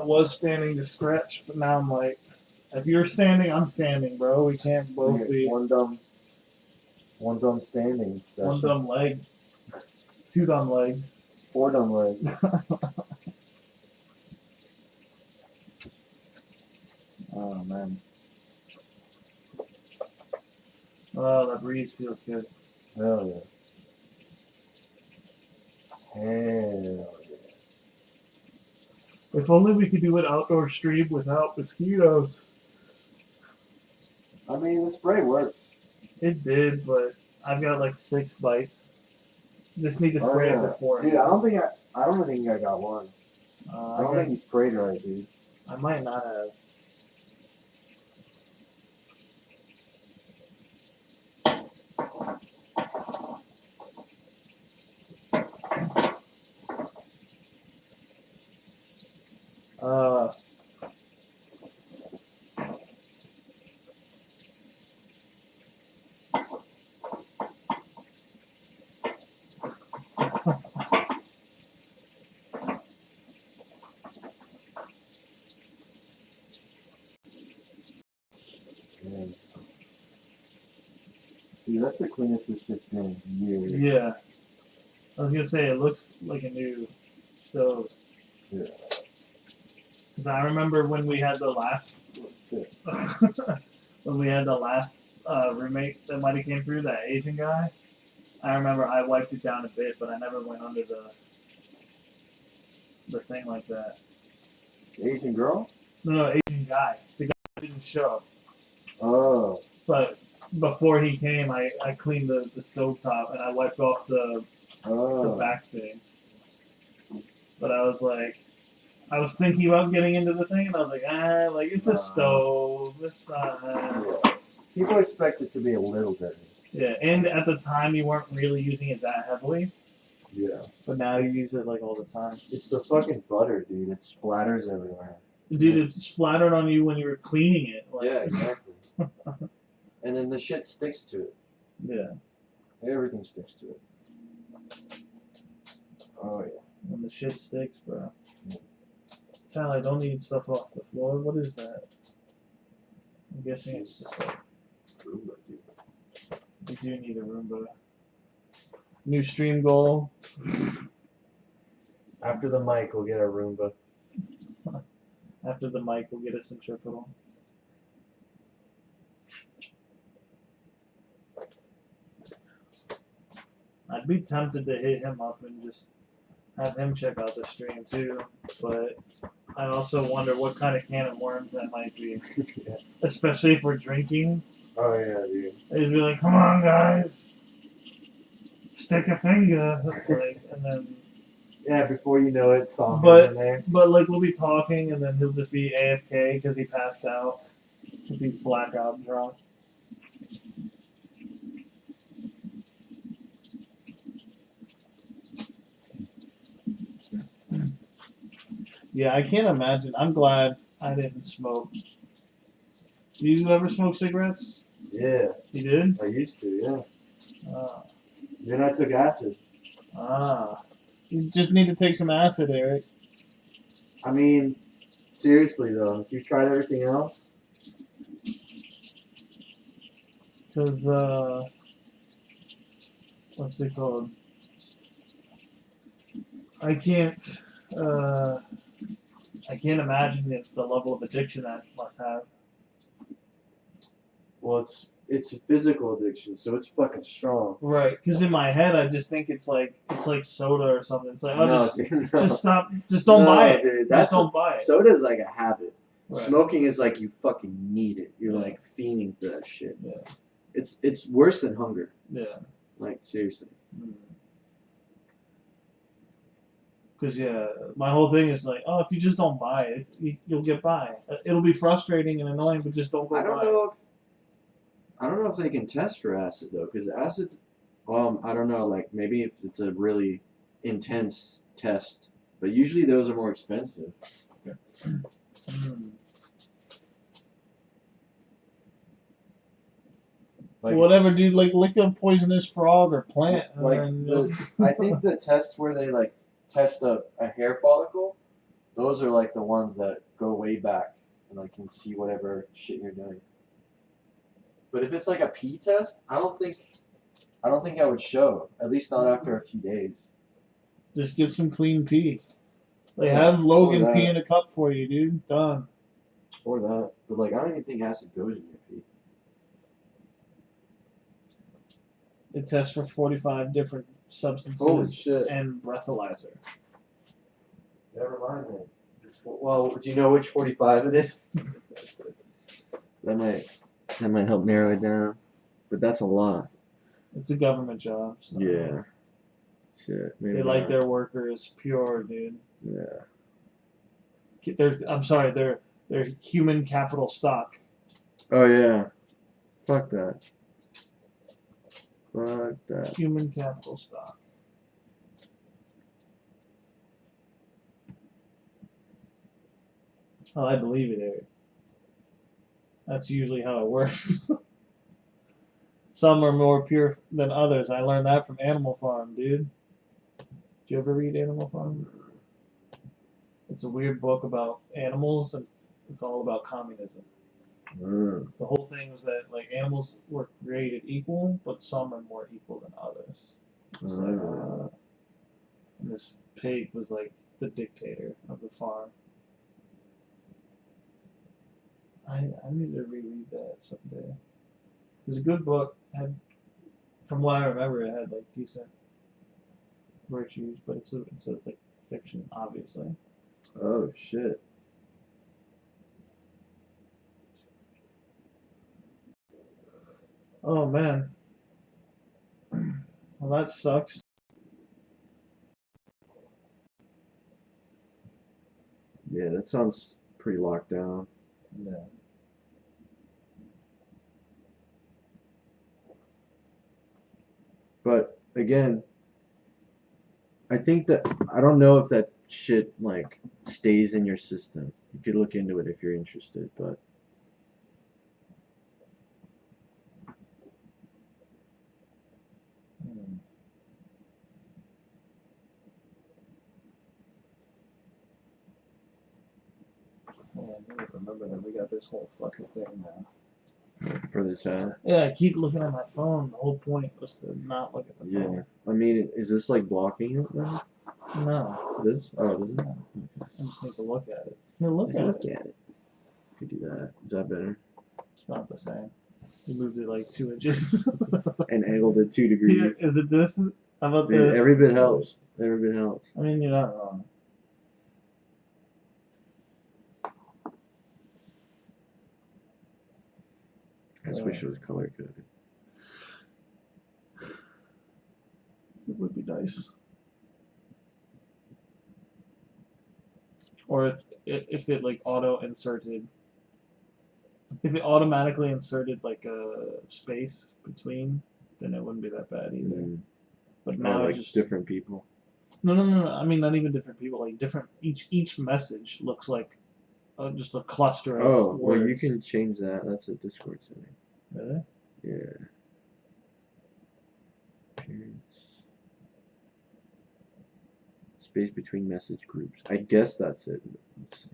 I was standing to stretch, but now I'm like, if you're standing, I'm standing, bro. We can't both be. One dumb. One dumb standing. One dumb leg. Two dumb legs. 4 dumb legs. Oh man. Oh, that breeze feels good. Hell yeah. Hell yeah. If only we could do an outdoor stream without mosquitoes. I mean, the spray works. It did, but I've got like 6 bites. Just need to Oh, spray yeah. it before. Dude, I don't think I got one. I don't think you sprayed right, dude. I might not have. Man. Dude, that's the cleanest this shit's been in years. Yeah. I was gonna say it looks like a new stove. Yeah. Cause I remember when we had the last roommate that might have came through, that Asian guy. I remember I wiped it down a bit, but I never went under the thing like that. Asian girl? No, Asian guy. The guy that didn't show. Oh. But before he came, I cleaned the stove top and I wiped off the back thing. But I was like, I was thinking about getting into the thing, and I was like, it's a stove. It's not. Yeah. People expect it to be a little dirty. Yeah, and at the time you weren't really using it that heavily, Yeah. but now you use it like all the time. It's the fucking butter, dude. It splatters everywhere. Dude, it splattered on you when you were cleaning it. Like, Yeah, exactly. And then the shit sticks to it. Yeah. Everything sticks to it. Oh yeah. When the shit sticks, bro. Sal, I don't need stuff off the floor. What is that? I'm guessing it's just like. Roomba, dude. We do need a Roomba. New stream goal. After the mic, we'll get a Roomba. After the mic, we'll get a centripetal. I'd be tempted to hit him up and just have him check out the stream too, but I also wonder what kind of can of worms that might be. Yeah. Especially if we're drinking. Oh yeah, dude. He'd be like, "Come on, guys, stick a finger," like, and then. Yeah, before you know it, song But- in there. But like we'll be talking, and then he'll just be AFK because he passed out. He'll be blackout drunk. Yeah, I can't imagine. I'm glad I didn't smoke. You ever smoke cigarettes? Yeah, You did? I used to. Yeah. Then I took acid. You just need to take some acid, Eric. I mean, seriously though, if you tried everything else, Because, what's it called? I can't imagine the level of addiction that must have. well, it's a physical addiction, so it's fucking strong. Right, because in my head I just think it's like soda or something. It's like, oh, No, just, dude, no. just stop, just don't buy it. Dude, Just don't buy it. Soda's like a habit. Right. Smoking is like you fucking need it. You're Yeah. like fiending for that shit. Yeah. It's worse than hunger. Yeah. Like seriously. Because my whole thing is like, oh, if you just don't buy it, you'll get by. It'll be frustrating and annoying, but just don't go I don't buy it. know if they can test for acid though, because acid. I don't know. Like maybe if it's a really intense test, but usually those are more expensive. Like, Whatever, dude. Like lick a poisonous frog or plant. And like then I think the tests where they like test a hair follicle, those are like the ones that go way back and like can see whatever shit you're doing. But if it's like a pee test, I don't think I don't think I would show. At least not after a few days. Just get some clean pee. They Yeah, have Logan or that. pee in a cup for you, dude. Done. Or that. But like, I don't even think acid goes in your pee. It tests for 45 different substances Holy shit. and breathalyzer. Never mind then. Well, do you know which 45 it is? that might help narrow it down. But that's a lot. It's a government job. So Yeah. Shit. Maybe they like not. their workers pure, dude. Yeah. I'm sorry, they're human capital stock. Oh yeah. Fuck that. Fuck that. Human capital stock. Oh, I believe it, Eric. That's usually how it works. Some are more pure than others. I learned that from Animal Farm, dude. Did you ever read Animal Farm? It's a weird book about animals, and it's all about communism. The whole thing was that like animals were created equal, but some are more equal than others. It's like, and this pig was like the dictator of the farm. I need to reread that someday. It was a good book. Had, from what I remember, it had like decent virtues, but it's a like fiction, obviously. Oh shit. Oh man. Well, that sucks. Yeah, that sounds pretty locked down. Yeah. But again, I think that I don't know if that shit like stays in your system. You could look into it if you're interested, but Oh, I don't remember that we got this whole fucking thing now. for the chat. Yeah, I keep looking at my phone. The whole point was to not look at the Yeah. phone. I mean, is this like blocking it then? No. This? Oh, this is. No. I just need to look at it. Yeah, look Just at look it. at it. Could do that. Is that better? It's not the same. You moved it like 2 inches. And angled at 2 Here, degrees. is it this? How about Dude, this? every bit helps. Every bit helps. I mean, you're not wrong. I just wish it was color coded. It would be nice. Or if it like auto inserted, if it automatically inserted like a space between, then it wouldn't be that bad either. Mm. But Oh, now like it's just different people. no. I mean, not even different people. Like different. Each message looks like just a cluster of Oh, well, words. you can change that. That's a Discord setting. Really? Yeah. Appearance. Space between message groups. I guess that's it. Let's see.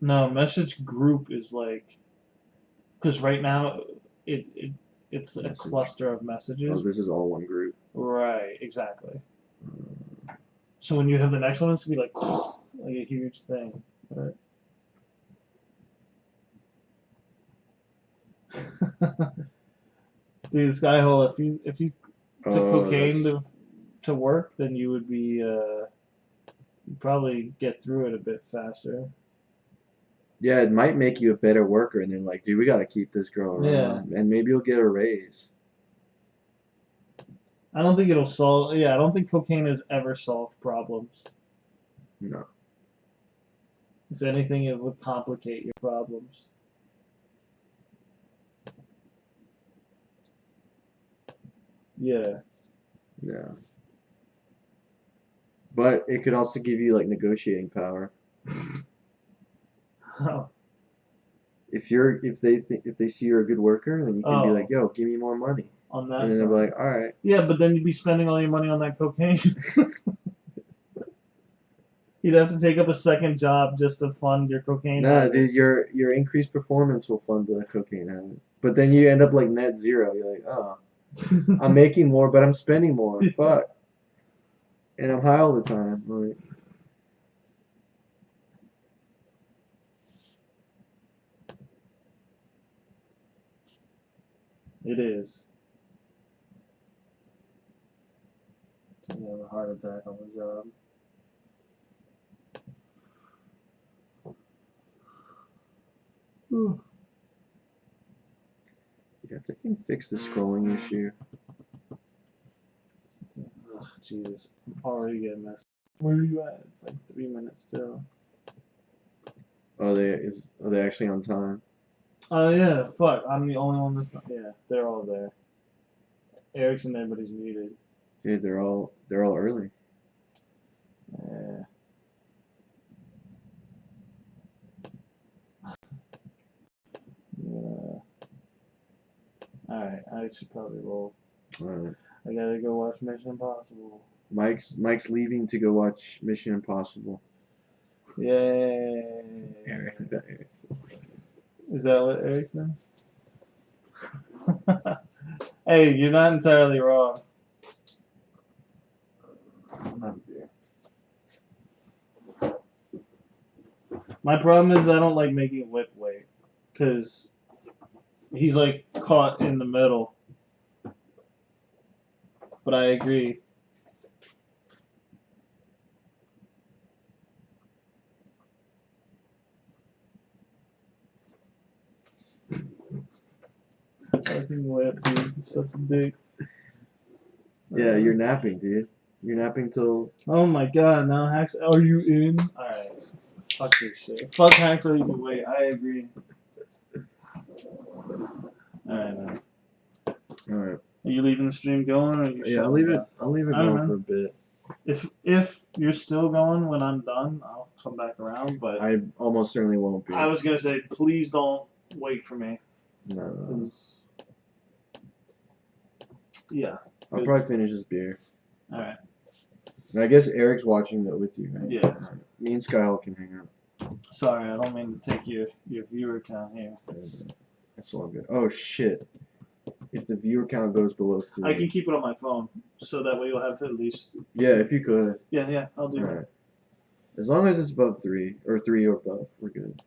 No, message group is like, because right now it's a Message. cluster of Oh, messages. this is all one group. Right. Exactly. So when you have the next one, it's gonna be like a huge thing, right? Dude, Skyhole, if you took cocaine to work, then you would be you'd probably get through it a bit faster. Yeah, it might make you a better worker, and then like, dude, we gotta keep this girl around, and maybe you'll get a raise. I don't think it'll solve. Yeah, I don't think cocaine has ever solved problems. No. If anything, it would complicate your problems. Yeah. Yeah. But it could also give you like negotiating power. Oh. If they see you're a good worker, then you can be like, yo, give me more money. On that. And then they'll be like, all right. Yeah, but then you'd be spending all your money on that cocaine. You'd have to take up a second job just to fund your cocaine. Nah, habit. dude, your increased performance will fund the cocaine habit. But then you end up like net zero. You're like, oh, I'm making more, but I'm spending more. Fuck. And I'm high all the time. Like, It is. You have a heart attack on the job. yeah, if they can fix the scrolling issue. Ugh, Jesus, I'm already getting messed. Where are you at? It's like 3 minutes still. Are they actually on time? Oh yeah, fuck. I'm the only one that's not. Yeah, they're all there. Eric's and everybody's muted. Dude, they're all early. Yeah. Yeah. Alright, I should probably roll. Alright. I gotta go watch Mission Impossible. Mike's leaving to go watch Mission Impossible. Yay. Eric. Is that what Eric's name? Hey, you're not entirely wrong. My problem is I don't like making Whip wait, because he's like caught in the middle. But I agree. Fucking Whip, dude. He's such a dick. Yeah, you're napping, dude. You're napping till. Oh my god, now Hacks, are you in? Alright. Fuck this shit. Fuck Hacks, or you can wait. I agree. Alright, man. Alright. Are you leaving the stream going, or are you? Yeah, I'll leave it Alright, going man. for a bit. If you're still going when I'm done, I'll come back around. But I almost certainly won't be. I was gonna say, please don't wait for me. No. 'Cause- yeah. I'll probably finish this beer. All right. And I guess Eric's watching it with you, right? Yeah. Me and Skyhawk can hang out. Sorry, I don't mean to take your viewer count here. That's all good. Oh shit! If the viewer count goes below 3. I can keep it on my phone, so that way you'll have at least. Yeah, if you could. Yeah, I'll do that. Alright. As long as it's above 3 or 3 or above, we're good.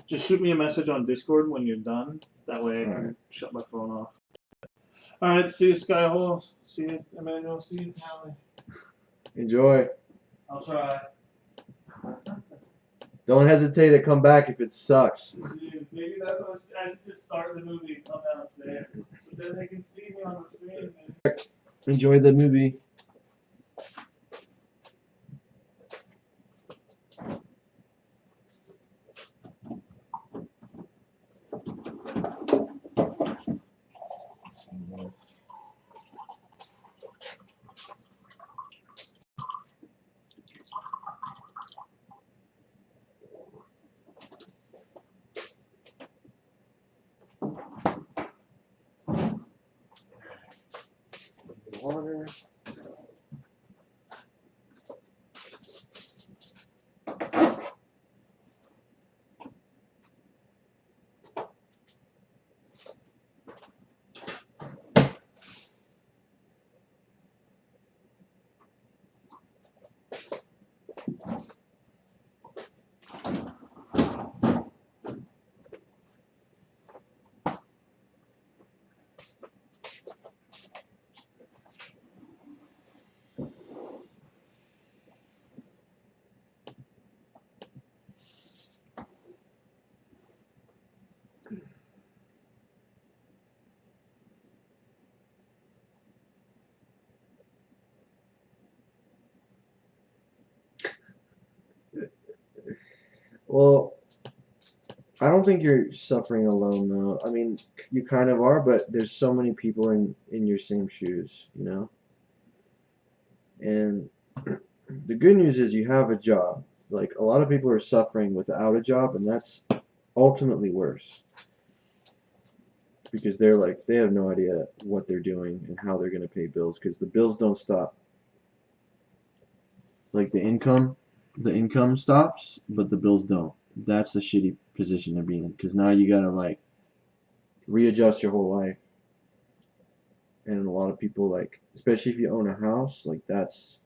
Just shoot me a message on Discord when you're done. That way I can Alright. shut my phone off. All right. See you, Skyhole. See you, Emmanuel. See you, Tally. Enjoy. I'll try. Don't hesitate to come back if it sucks. Maybe that's what I should just start the movie and come downstairs. But then they can see me on the screen. Enjoy the movie. Water. Well, I don't think you're suffering alone, though. I mean, you kind of are, but there's so many people in your same shoes, you know? And the good news is you have a job. Like, a lot of people are suffering without a job, and that's ultimately worse. Because they're like, they have no idea what they're doing and how they're going to pay bills, because the bills don't stop. Like, the income the income stops, but the bills don't. That's the shitty position to be in because now you gotta like readjust your whole life. And a lot of people like, especially if you own a house, like that's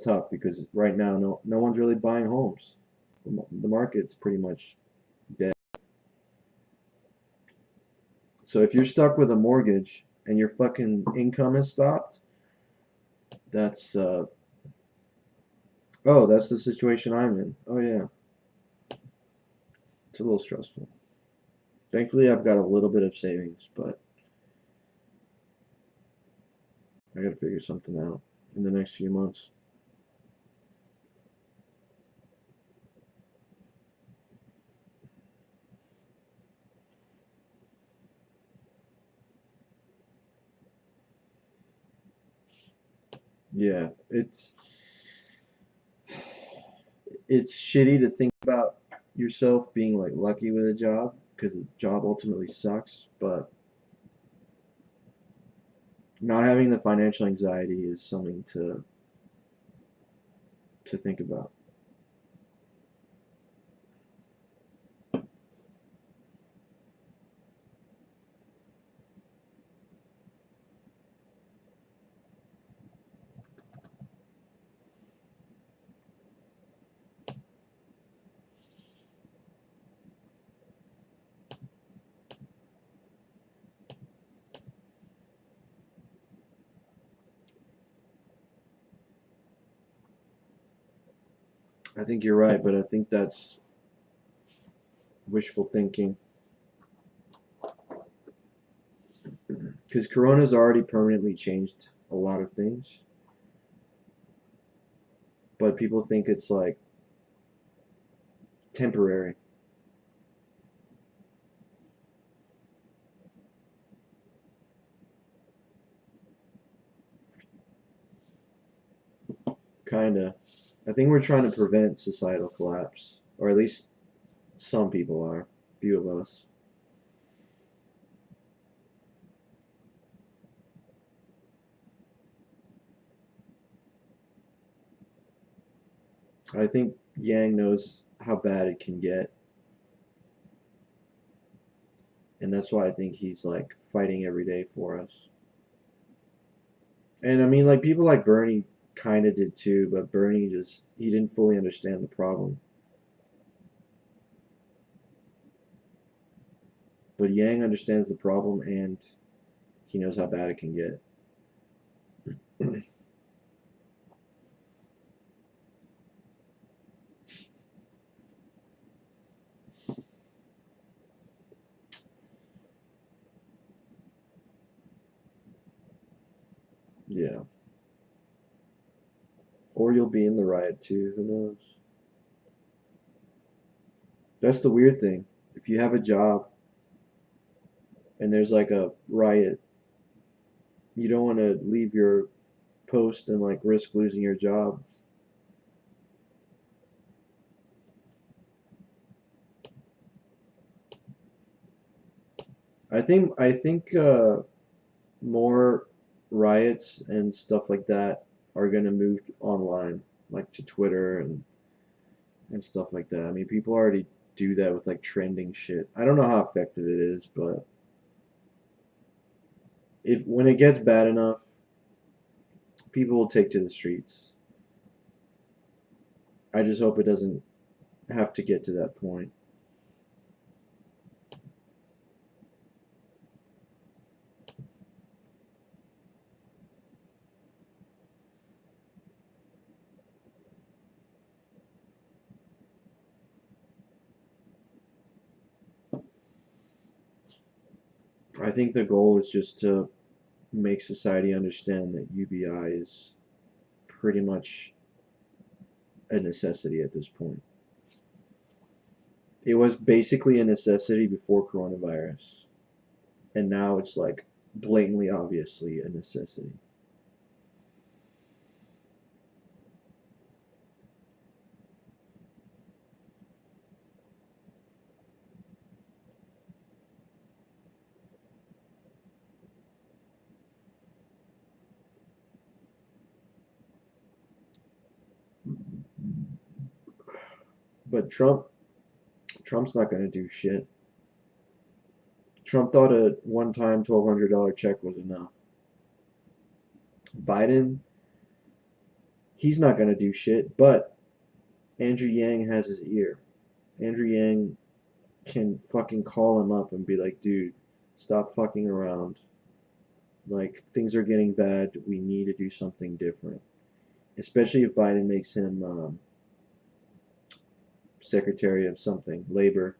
tough because right now no one's really buying homes. The market's pretty much dead. So if you're stuck with a mortgage and your fucking income is stopped, that's oh, that's the situation I'm in. Oh yeah, it's a little stressful. Thankfully, I've got a little bit of savings, but I gotta figure something out in the next few months. Yeah, it's shitty to think about yourself being like lucky with a job because the job ultimately sucks, but not having the financial anxiety is something to think about. I think you're right, but I think that's wishful thinking because Corona's already permanently changed a lot of things, but people think it's like temporary. Kinda. I think we're trying to prevent societal collapse, or at least some people are. A few of us. I think Yang knows how bad it can get, and that's why I think he's like fighting every day for us. And I mean, like people like Bernie kind of did too, but Bernie just he didn't fully understand the problem. But Yang understands the problem, and he knows how bad it can get. Yeah. Or you'll be in the riot too. Who knows? That's the weird thing. If you have a job and there's like a riot, you don't want to leave your post and like risk losing your job. I think more riots and stuff like that are gonna move online, like to Twitter and stuff like that. I mean, people already do that with like trending shit. I don't know how effective it is, but if when it gets bad enough, people will take to the streets. I just hope it doesn't have to get to that point. I think the goal is just to make society understand that UBI is pretty much a necessity at this point. It was basically a necessity before coronavirus, and now it's like blatantly obviously a necessity. But Trump's not gonna do shit. Trump thought a one-time $1,200 check was enough. Biden, he's not gonna do shit. But Andrew Yang has his ear. Andrew Yang can fucking call him up and be like, dude, stop fucking around. Like, things are getting bad. We need to do something different. Especially if Biden makes him Secretary of something, Labor.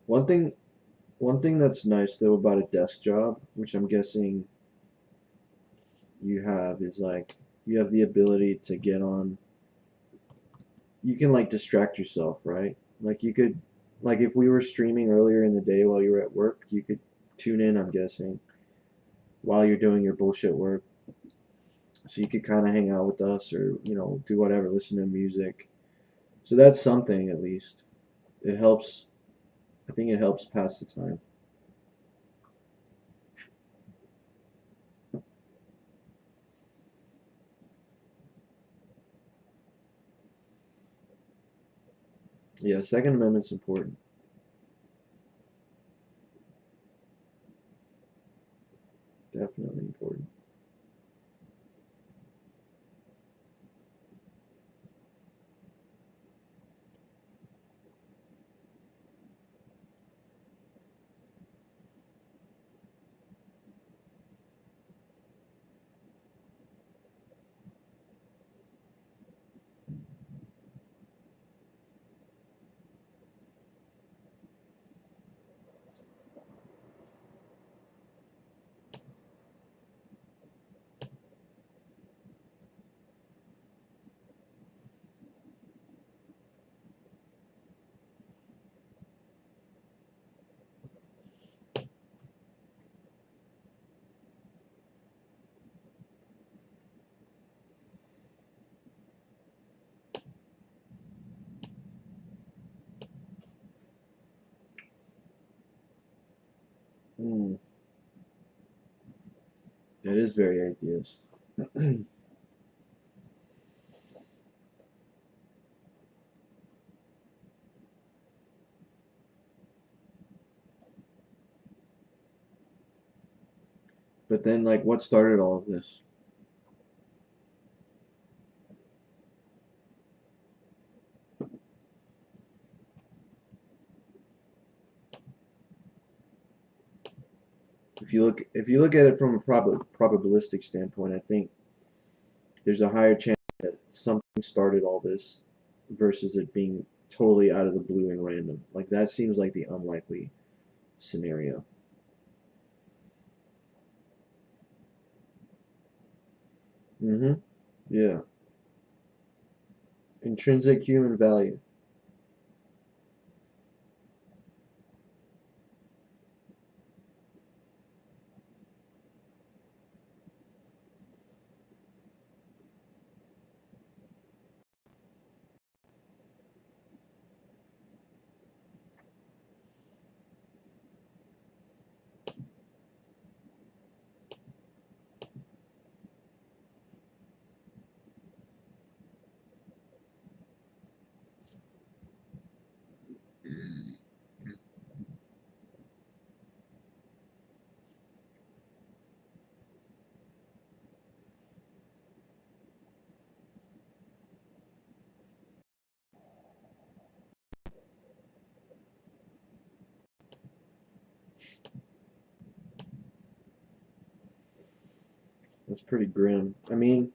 One thing that's nice though about a desk job, which I'm guessing you have, is like you have the ability to get on. You can like distract yourself, right? Like you could, like if we were streaming earlier in the day while you were at work, you could tune in, I'm guessing, while you're doing your bullshit work. So you could kind of hang out with us or, do whatever, listen to music. So that's something at least. It helps. I think it helps pass the time. Yeah, Second Amendment's important. Definitely important. Mm, that is very atheist. But then, like, what started all of this? If you look at it from a probabilistic standpoint, I think there's a higher chance that something started all this versus it being totally out of the blue and random. Like that seems like the unlikely scenario. Mm-hmm. Yeah. Intrinsic human value. That's pretty grim. I mean,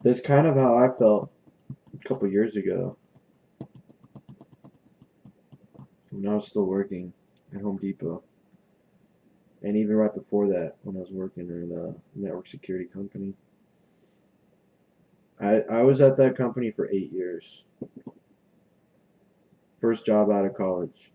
that's kind of how I felt a couple years ago when I was still working at Home Depot. And even right before that, when I was working at a network security company. I was at that company for 8 years. First job out of college.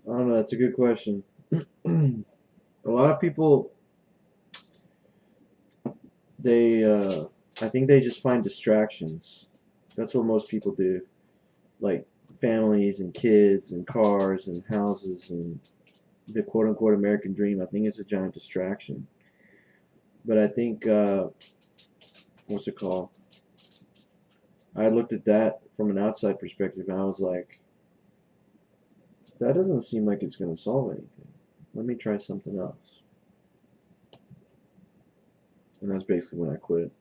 I don't know. That's a good question. A lot of people, they, I think they just find distractions. That's what most people do. Like families and kids and cars and houses and the quote unquote American dream. I think it's a giant distraction. But I think, what's it called? I looked at that from an outside perspective and I was like, that doesn't seem like it's going to solve anything. Let me try something else. And that's basically when I quit.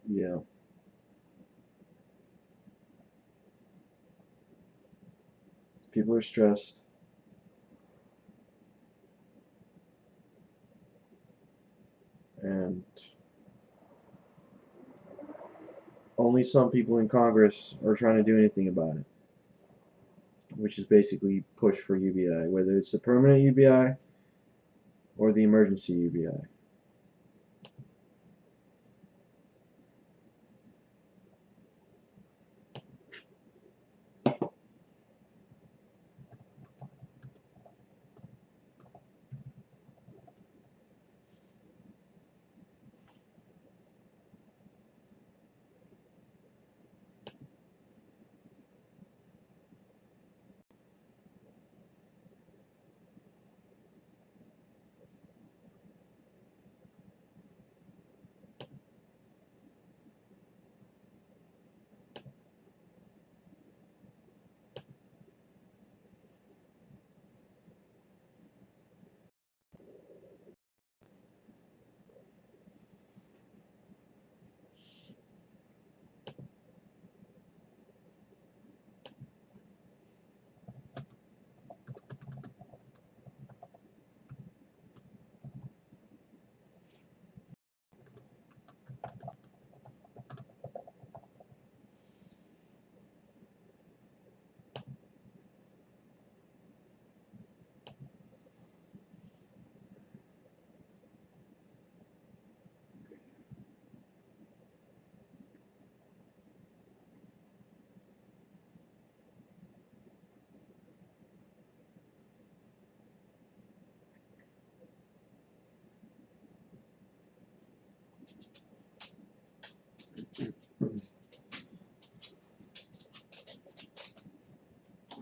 Yeah. People are stressed. And only some people in Congress are trying to do anything about it, which is basically push for UBI, whether it's the permanent UBI or the emergency UBI.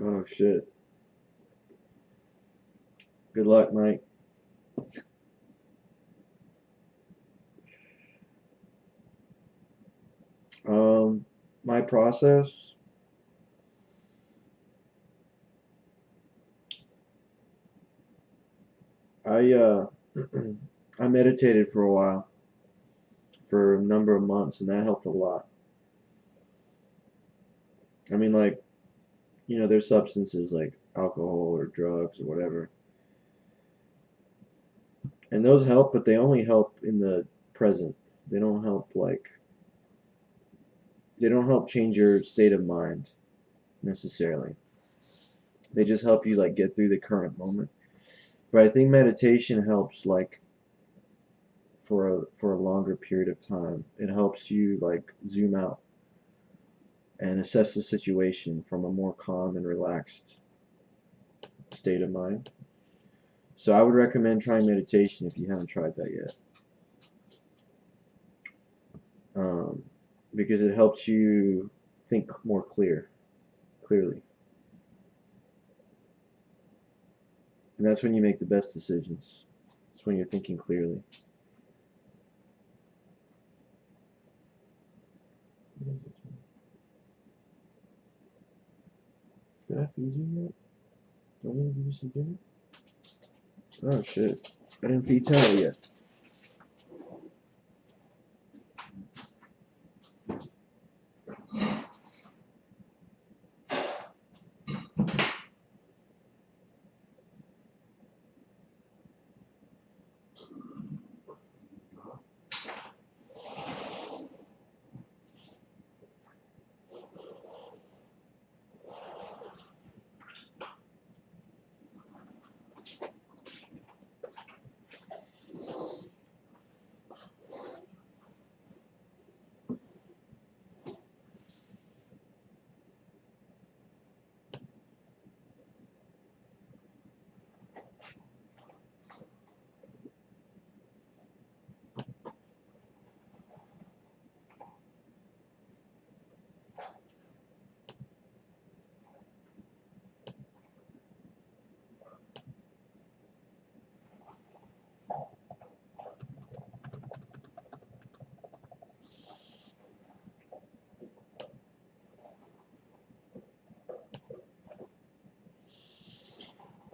Oh shit. Good luck, Mike. My process, I I meditated for a while, for a number of months, and that helped a lot. I mean, like, there's substances like alcohol or drugs or whatever, and those help, but they only help in the present. They don't help they don't help change your state of mind necessarily. They just help you like get through the current moment. But I think meditation helps like for a longer period of time. It helps you like zoom out and assess the situation from a more calm and relaxed state of mind. So I would recommend trying meditation if you haven't tried that yet. Because it helps you think more clearly. And that's when you make the best decisions. It's when you're thinking clearly. Did I feed you yet? Do I need to give you some dinner? Oh shit. I didn't feed Tyler yet.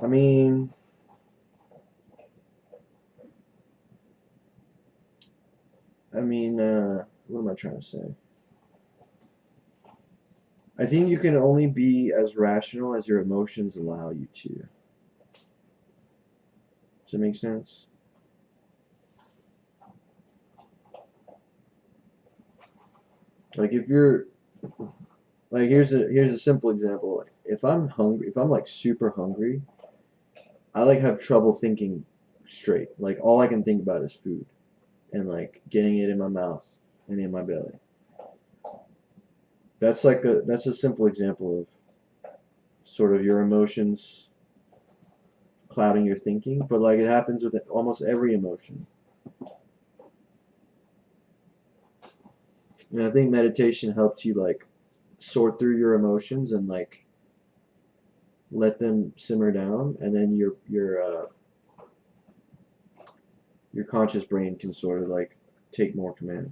I mean, what am I trying to say? I think you can only be as rational as your emotions allow you to. Does that make sense? Like if you're like here's a simple example. If I'm hungry, if I'm like super hungry, I like have trouble thinking straight. Like all I can think about is food and like getting it in my mouth and in my belly. That's a simple example of sort of your emotions clouding your thinking, but like it happens with almost every emotion. And I think meditation helps you like sort through your emotions and like let them simmer down, and then your conscious brain can sort of like take more command.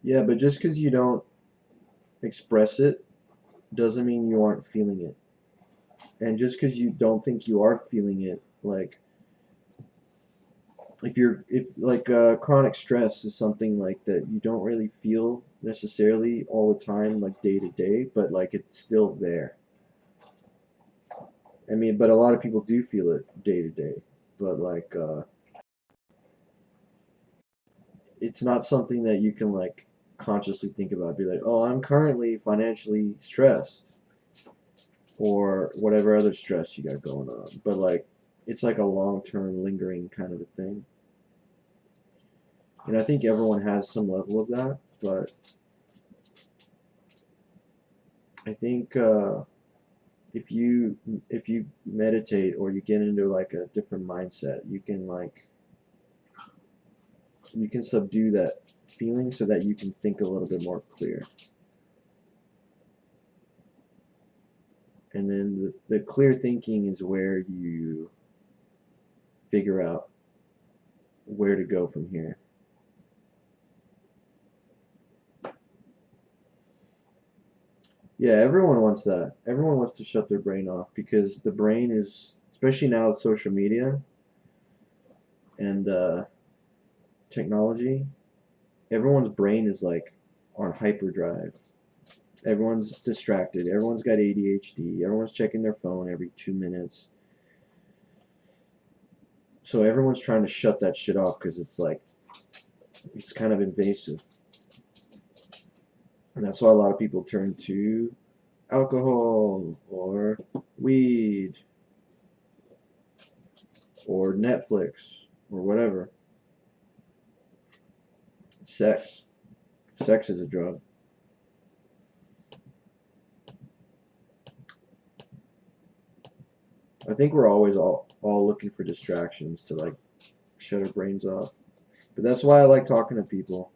Yeah, but just because you don't express it doesn't mean you aren't feeling it. And just because you don't think you are feeling it, like if like chronic stress is something like that you don't really feel necessarily all the time, like day to day, but like it's still there. I mean, but a lot of people do feel it day to day, but like it's not something that you can like consciously think about. Be like, oh, I'm currently financially stressed, or whatever other stress you got going on. But like, it's like a long-term, lingering kind of a thing. And I think everyone has some level of that, but I think if you meditate or you get into like a different mindset, you can subdue that feeling so that you can think a little bit more clear. And then the clear thinking is where you figure out where to go from here. Yeah, everyone wants that. Everyone wants to shut their brain off because the brain is, especially now with social media and technology, everyone's brain is like on hyperdrive. Everyone's distracted. Everyone's got ADHD. Everyone's checking their phone every 2 minutes. So everyone's trying to shut that shit off because it's like it's kind of invasive. And that's why a lot of people turn to alcohol or weed or Netflix or whatever. Sex. Sex is a drug. I think we're always all looking for distractions to like shut our brains off. But that's why I like talking to people.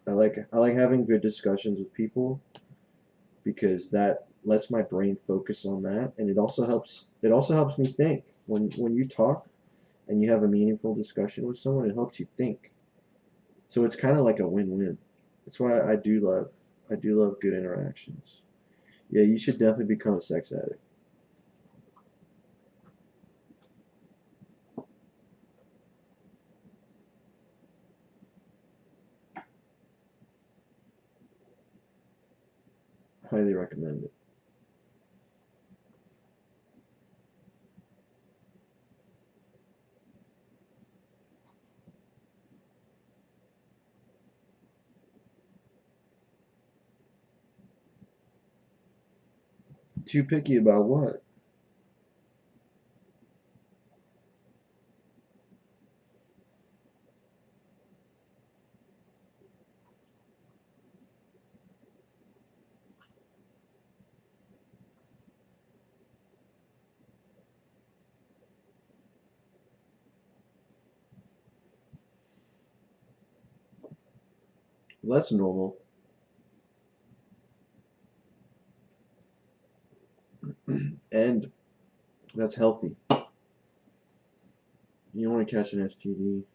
I like having good discussions with people because that lets my brain focus on that, and it also helps me think. When you talk and you have a meaningful discussion with someone, it helps you think. So it's kind of like a win-win. That's why I do love good interactions. Yeah, you should definitely become a sex addict. Highly recommend it. Too picky about what? Well, that's normal. And that's healthy. You don't want to catch an STD.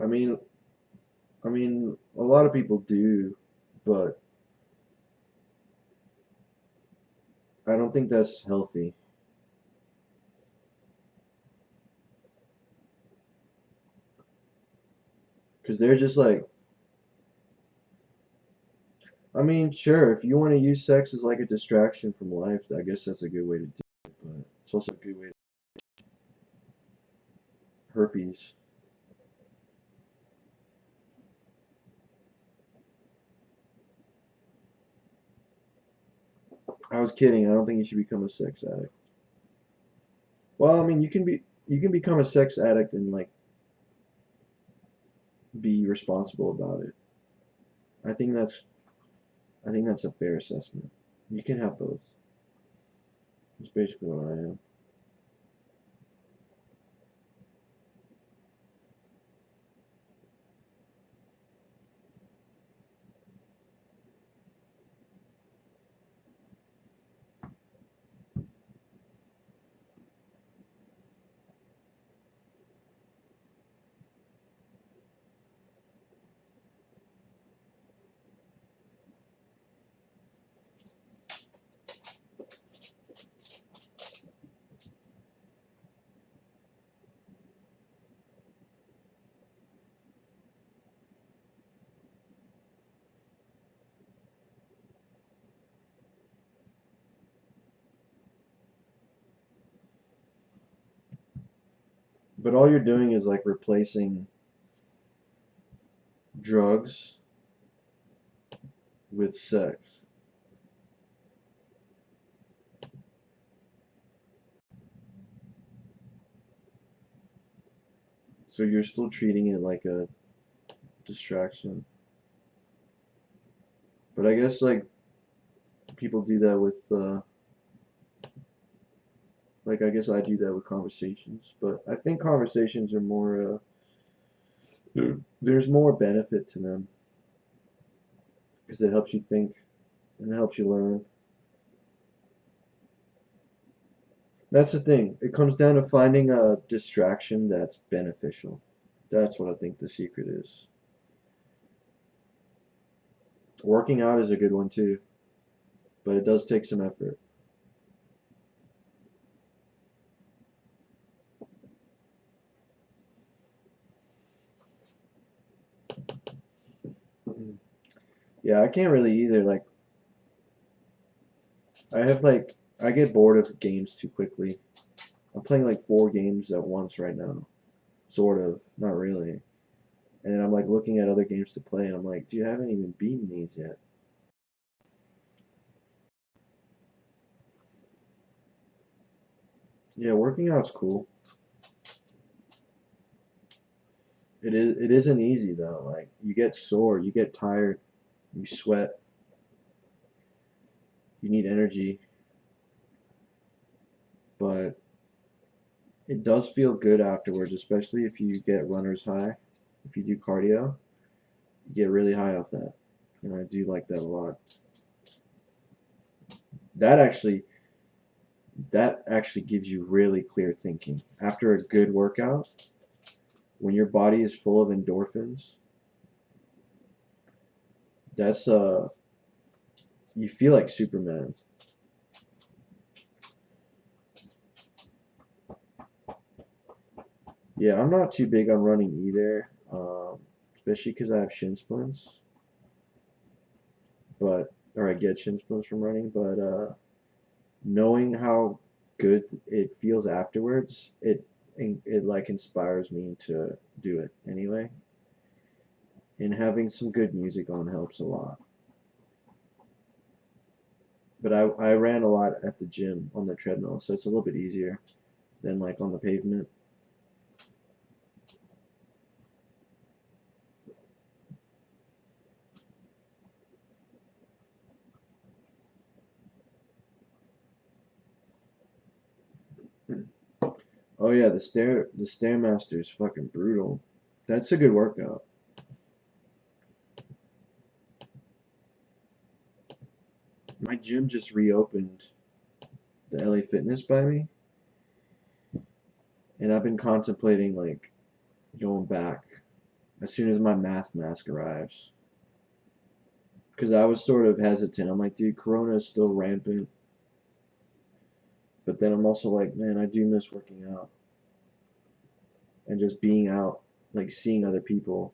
I mean, a lot of people do, but I don't think that's healthy. Because they're just like, I mean, sure, if you want to use sex as like a distraction from life, I guess that's a good way to do it, but it's also a good way to herpes. I was kidding. I don't think you should become a sex addict. Well, I mean, you can become a sex addict and like be responsible about it. I think that's a fair assessment. You can have both. That's basically what I am. But all you're doing is like replacing drugs with sex. So you're still treating it like a distraction. But I guess like people do that with like I guess I do that with conversations. But I think conversations are more there's more benefit to them because it helps you think and it helps you learn. That's the thing. It comes down to finding a distraction that's beneficial. That's what I think the secret is. Working out is a good one too, but it does take some effort. Yeah, I can't really either. Like, I get bored of games too quickly. I'm playing like 4 games at once right now. Sort of, not really. And then I'm like looking at other games to play, and I'm like, dude, I haven't even beaten these yet. Yeah, working out's cool. It isn't easy though. Like you get sore, you get tired, you sweat, you need energy, but it does feel good afterwards, especially if you get runner's high. If you do cardio, you get really high off that. And I do like that a lot. That actually that actually gives you really clear thinking. After a good workout, when your body is full of endorphins, that's you feel like Superman. Yeah, I'm not too big on running either, especially because I have shin splints. Or I get shin splints from running. But knowing how good it feels afterwards, it like inspires me to do it anyway. And having some good music on helps a lot. But I ran a lot at the gym on the treadmill, so it's a little bit easier than like on the pavement. Oh yeah, the stairmaster is fucking brutal. That's a good workout. My gym just reopened, the LA Fitness by me, and I've been contemplating like going back as soon as my math mask arrives. Because I was sort of hesitant. I'm like, dude, Corona is still rampant. But then I'm also like, man, I do miss working out and just being out, like seeing other people.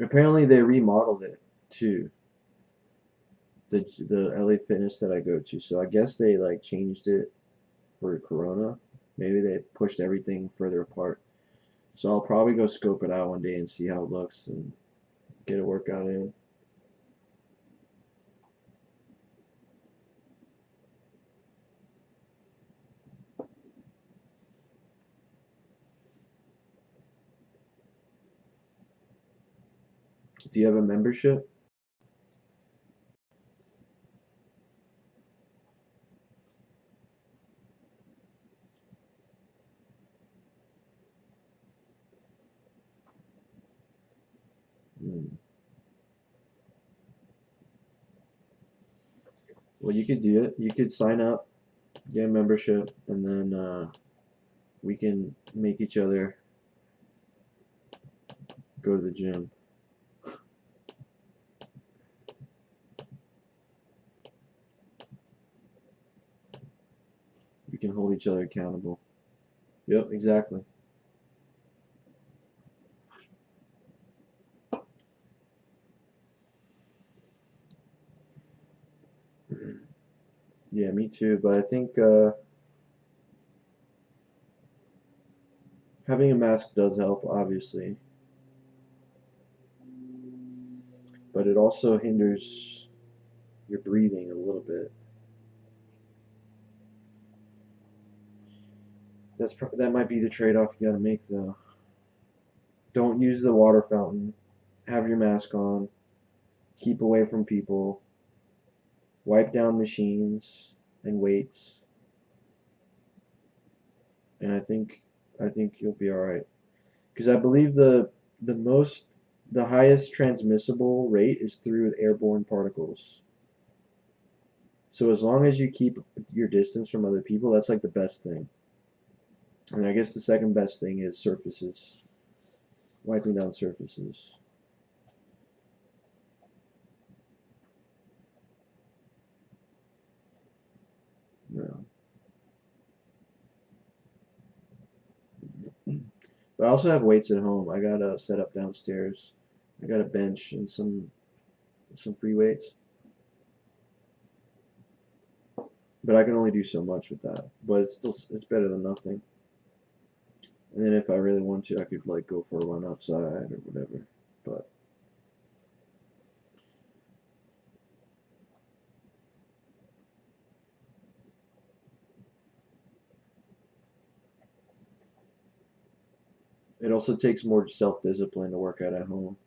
Apparently, they remodeled it too. The LA Fitness that I go to. So I guess they like changed it for Corona. Maybe they pushed everything further apart. So I'll probably go scope it out one day and see how it looks and get a workout in. Do you have a membership? Hmm. Well, you could do it. You could sign up, get a membership, and then we can make each other go to the gym. We can hold each other accountable. Yep, exactly. Yeah, me too. But I think having a mask does help, obviously. But it also hinders your breathing a little bit. That might be the trade-off you gotta make, though. Don't use the water fountain. Have your mask on. Keep away from people. Wipe down machines and weights. And I think you'll be all right. Because I believe the most the highest transmissible rate is through airborne particles. So as long as you keep your distance from other people, that's like the best thing. And I guess the second best thing is surfaces, wiping down surfaces. No. But I also have weights at home. I got a set up downstairs. I got a bench and some some free weights. But I can only do so much with that. But it's better than nothing. And then if I really want to, I could like go for a run outside or whatever. But it also takes more self-discipline to work out at home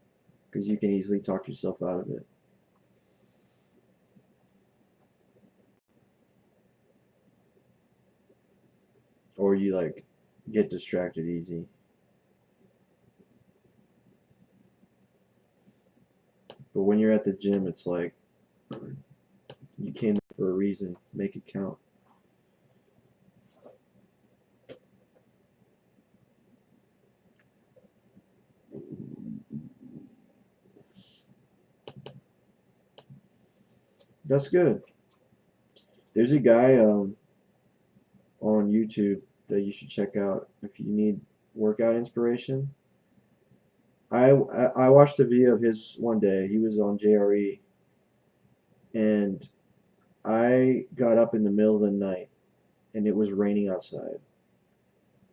because you can easily talk yourself out of it. Or you like get distracted easy. But when you're at the gym, it's like you came there for a reason. Make it count. That's good. There's a guy on YouTube that you should check out if you need workout inspiration. I watched a video of his one day. He was on JRE, and I got up in the middle of the night, and it was raining outside,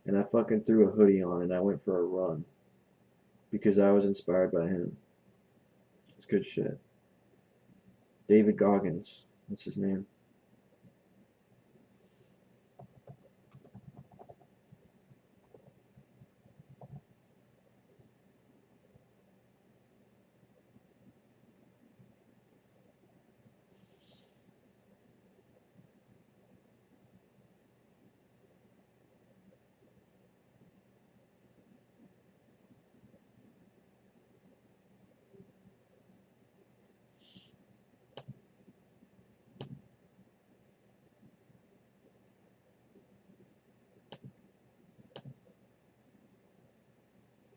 and I fucking threw a hoodie on and I went for a run because I was inspired by him. It's good shit. David Goggins, that's his name.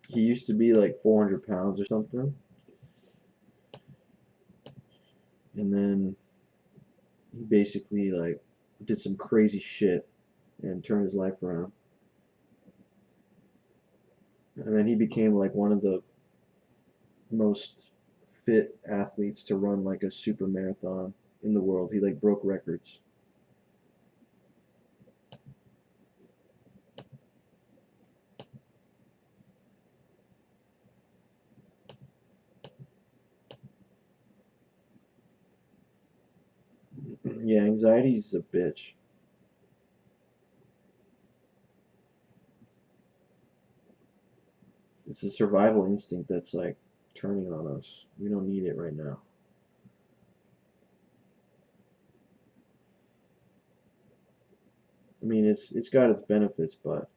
He used to be like 400 pounds or something. And then he basically like did some crazy shit and turned his life around. And then he became like one of the most fit athletes to run like a super marathon in the world. He like broke records. Yeah, anxiety is a bitch. It's a survival instinct that's like turning on us. We don't need it right now. I mean, it's got its benefits, but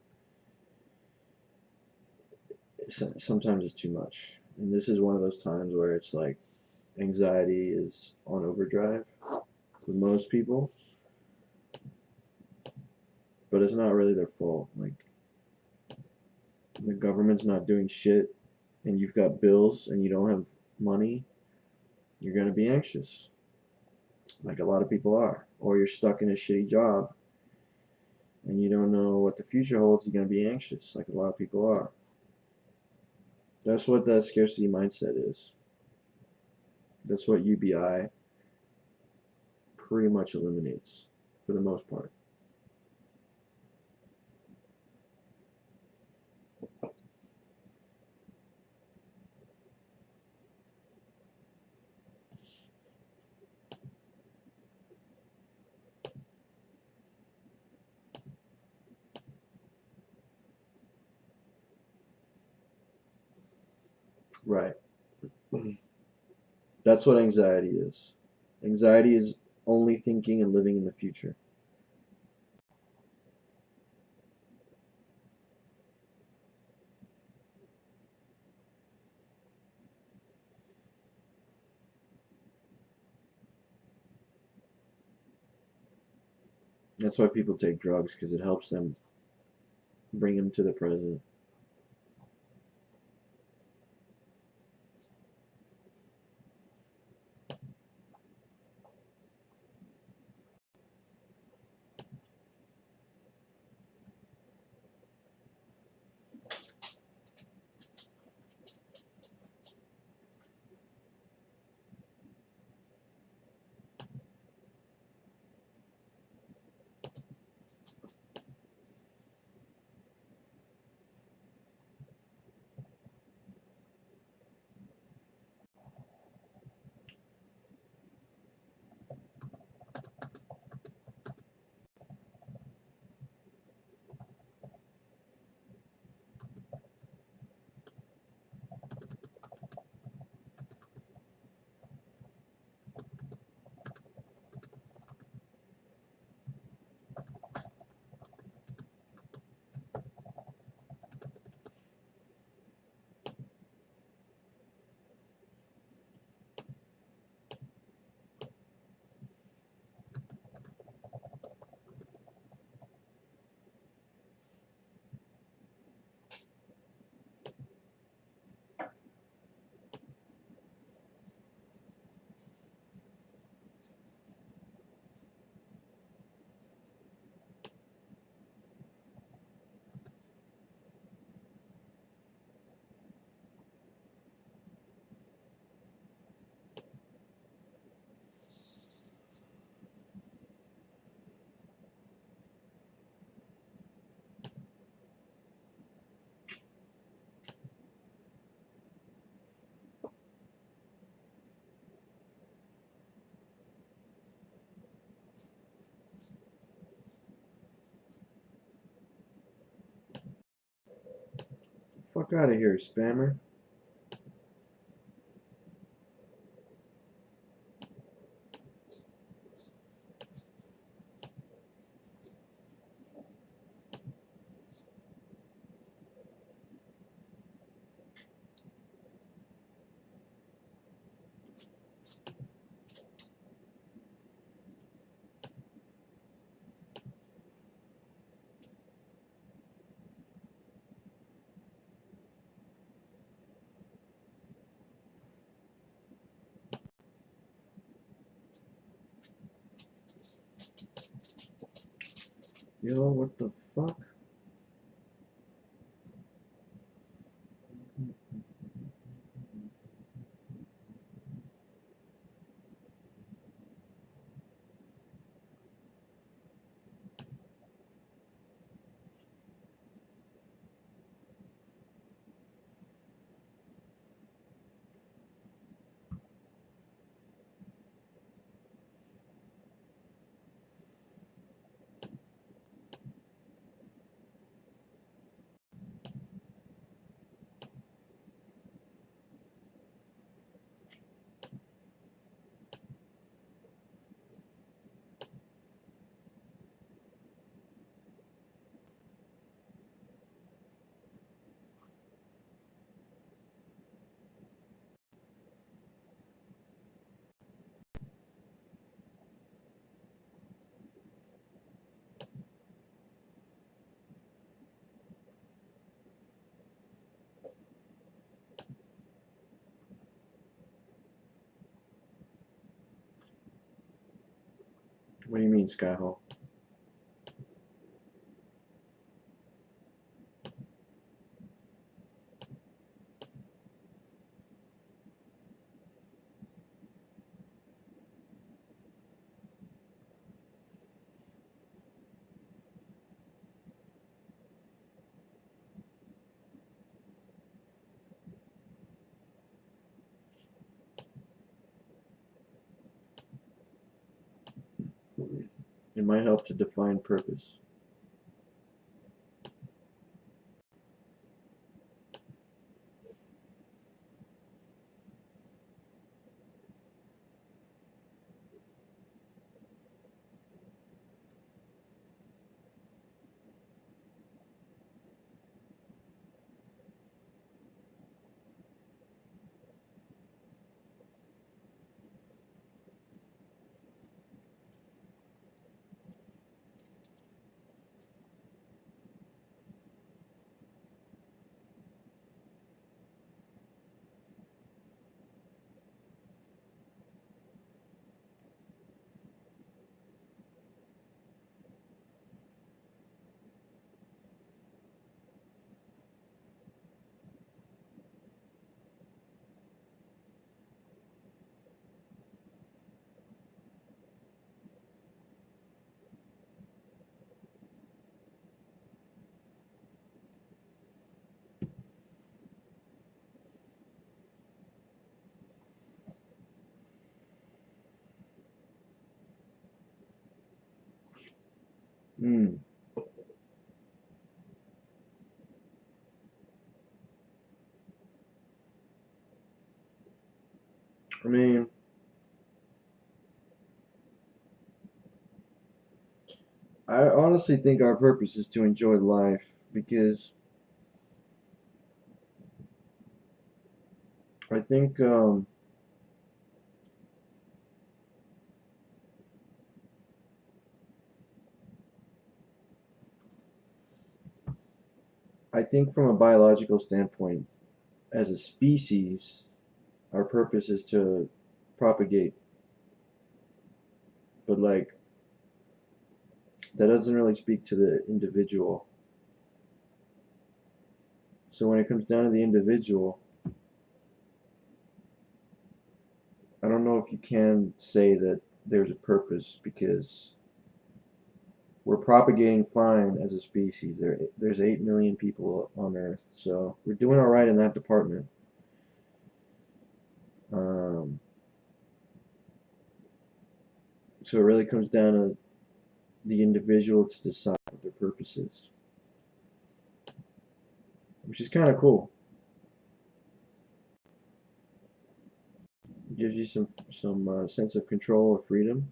sometimes it's too much. And this is one of those times where it's like anxiety is on overdrive with most people, but it's not really their fault. Like the government's not doing shit, and you've got bills and you don't have money, you're gonna be anxious, like a lot of people are. Or you're stuck in a shitty job and you don't know what the future holds, you're gonna be anxious, like a lot of people are. That's what that scarcity mindset is. That's what UBI pretty much eliminates for the most part. Right. That's what anxiety is. Anxiety is only thinking and living in the future. That's why people take drugs, because it helps them bring them to the present. fuck out of here, spammer. Yo, what the fuck? What do you mean, Skyhole? It might help to define purpose. Hmm. I mean, I honestly think our purpose is to enjoy life because I think from a biological standpoint, as a species, our purpose is to propagate. But like that doesn't really speak to the individual. So when it comes down to the individual, I don't know if you can say that there's a purpose because we're propagating fine as a species. There's 8 million people on Earth, so we're doing all right in that department. Um, so it really comes down to the individual to decide what their purpose is. which is kind of cool. Gives you some sense of control or freedom.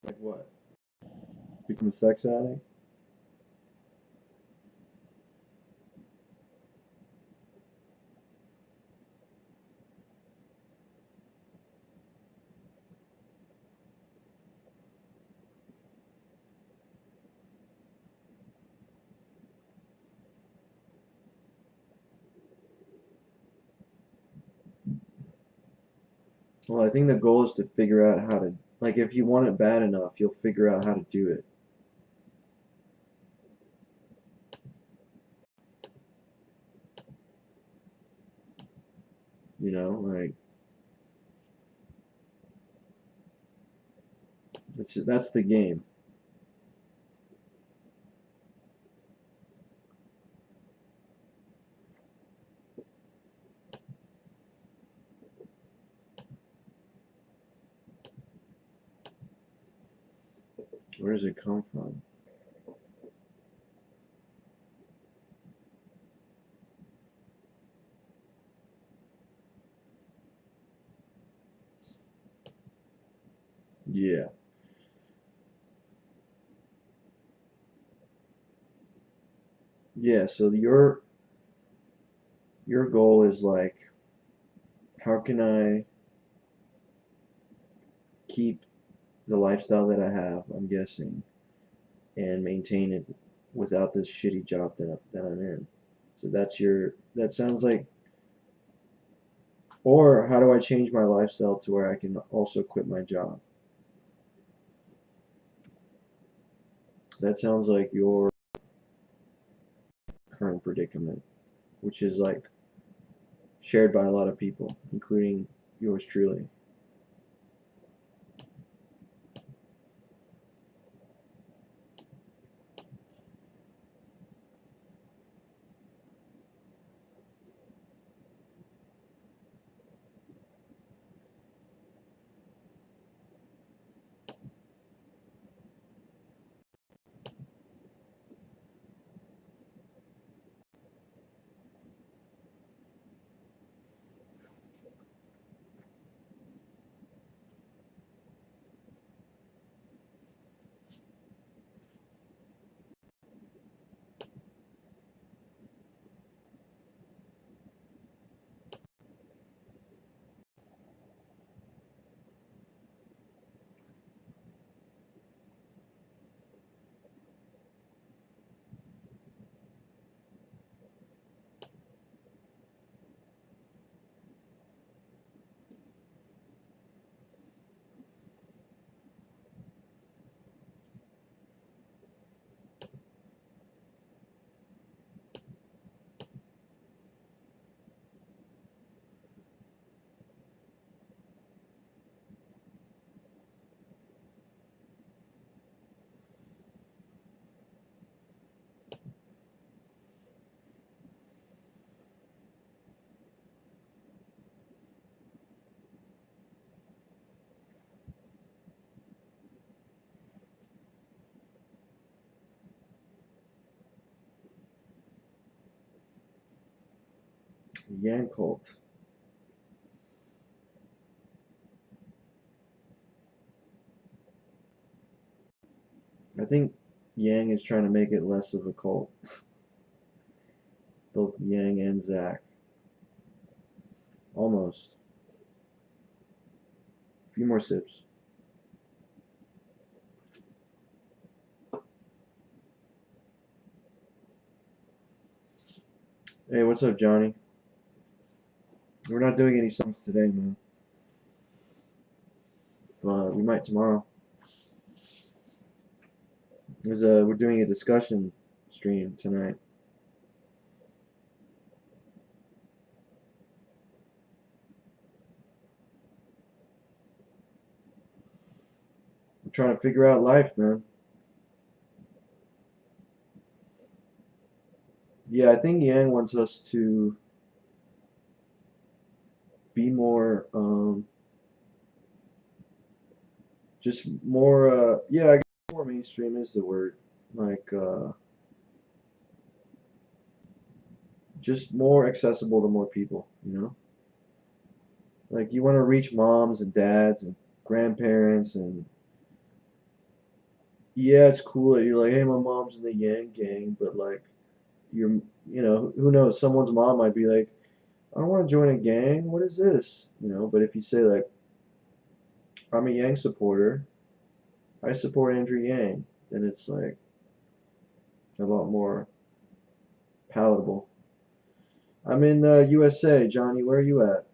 Like what? Become a sex addict? Well, I think the goal is to figure out how to, like, if you want it bad enough, you'll figure out how to do it. You know, like, that's the game. Where does it come from? Yeah. Yeah, so your goal is like, how can I keep the lifestyle that I have, I'm guessing, and maintain it without this shitty job that I'm in. So that sounds like, or how do I change my lifestyle to where I can also quit my job? That sounds like your current predicament, which is like shared by a lot of people, including yours truly. Yang cult. I think Yang is trying to make it less of a cult. Both Yang and Zach. Almost. A few more sips. Hey, what's up, Johnny? We're not doing any songs today, man. But we might tomorrow. We're doing a discussion stream tonight. We're trying to figure out life, man. Yeah, I think Yang wants us to be more, just more, yeah, I guess more mainstream is the word. Like, just more accessible to more people, you know? Like, you want to reach moms and dads and grandparents, and yeah, it's cool that you're like, hey, my mom's in the Yang gang, but like, you're, who knows? Someone's mom might be like, I want to join a gang. What is this? But if you say like, I'm a Yang supporter, I support Andrew Yang, then it's like a lot more palatable. I'm in USA, Johnny. Where are you at?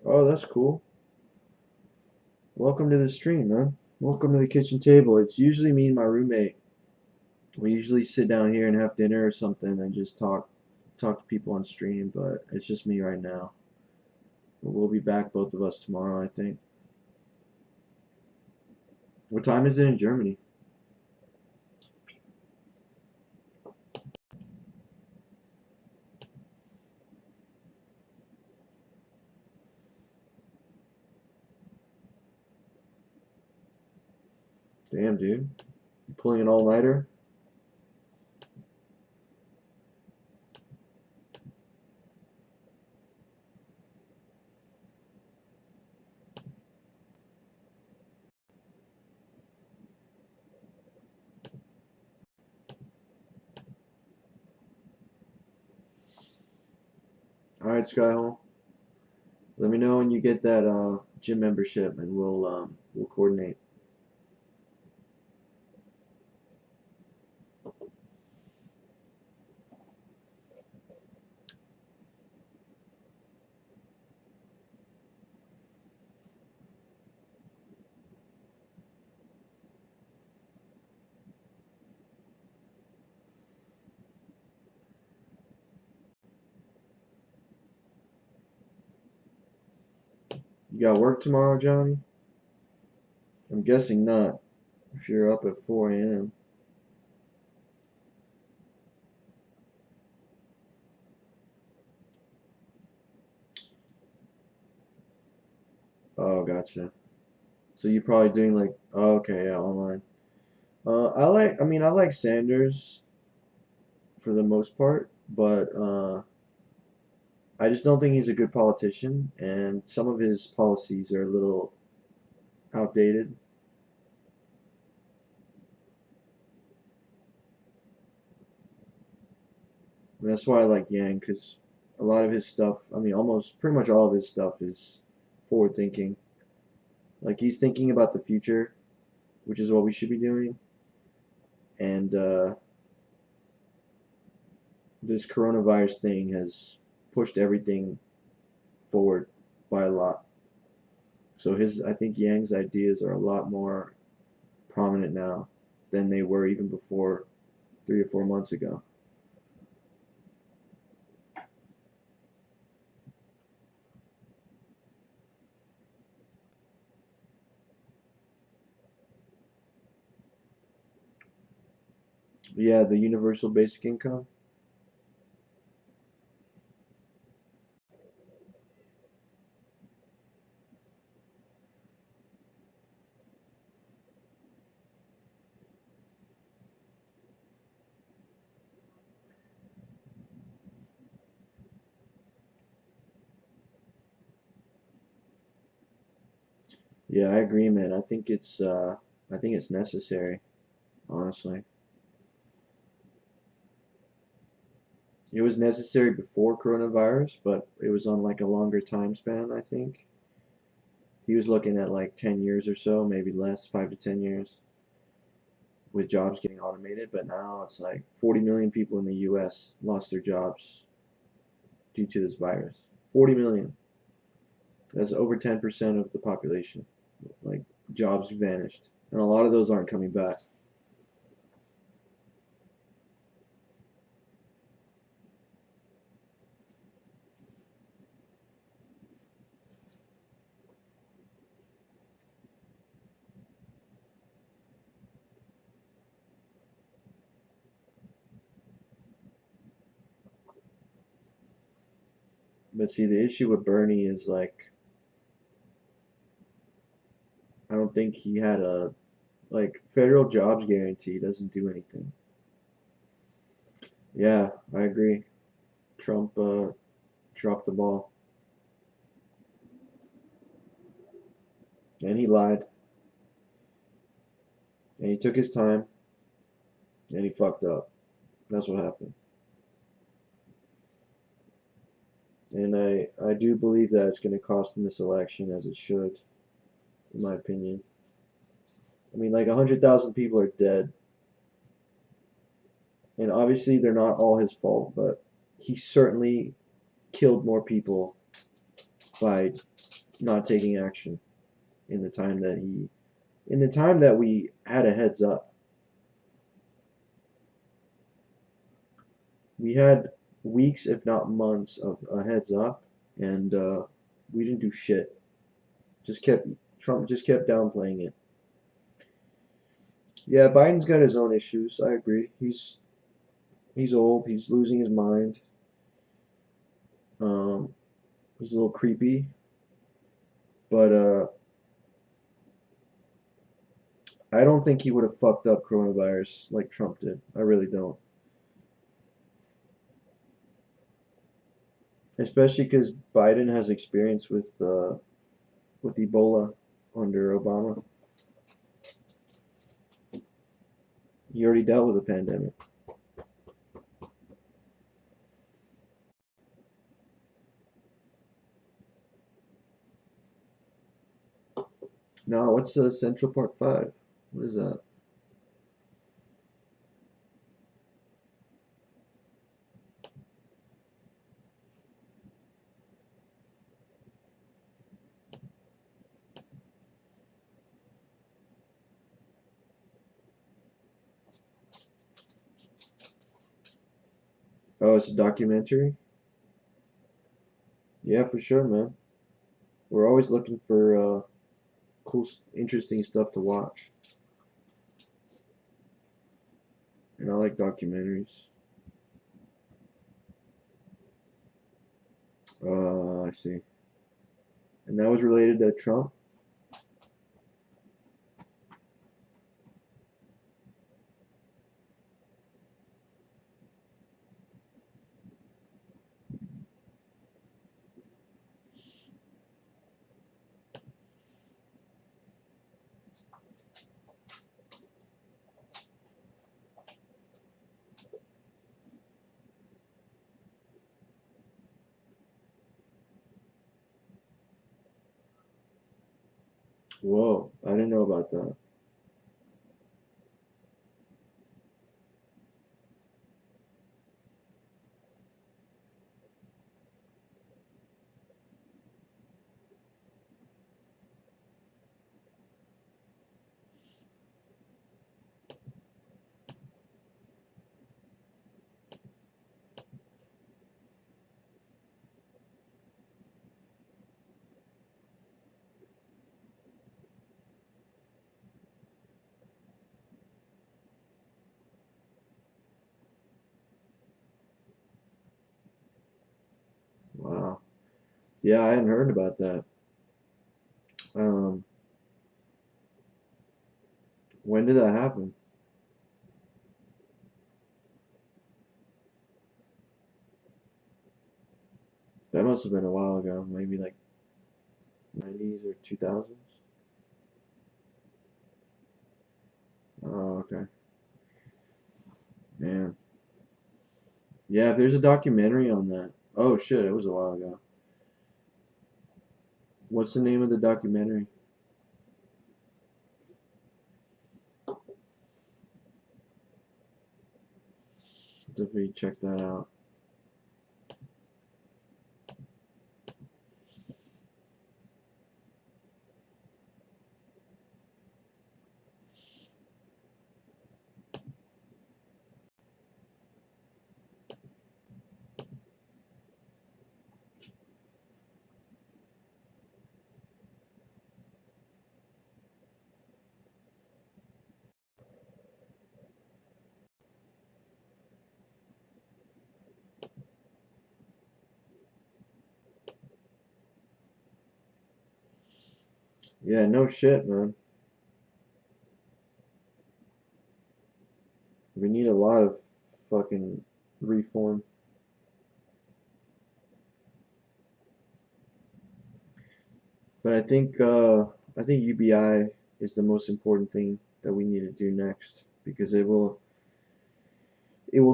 Oh, that's cool. Welcome to the stream, man. Welcome to the kitchen table. It's usually me and my roommate. We usually sit down here and have dinner or something and just talk to people on stream, but it's just me right now. But we'll be back, both of us, tomorrow, I think. What time is it in Germany? Damn, dude. You pulling an all-nighter? All right, Skyhole. Let me know when you get that gym membership, and we'll coordinate. You got work tomorrow, Johnny? I'm guessing not. If you're up at 4 a.m. Oh, gotcha. So you're probably doing like, oh, okay, yeah, online. I like Sanders for the most part, but I just don't think he's a good politician, and some of his policies are a little outdated. And that's why I like Yang, because a lot of his stuff, almost pretty much all of his stuff is forward thinking. Like he's thinking about the future, which is what we should be doing. And this coronavirus thing has pushed everything forward by a lot. So I think Yang's ideas are a lot more prominent now than they were even before 3 or 4 months ago. Yeah, the universal basic income. Yeah, I agree, man. I think it's necessary, honestly. It was necessary before coronavirus, but it was on like a longer time span, I think. He was looking at like 10 years or so, maybe less, 5 to 10 years, with jobs getting automated. But now it's like 40 million people in the US lost their jobs due to this virus. 40 million. That's over 10% of the population. Like, jobs vanished. And a lot of those aren't coming back. But see, the issue with Bernie is like, I don't think he had a like federal jobs guarantee doesn't do anything. Yeah, I agree. Trump dropped the ball, and he lied, and he took his time, and he fucked up. That's what happened. And I do believe that it's going to cost him this election, as it should, in my opinion. I mean, like 100,000 people are dead, and obviously they're not all his fault, but he certainly killed more people by not taking action in the time that we had a heads up. We had weeks, if not months, of a heads up, and we didn't do shit. Trump just kept downplaying it. Yeah, Biden's got his own issues. I agree. He's old. He's losing his mind. Um, he's a little creepy, but I don't think he would have fucked up coronavirus like Trump did. I really don't. Especially because Biden has experience with Ebola under Obama. He already dealt with a pandemic. Now, what's Central Park 5? What is that? Oh, it's a documentary? Yeah, for sure, man. We're always looking for cool, interesting stuff to watch. And I like documentaries. I see. And that was related to Trump? Whoa, I didn't know about that. Wow. Yeah, I hadn't heard about that. Um, when did that happen? That must have been a while ago, maybe like 90s or 2000s. Oh, okay. Man. Yeah, if there's a documentary on that. Oh shit, it was a while ago. What's the name of the documentary? Definitely check that out. Yeah, no shit, man. We need a lot of fucking reform. But I think UBI is the most important thing that we need to do next because it will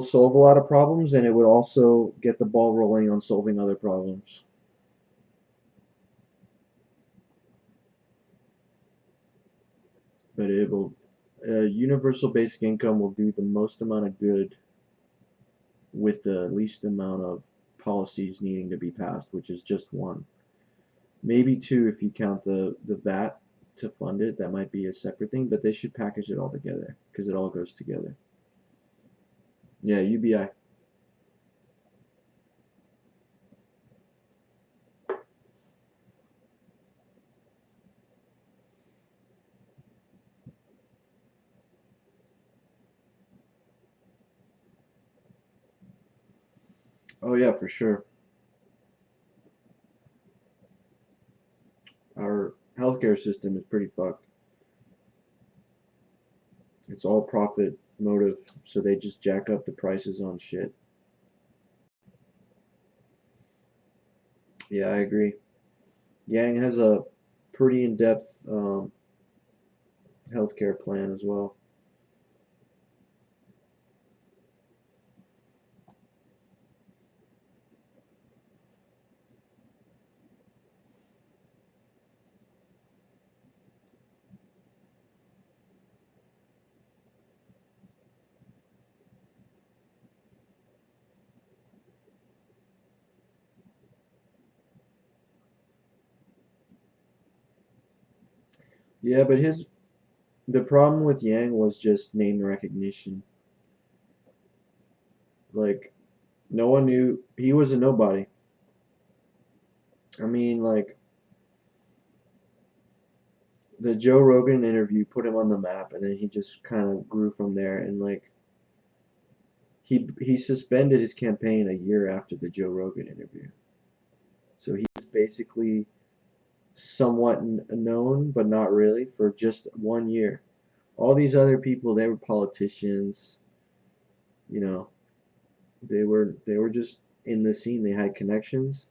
solve a lot of problems and it would also get the ball rolling on solving other problems. But it will universal basic income will do the most amount of good with the least amount of policies needing to be passed, which is just one. Maybe two if you count the VAT to fund it. That might be a separate thing, but they should package it all together because it all goes together. Yeah, UBI. Oh yeah, for sure. Our healthcare system is pretty fucked. It's all profit motive, so they just jack up the prices on shit. Yeah, I agree. Yang has a pretty in-depth healthcare plan as well. Yeah, but his the problem with Yang was just name recognition. Like no one knew he was a nobody. I mean, like the Joe Rogan interview put him on the map, and then he just kind of grew from there. And like he suspended his campaign a year after the Joe Rogan interview, so he was basically somewhat known, but not really for just 1 year. All these other people, they were politicians. You know, they were just in the scene. They had connections.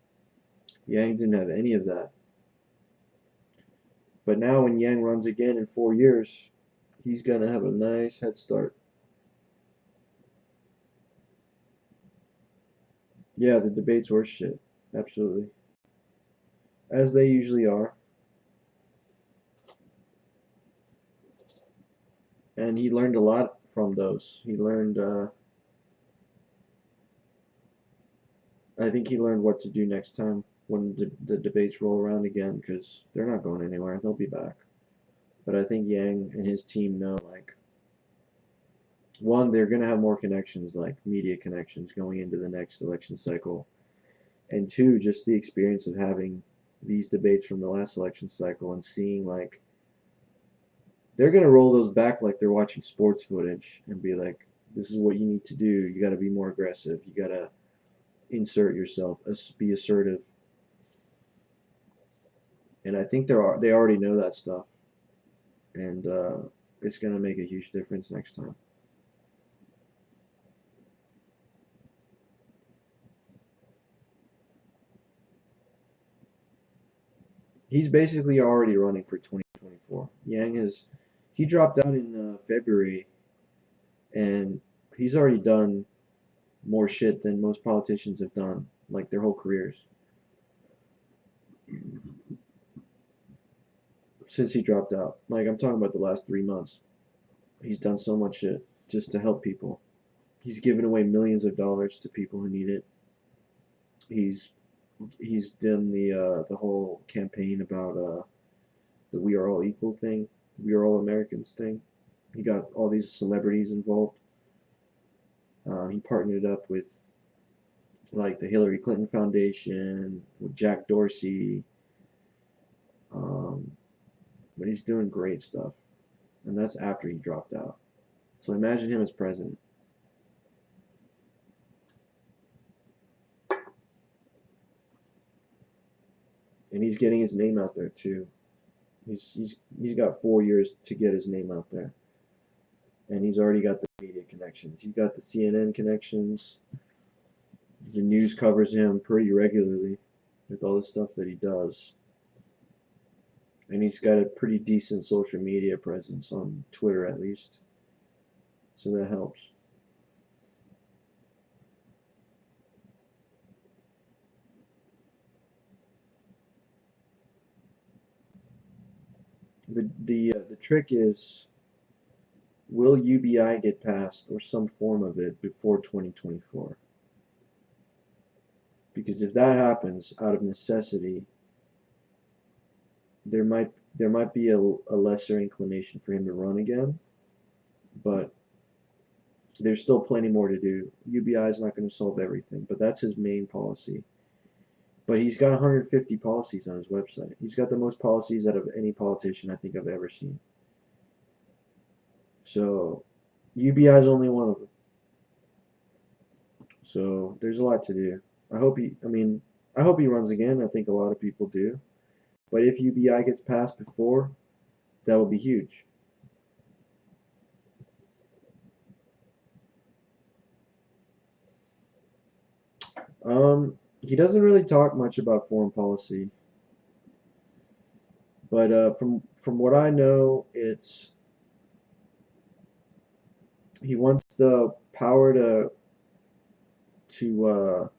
Yang didn't have any of that. But now when Yang runs again in 4 years, he's gonna have a nice head start. Yeah, the debates were shit. Absolutely. As they usually are. And he learned a lot from those. I think he learned what to do next time when the debates roll around again because they're not going anywhere. They'll be back. But I think Yang and his team know, like, one, they're going to have more connections, like media connections, going into the next election cycle. And two, just the experience of having these debates from the last election cycle and seeing, like, they're going to roll those back like they're watching sports footage and be like, this is what you need to do. You got to be more aggressive. You got to insert yourself, be assertive. And I think they already know that stuff. And it's going to make a huge difference next time. He's basically already running for 2024. He dropped out in February, and he's already done more shit than most politicians have done, like their whole careers, since he dropped out. Like I'm talking about the last 3 months. He's done so much shit just to help people. He's given away millions of dollars to people who need it. He's he's done the whole campaign about the "We Are All Equal" thing, "We Are All Americans" thing. He got all these celebrities involved. He partnered up with like the Hillary Clinton Foundation, with Jack Dorsey. Um, but he's doing great stuff, and that's after he dropped out. So imagine him as president. And he's getting his name out there too. He's got 4 years to get his name out there, and he's already got the media connections. He's got the CNN connections. The news covers him pretty regularly with all the stuff that he does. And he's got a pretty decent social media presence on Twitter, at least. So that helps. The trick is, will UBI get passed or some form of it before 2024? Because if that happens out of necessity, there might be a lesser inclination for him to run again, but there's still plenty more to do. UBI is not going to solve everything, but that's his main policy. But he's got 150 policies on his website. He's got the most policies out of any politician I think I've ever seen. So UBI is only one of them. So there's a lot to do. I hope he runs again. I think a lot of people do. But if UBI gets passed before, that will be huge. He doesn't really talk much about foreign policy, but from what I know, he wants the power to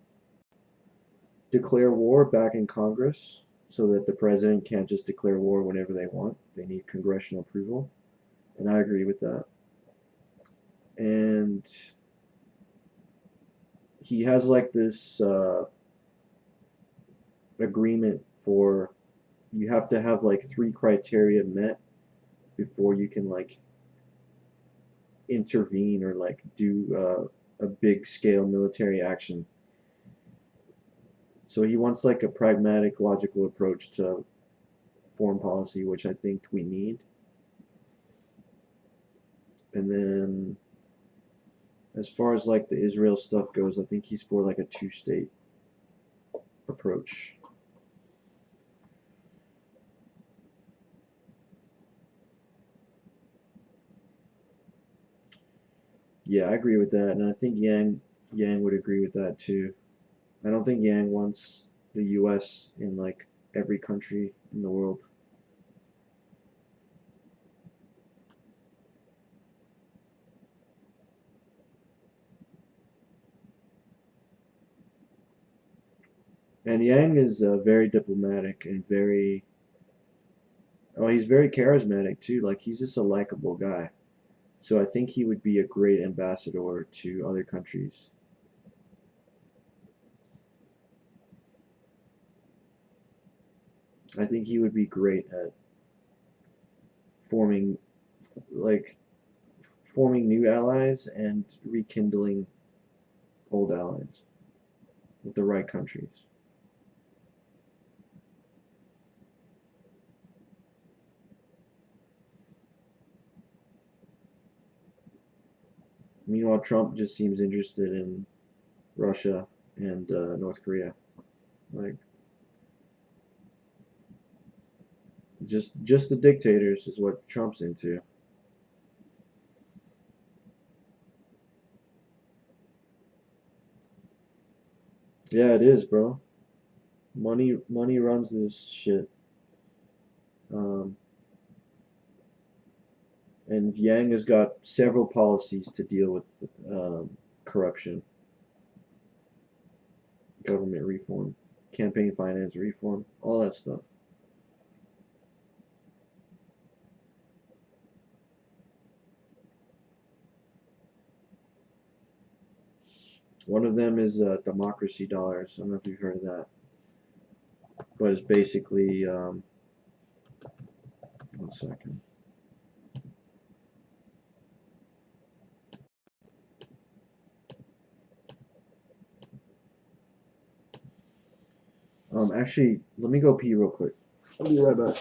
declare war back in Congress, so that the president can't just declare war whenever they want. They need congressional approval, and I agree with that. And he has like this agreement for, you have to have like 3 criteria met before you can like intervene or like do a big scale military action. So he wants like a pragmatic, logical approach to foreign policy, which I think we need. And then as far as like the Israel stuff goes, I think he's for like a 2-state approach. Yeah, I agree with that, and I think Yang would agree with that too. I don't think Yang wants the U.S. in like every country in the world. And Yang is very diplomatic and he's very charismatic too. Like he's just a likable guy. So I think he would be a great ambassador to other countries. I think he would be great at forming like forming new allies and rekindling old allies with the right countries. Meanwhile, Trump just seems interested in Russia and North Korea. Like, just the dictators is what Trump's into. Yeah, it is, bro. Money runs this shit. Um, and Yang has got several policies to deal with corruption, government reform, campaign finance reform, all that stuff. One of them is democracy dollars. I don't know if you've heard of that, but it's basically 1 second. Actually, let me go pee real quick. I'll be right back.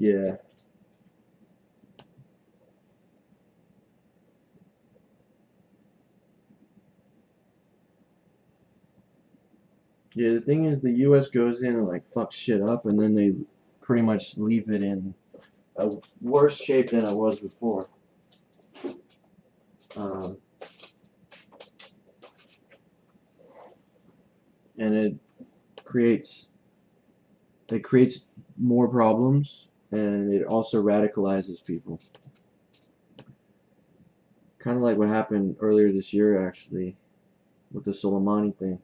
Yeah. Yeah, the thing is, the U.S. goes in and like fucks shit up, and then they pretty much leave it in a worse shape than it was before. Um, and creates it creates more problems, and it also radicalizes people. Kind of like what happened earlier this year, actually, with the Soleimani thing.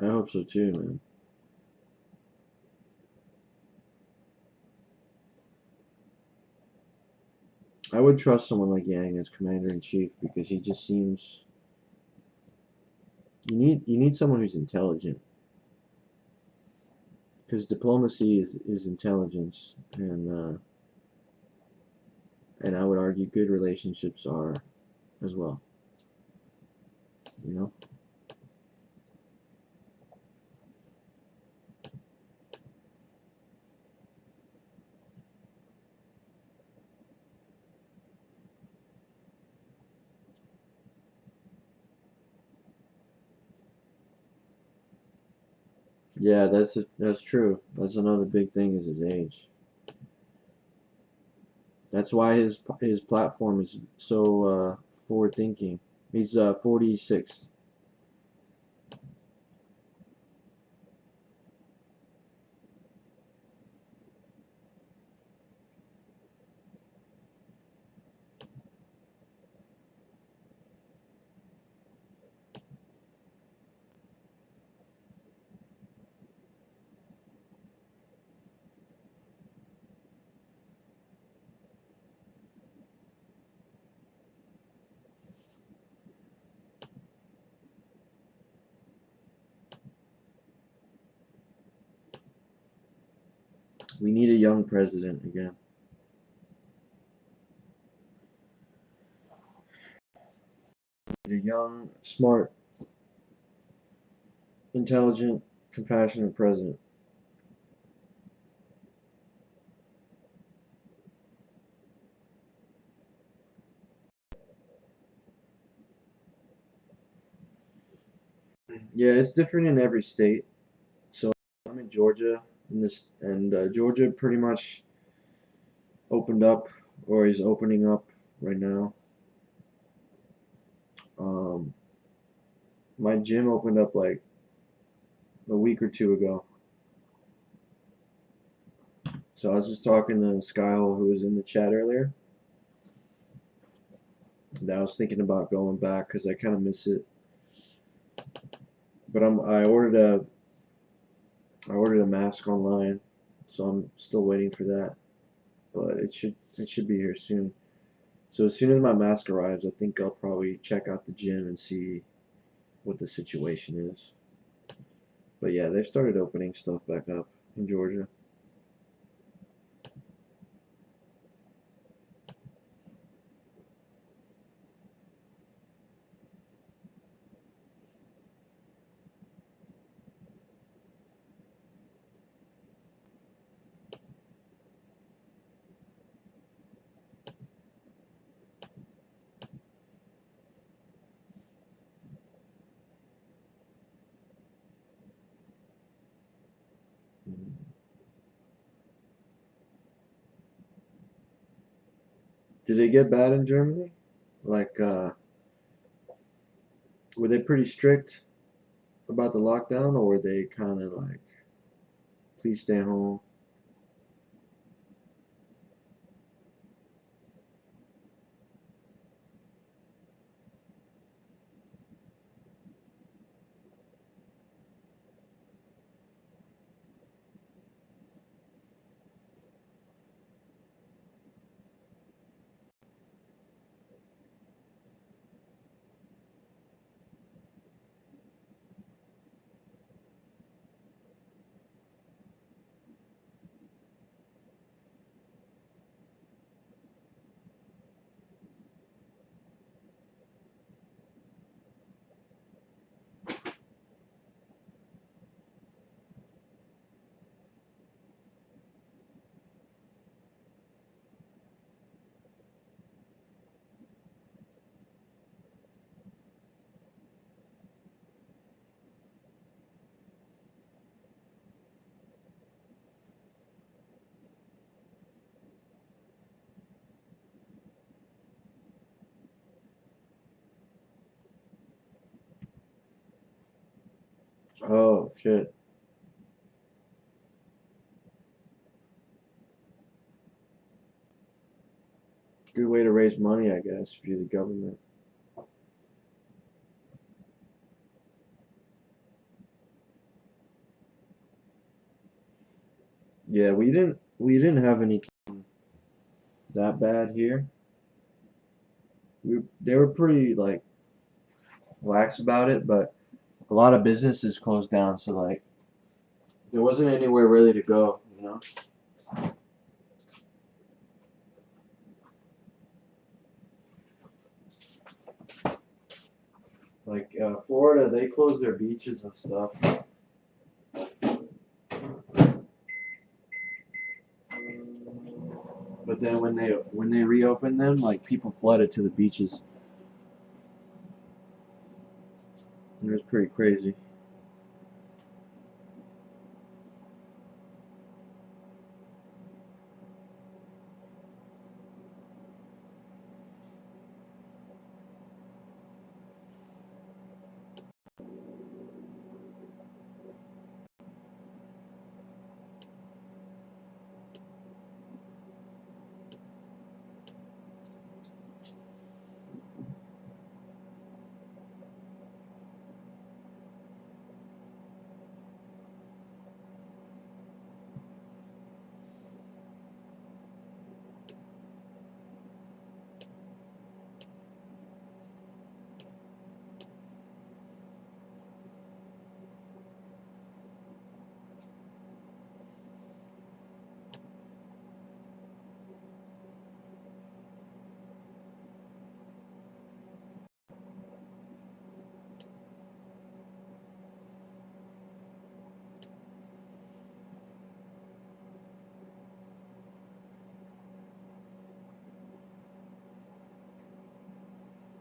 I hope so too, man. I would trust someone like Yang as commander in chief because he just seems. You need someone who's intelligent because diplomacy is intelligence, and I would argue good relationships are as well. You know. Yeah, that's true. That's another big thing is his age. That's why his platform is so forward thinking. He's 46. We need a young president again. We need a young, smart, intelligent, compassionate president. Yeah, it's different in every state. So I'm in Georgia, and Georgia pretty much opened up, or is opening up right now. Um, my gym opened up like a week or two ago. So I was just talking to Skyhole, who was in the chat earlier. And I was thinking about going back because I kind of miss it. But I ordered a mask online, so I'm still waiting for that. But it should be here soon. So as soon as my mask arrives, I think I'll probably check out the gym and see what the situation is. But yeah, they've started opening stuff back up in Georgia. Did it get bad in Germany? Like, were they pretty strict about the lockdown, or were they kind of like, please stay home? Oh shit. Good way to raise money, I guess, if you're the government. Yeah, we didn't have anything that bad here. They were pretty like lax about it, but a lot of businesses closed down, so like there wasn't anywhere really to go, you know. Like Florida, they closed their beaches and stuff. But then when they reopened them, like people flooded to the beaches. It was pretty crazy.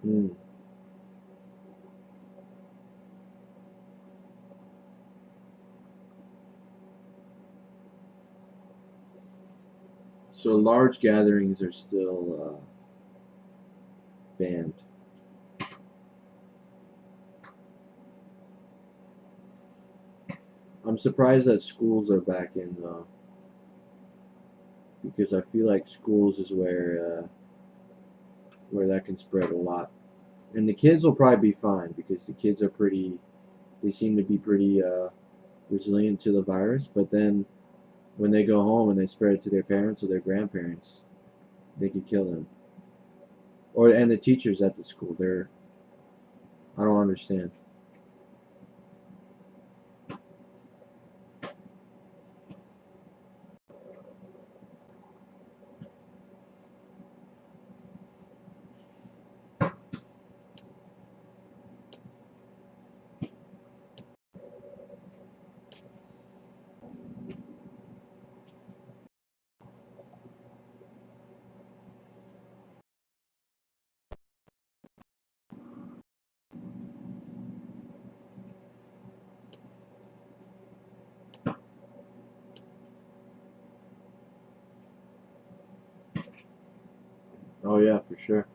Mm. So large gatherings are still banned. I'm surprised that schools are back in though, because I feel like schools is where that can spread a lot. And the kids will probably be fine because the kids are pretty. They seem to be pretty resilient to the virus. But then when they go home and they spread it to their parents or their grandparents, they could kill them. Or and the teachers at the school, they're. I don't understand. Oh yeah, for sure.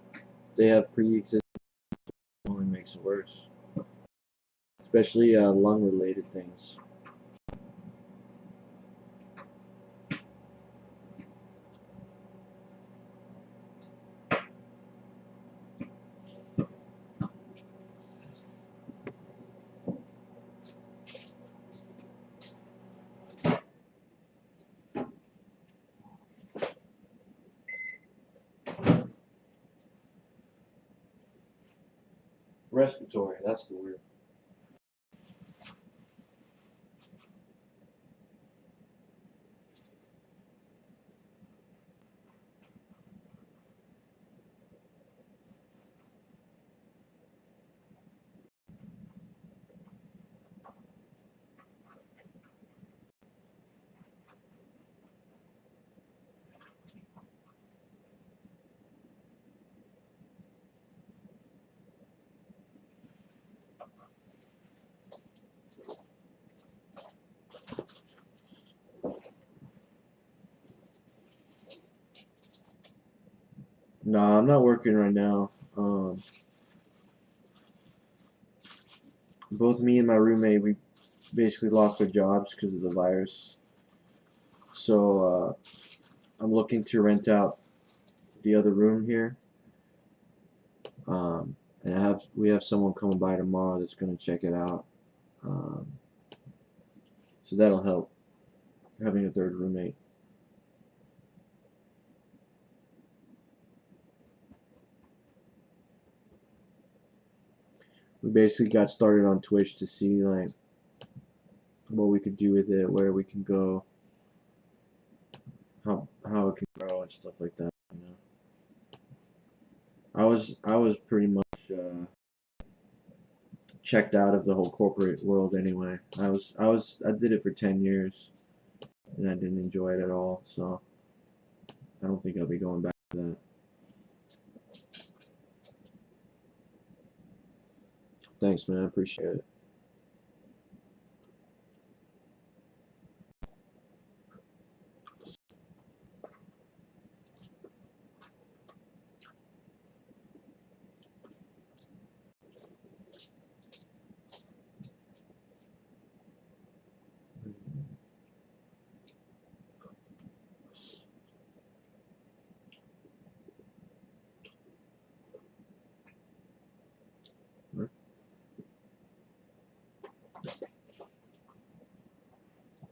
They have pre-existing. Only makes it worse, especially lung-related things. Respiratory, that's the word. No, I'm not working right now. Both me and my roommate, basically lost their jobs because of the virus. So I'm looking to rent out the other room here. And we have someone coming by tomorrow that's going to check it out. So that'll help, having a third roommate. We basically got started on Twitch to see like what we could do with it, where we can go, how it can grow and stuff like that. You know, I was pretty much checked out of the whole corporate world anyway. I did it for 10 years and I didn't enjoy it at all. So I don't think I'll be going back to that. Thanks, man. I appreciate it.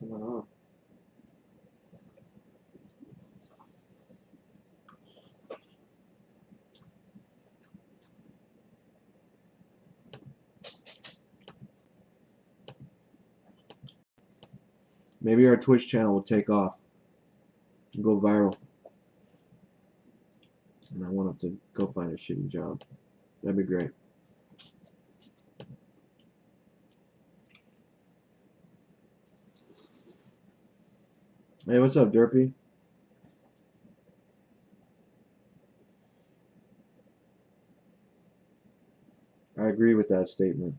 Wow. Maybe our Twitch channel will take off and go viral. And I won't have to go find a shitty job. That'd be great. Hey, what's up, Derpy? I agree with that statement.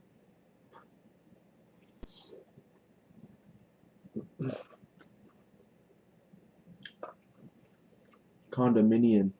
Condominium.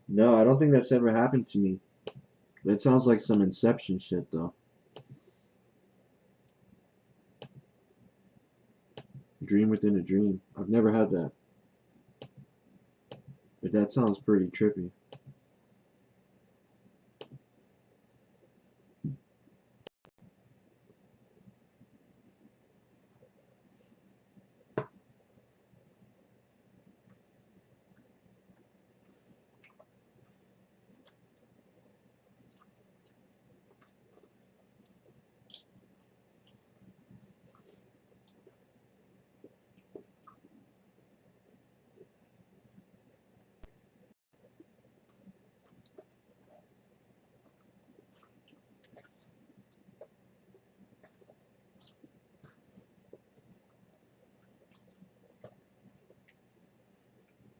No, I don't think that's ever happened to me. It sounds like some Inception shit, though. Dream within a dream. I've never had that. But that sounds pretty trippy.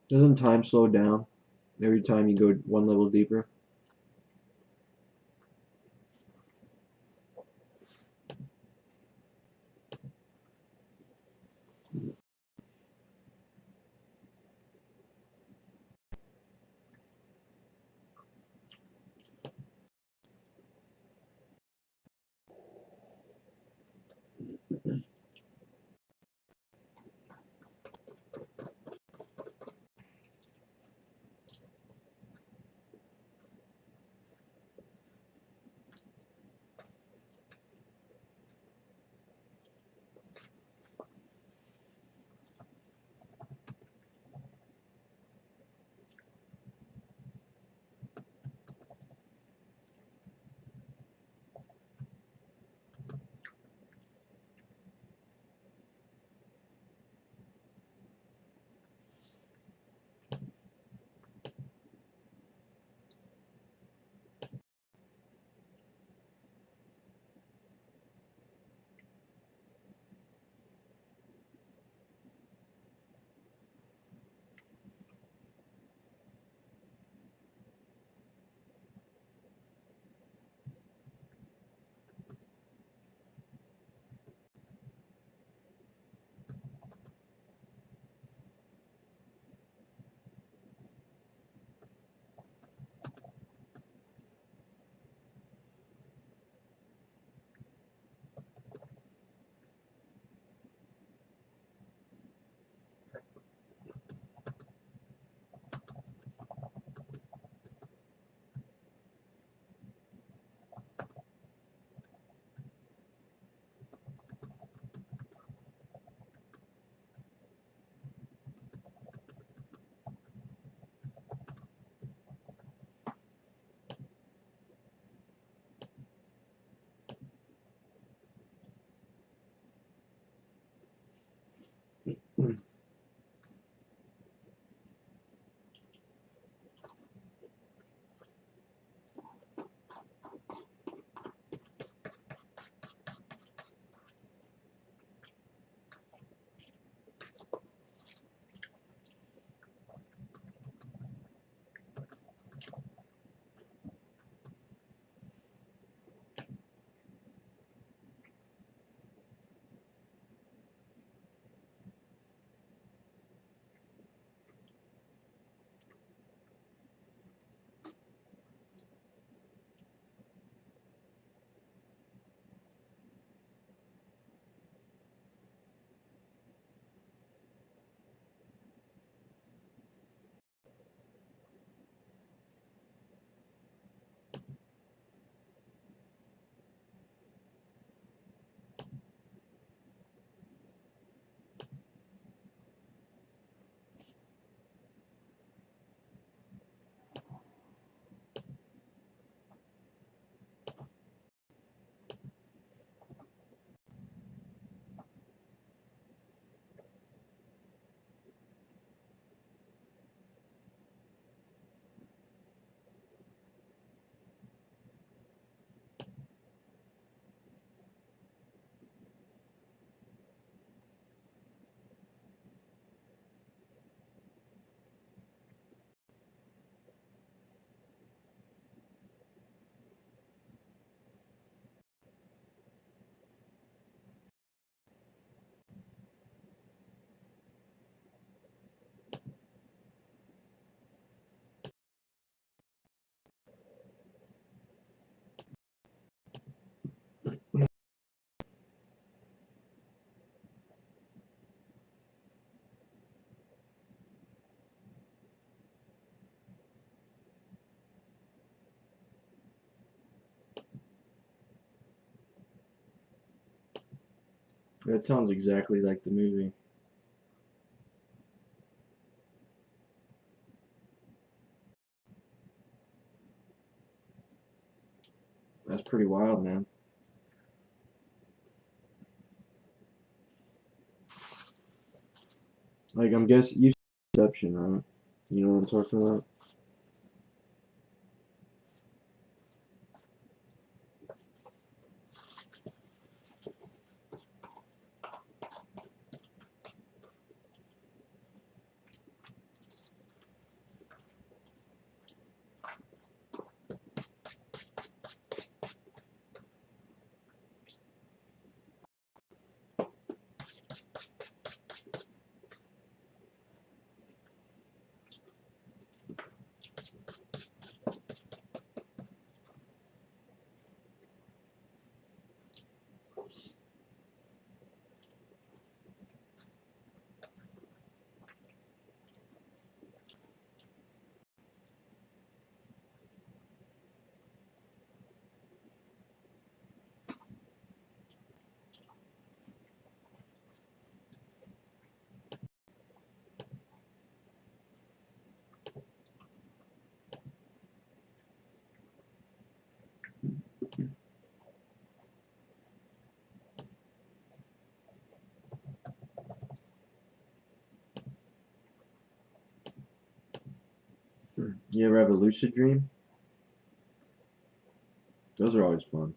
Doesn't time slow down every time you go one level deeper? That sounds exactly like the movie. That's pretty wild, man. Like, I'm guessing you've seen Inception, right? You know what I'm talking about? You ever have a lucid dream? Those are always fun.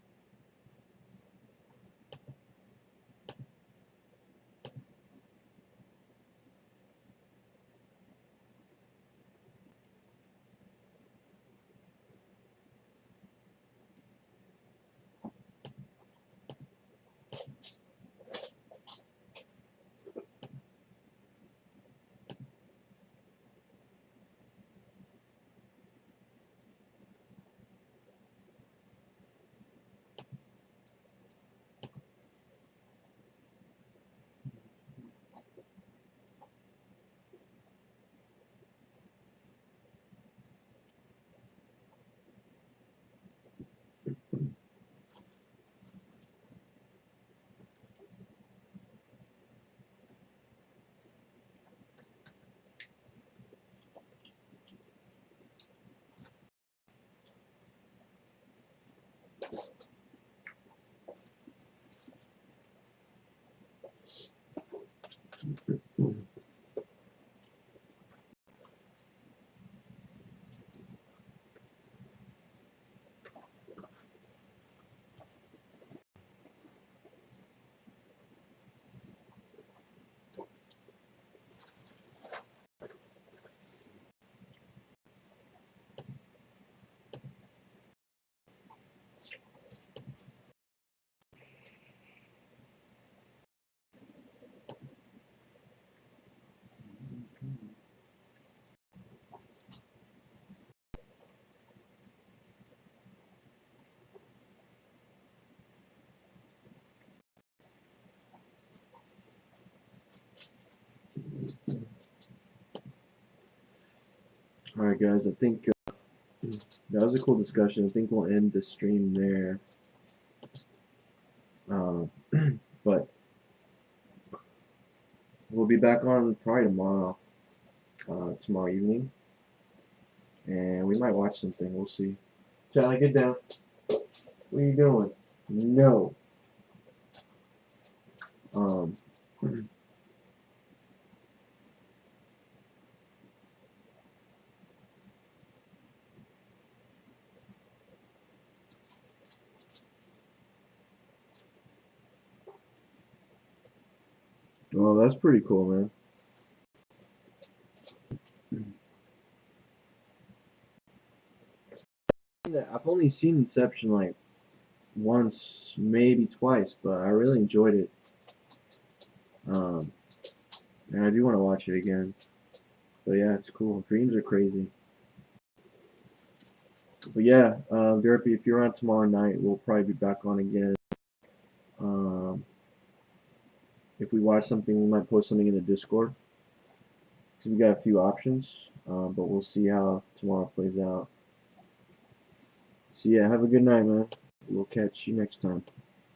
Alright, guys, I think that was a cool discussion. I think we'll end the stream there. But we'll be back on probably tomorrow evening. And we might watch something. We'll see. Charlie, get down. What are you doing? No. Well, that's pretty cool, man. I've only seen Inception like once, maybe twice, but I really enjoyed it. And I do want to watch it again. But yeah, it's cool. Dreams are crazy. But yeah, Derpy, if you're on tomorrow night, we'll probably be back on again. If we watch something, we might post something in the Discord. Because we got a few options. But we'll see how tomorrow plays out. So yeah, have a good night, man. We'll catch you next time.